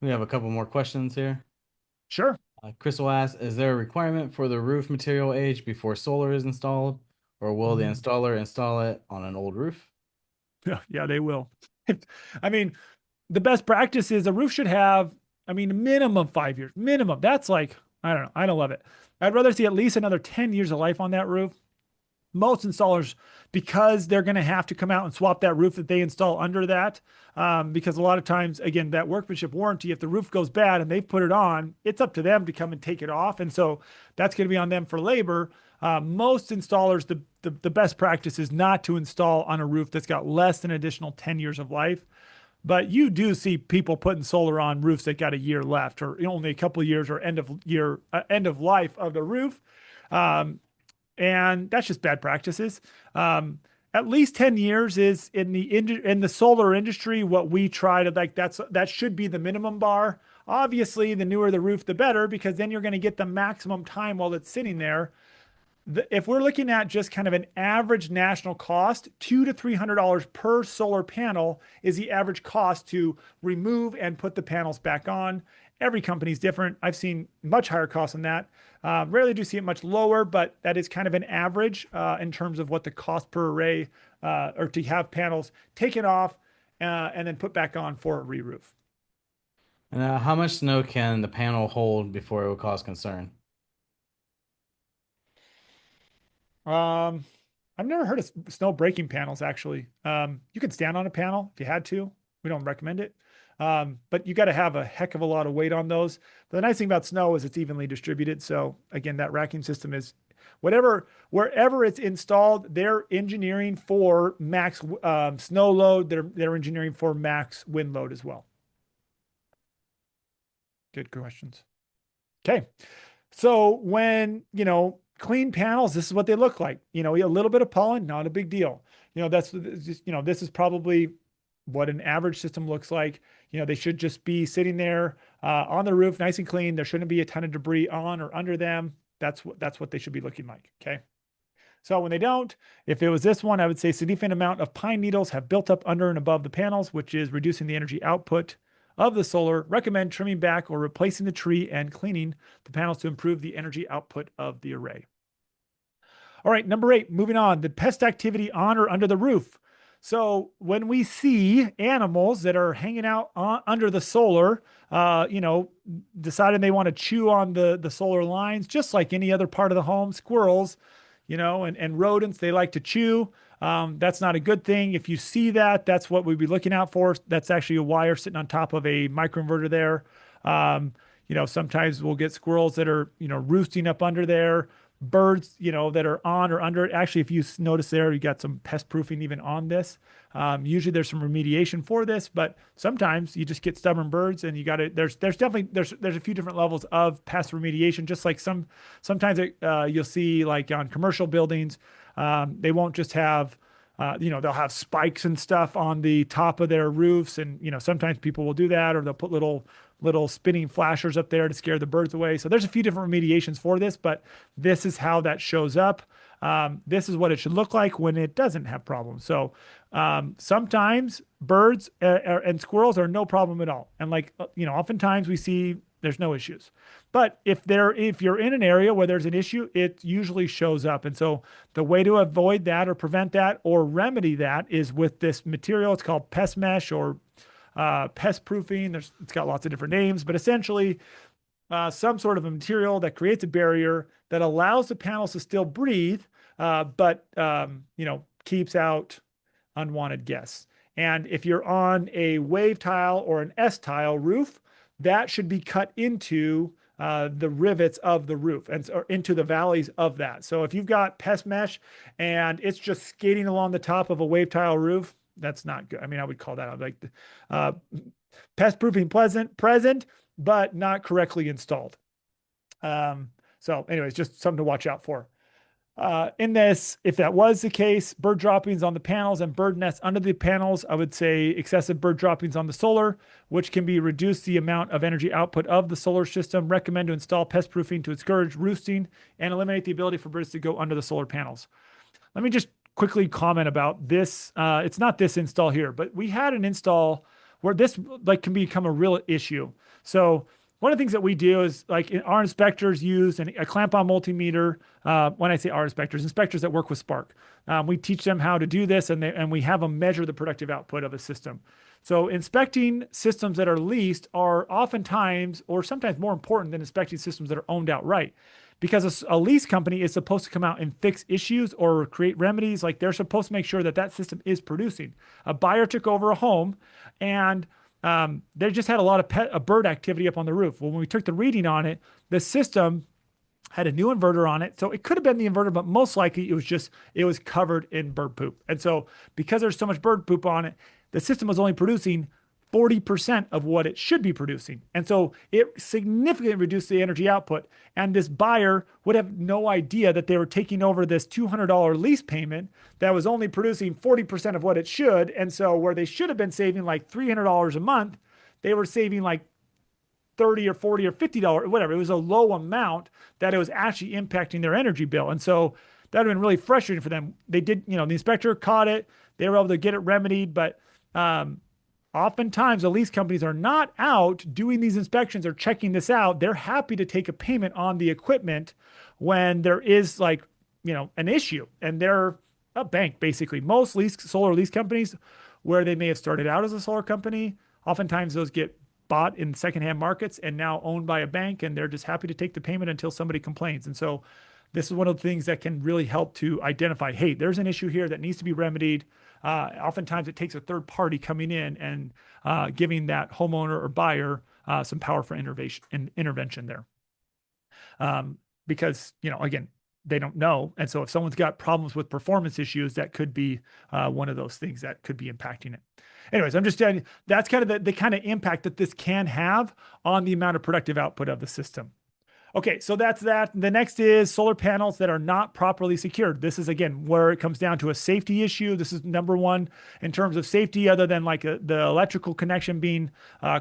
Speaker 2: we have a couple more questions here.
Speaker 1: sure.
Speaker 2: Crystal asks, is there a requirement for the roof material age before solar is installed, or will the installer install it on an old roof?
Speaker 1: Yeah, they will. I mean, the best practice is a roof should have, minimum 5 years, minimum. That's like, I don't know. I don't love it. I'd rather see at least another 10 years of life on that roof. Most installers, because they're going to have to come out and swap that roof that they install under that, because a lot of times, again, that workmanship warranty, if the roof goes bad and they've put it on, it's up to them to come and take it off. And so that's going to be on them for labor. Most installers, the best practice is not to install on a roof that's got less than additional 10 years of life. But you do see people putting solar on roofs that got a year left, or only a couple of years, or end of life of the roof. And that's just bad practices. At least 10 years is in the solar industry what we try to, like, that should be the minimum bar. Obviously, the newer the roof, the better, because then you're going to get the maximum time while it's sitting there. If we're looking at just kind of an average national cost, $200 to $300 per solar panel is the average cost to remove and put the panels back on. Every company is different. I've seen much higher costs than that. Rarely do see it much lower, but that is kind of an average in terms of what the cost per array, or to have panels taken off and then put back on for a re-roof.
Speaker 2: And how much snow can the panel hold before it will cause concern?
Speaker 1: I've never heard of snow breaking panels, actually. You could stand on a panel if you had to. We don't recommend it. But you got to have a heck of a lot of weight on those. But the nice thing about snow is it's evenly distributed. So again, that racking system is wherever it's installed, they're engineering for max snow load. They're engineering for max wind load as well. Good questions. Okay. So when, clean panels, this is what they look like. A little bit of pollen, not a big deal. That's just, this is probably what an average system looks like. They should just be sitting there on the roof, nice and clean. There shouldn't be a ton of debris on or under them. That's what they should be looking like. Okay. So when they don't, if it was this one, I would say significant amount of pine needles have built up under and above the panels, which is reducing the energy output of the solar. Recommend trimming back or replacing the tree and cleaning the panels to improve the energy output of the array. All right, number 8, moving on, the pest activity on or under the roof. So when we see animals that are hanging out under the solar, deciding they want to chew on the solar lines, just like any other part of the home, squirrels, and rodents, they like to chew. That's not a good thing. If you see that, that's what we'd be looking out for. That's actually a wire sitting on top of a microinverter there. Sometimes we'll get squirrels that are, roosting up under there. Birds, that are on or under it. Actually, if you notice there, you got some pest proofing even on this. Usually there's some remediation for this, but sometimes you just get stubborn birds and you got to, there's definitely, there's a few different levels of pest remediation, just like sometimes you'll see like on commercial buildings, they won't just have, they'll have spikes and stuff on the top of their roofs. And, sometimes people will do that, or they'll put little spinning flashers up there to scare the birds away. So there's a few different remediations for this, but this is how that shows up. This is what it should look like when it doesn't have problems. So sometimes birds and squirrels are no problem at all. And oftentimes we see there's no issues. But if you're in an area where there's an issue, it usually shows up. And so the way to avoid that or prevent that or remedy that is with this material. It's called pest mesh or pest proofing. It's got lots of different names, but essentially some sort of a material that creates a barrier that allows the panels to still breathe, but keeps out unwanted guests. And if you're on a wave tile or an S tile roof, that should be cut into the rivets of the roof or into the valleys of that. So if you've got pest mesh and it's just skating along the top of a wave tile roof, that's not good. I mean, I would call that like pest proofing present, but not correctly installed. So anyways, just something to watch out for. In this, if that was the case, bird droppings on the panels and bird nests under the panels, I would say excessive bird droppings on the solar, which can be reduce the amount of energy output of the solar system. Recommend to install pest proofing to discourage roosting and eliminate the ability for birds to go under the solar panels. Let me just quickly comment about this. It's not this install here, but we had an install where this can become a real issue. So one of the things that we do is our inspectors use a clamp-on multimeter. When I say our inspectors that work with Sprk, we teach them how to do this, and we have them measure the productive output of a system. So inspecting systems that are leased are oftentimes, or sometimes more important than inspecting systems that are owned outright. Because a lease company is supposed to come out and fix issues or create remedies. Like they're supposed to make sure that system is producing. A buyer took over a home and they just had a lot of bird activity up on the roof. Well, when we took the reading on it, the system had a new inverter on it. So it could have been the inverter, but most likely it was covered in bird poop. And so because there's so much bird poop on it, the system was only producing 40% of what it should be producing. And so it significantly reduced the energy output. And this buyer would have no idea that they were taking over this $200 lease payment that was only producing 40% of what it should. And so where they should have been saving like $300 a month, they were saving like $30 or $40 or $50, whatever. It was a low amount that it was actually impacting their energy bill. And so that would have been really frustrating for them. They did, the inspector caught it. They were able to get it remedied, but oftentimes, the lease companies are not out doing these inspections or checking this out. They're happy to take a payment on the equipment when there is an issue. And they're a bank, basically. Most solar lease companies, where they may have started out as a solar company, oftentimes those get bought in secondhand markets and now owned by a bank, and they're just happy to take the payment until somebody complains. And so this is one of the things that can really help to identify, hey, there's an issue here that needs to be remedied. Oftentimes it takes a third party coming in and giving that homeowner or buyer some power for intervention there. Because, again, they don't know. And so if someone's got problems with performance issues, that could be one of those things that could be impacting it. Anyways, I'm just telling you, that's kind of the kind of impact that this can have on the amount of productive output of the system. Okay, so that's that. The next is solar panels that are not properly secured. This is, again, where it comes down to a safety issue. This is number one in terms of safety, other than like the electrical connection being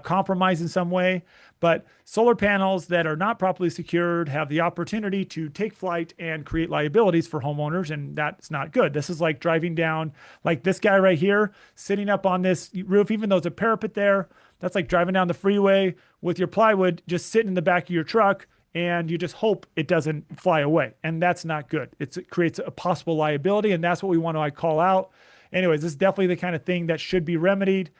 Speaker 1: compromised in some way. But solar panels that are not properly secured have the opportunity to take flight and create liabilities for homeowners, and that's not good. This is like driving down, like this guy right here, sitting up on this roof, even though there's a parapet there. That's like driving down the freeway with your plywood just sitting in the back of your truck, and you just hope it doesn't fly away. And that's not good. It creates a possible liability, and that's what we want to call out. Anyways, this is definitely the kind of thing that should be remedied.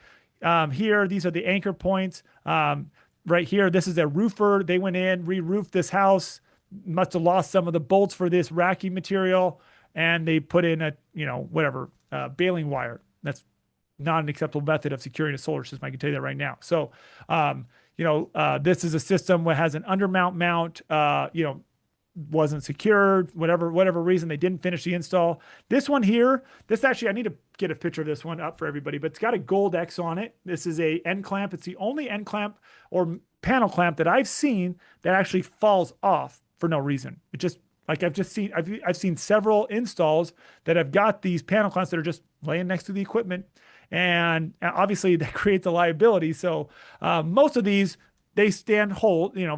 Speaker 1: Here, these are the anchor points. Right here, this is a roofer. They went in, re-roofed this house, must have lost some of the bolts for this racking material, and they put in a, whatever, baling wire. That's not an acceptable method of securing a solar system. I can tell you that right now. So, this is a system that has an undermount mount, wasn't secured, whatever reason they didn't finish the install. This one here, this actually, I need to get a picture of this one up for everybody, but it's got a gold X on it. This is a end clamp. It's the only end clamp or panel clamp that I've seen that actually falls off for no reason. It just, like I've seen several installs that have got these panel clamps that are just laying next to the equipment. And obviously that creates a liability. So most of these, they stand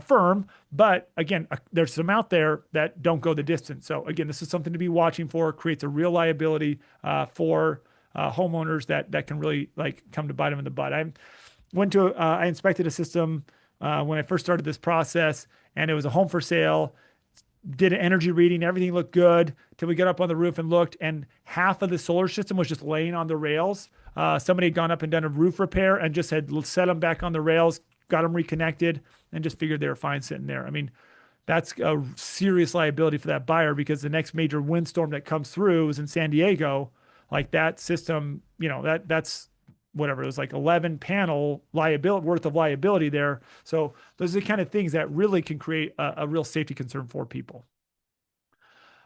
Speaker 1: firm, but again, there's some out there that don't go the distance. So again, this is something to be watching for. It creates a real liability for homeowners that can really come to bite them in the butt. I inspected a system when I first started this process, and it was a home for sale. Did an energy reading, everything looked good till we got up on the roof and looked, and half of the solar system was just laying on the rails. Somebody had gone up and done a roof repair and just had set them back on the rails, got them reconnected, and just figured they were fine sitting there. I mean, that's a serious liability for that buyer, because the next major windstorm that comes through is in San Diego. Like that system, that's whatever, it was like 11 panel liability worth of liability there. So those are the kind of things that really can create a real safety concern for people.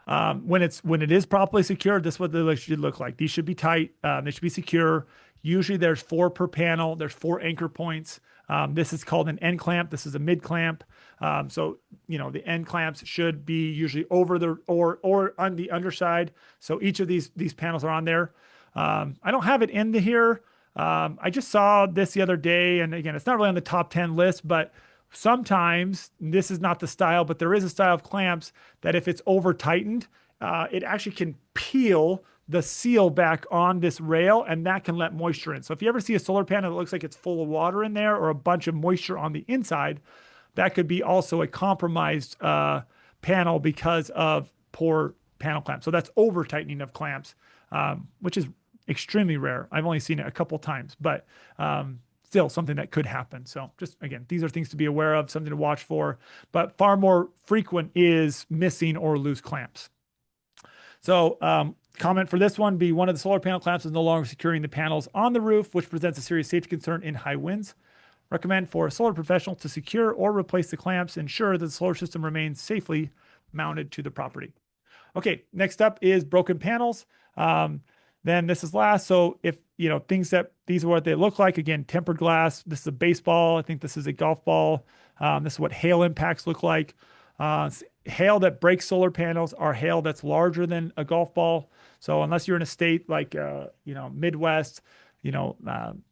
Speaker 1: When it is properly secured, this is what they should look like. These should be tight. They should be secure. Usually there's 4 per panel. There's 4 anchor points. This is called an end clamp. This is a mid clamp. So the end clamps should be usually over or on the underside. So each of these panels are on there. I don't have it in here. I just saw this the other day, and again, it's not really on the top 10 list, but sometimes this is not the style, but there is a style of clamps that if it's over tightened, it actually can peel the seal back on this rail, and that can let moisture in. So if you ever see a solar panel that looks like it's full of water in there or a bunch of moisture on the inside, that could be also a compromised panel because of poor panel clamps. So that's over tightening of clamps, which is extremely rare. I've only seen it a couple times, but still something that could happen. So just, again, these are things to be aware of, something to watch for, but far more frequent is missing or loose clamps. So comment for this one, one of the solar panel clamps is no longer securing the panels on the roof, which presents a serious safety concern in high winds. Recommend for a solar professional to secure or replace the clamps, ensure that the solar system remains safely mounted to the property. Okay, next up is broken panels. Then this is last. So if, these are what they look like. Again, tempered glass. This is a baseball. I think this is a golf ball. This is what hail impacts look like. Hail that breaks solar panels are hail that's larger than a golf ball. So unless you're in a state like, Midwest,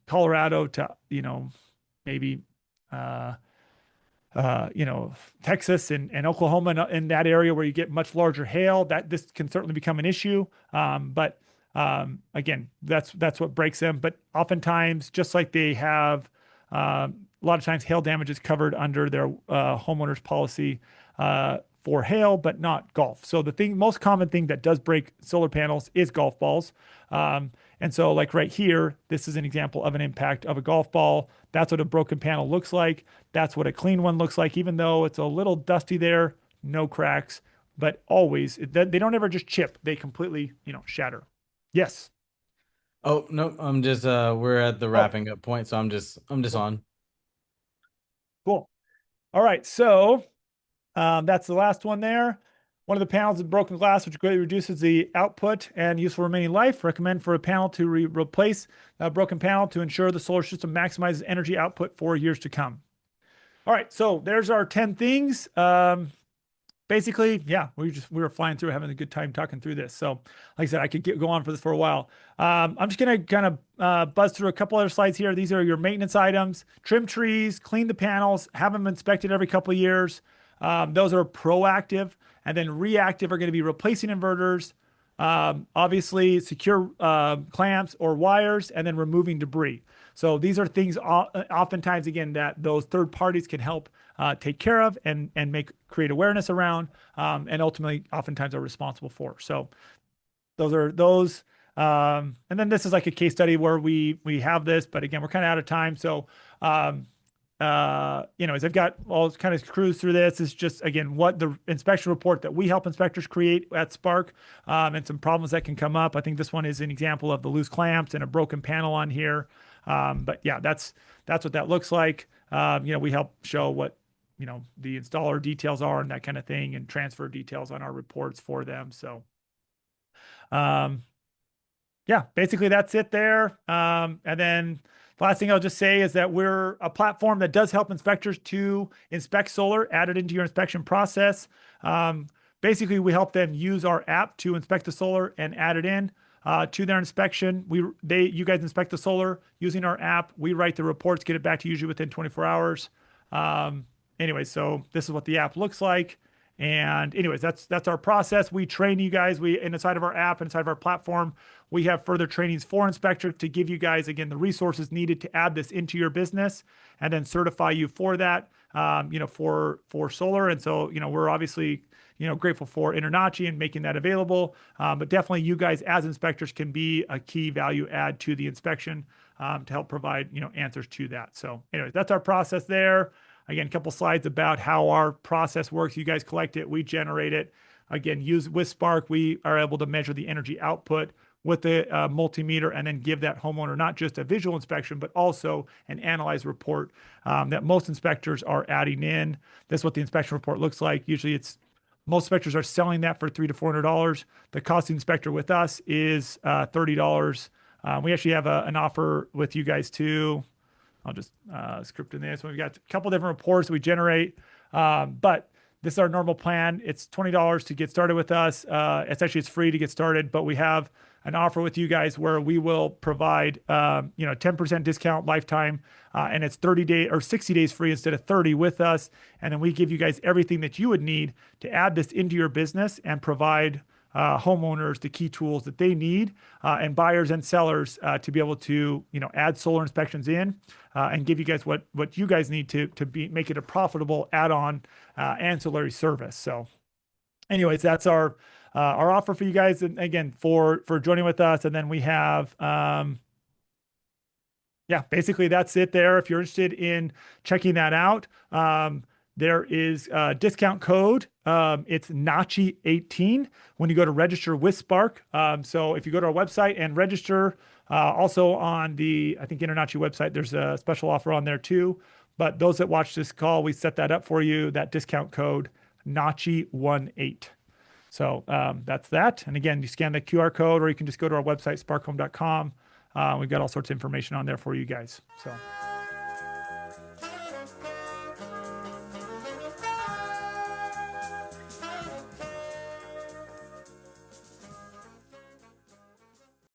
Speaker 1: Colorado to, maybe, Texas and Oklahoma in that area where you get much larger hail, this can certainly become an issue. But again, that's what breaks them. But oftentimes, just like they have, a lot of times hail damage is covered under their homeowner's policy for hail, but not golf. So the most common thing that does break solar panels is golf balls. And so like right here, this is an example of an impact of a golf ball. That's what a broken panel looks like. That's what a clean one looks like, even though it's a little dusty there, no cracks, but always, they don't ever just chip. They completely, shatter. Yes.
Speaker 2: Oh, no, I'm just, we're at the wrapping up point. So I'm just on.
Speaker 1: Cool. All right. So that's the last one there. One of the panels is broken glass, which greatly reduces the output and useful remaining life. Recommend for a panel to replace a broken panel to ensure the solar system maximizes energy output for years to come. All right, so there's our 10 things. Basically, yeah, we were flying through, having a good time talking through this. So, like I said, I could go on for this for a while. I'm just gonna kind of buzz through a couple other slides here. These are your maintenance items: trim trees, clean the panels, have them inspected every couple of years. Those are proactive, and then reactive are going to be replacing inverters, obviously secure clamps or wires, and then removing debris. So these are things oftentimes, again, that those third parties can help take care of and create awareness around, and ultimately oftentimes are responsible for. So those are those. And then this is like a case study where we have this, but again, we're kind of out of time. So as I've got all kind of cruise through this, is just, again, what the inspection report that we help inspectors create at Sprk, and some problems that can come up. I think this one is an example of the loose clamps and a broken panel on here. But yeah, that's what that looks like. We help show what, the installer details are and that kind of thing, and transfer details on our reports for them. So, yeah, basically that's it there. And then the last thing I'll just say is that we're a platform that does help inspectors to inspect solar, add it into your inspection process. Basically, we help them use our app to inspect the solar and add it in to their inspection. You guys inspect the solar using our app. We write the reports, get it back to you usually within 24 hours. Anyway, so this is what the app looks like. And anyways, that's our process. We train you guys. Inside of our app, inside of our platform, we have further trainings for inspectors to give you guys, again, the resources needed to add this into your business and then certify you for that, for solar. And so, we're obviously, grateful for InterNACHI and making that available. But definitely you guys as inspectors can be a key value add to the inspection, to help provide, answers to that. So anyways, that's our process there. Again, a couple slides about how our process works. You guys collect it, we generate it. Again, with Sprk, we are able to measure the energy output with the multimeter and then give that homeowner not just a visual inspection, but also an analyzed report that most inspectors are adding in. This is what the inspection report looks like. Usually most inspectors are selling that for $300 to $400. The cost of the inspector with us is $30. We actually have an offer with you guys too. I'll just script in this. We've got a couple different reports that we generate, but this is our normal plan. It's $20 to get started with us. It's free to get started, but we have an offer with you guys where we will provide 10% discount lifetime, and it's 30 days or 60 days free instead of 30 with us. And then we give you guys everything that you would need to add this into your business and provide homeowners the key tools that they need, and buyers and sellers to be able to add solar inspections in, and give you guys what you guys need to make it a profitable add-on ancillary service. So anyways, that's our offer for you guys, and again for joining with us. And then we have basically that's it there. If you're interested in checking that out, there is a discount code. It's NACHI18 when you go to register with Sprk. So if you go to our website and register, also on the, I think, InterNACHI website, there's a special offer on there too. But those that watch this call, we set that up for you, that discount code NACHI18. So that's that. And again, you scan the QR code, or you can just go to our website, sparkhome.com. We've got all sorts of information on there for you guys. So.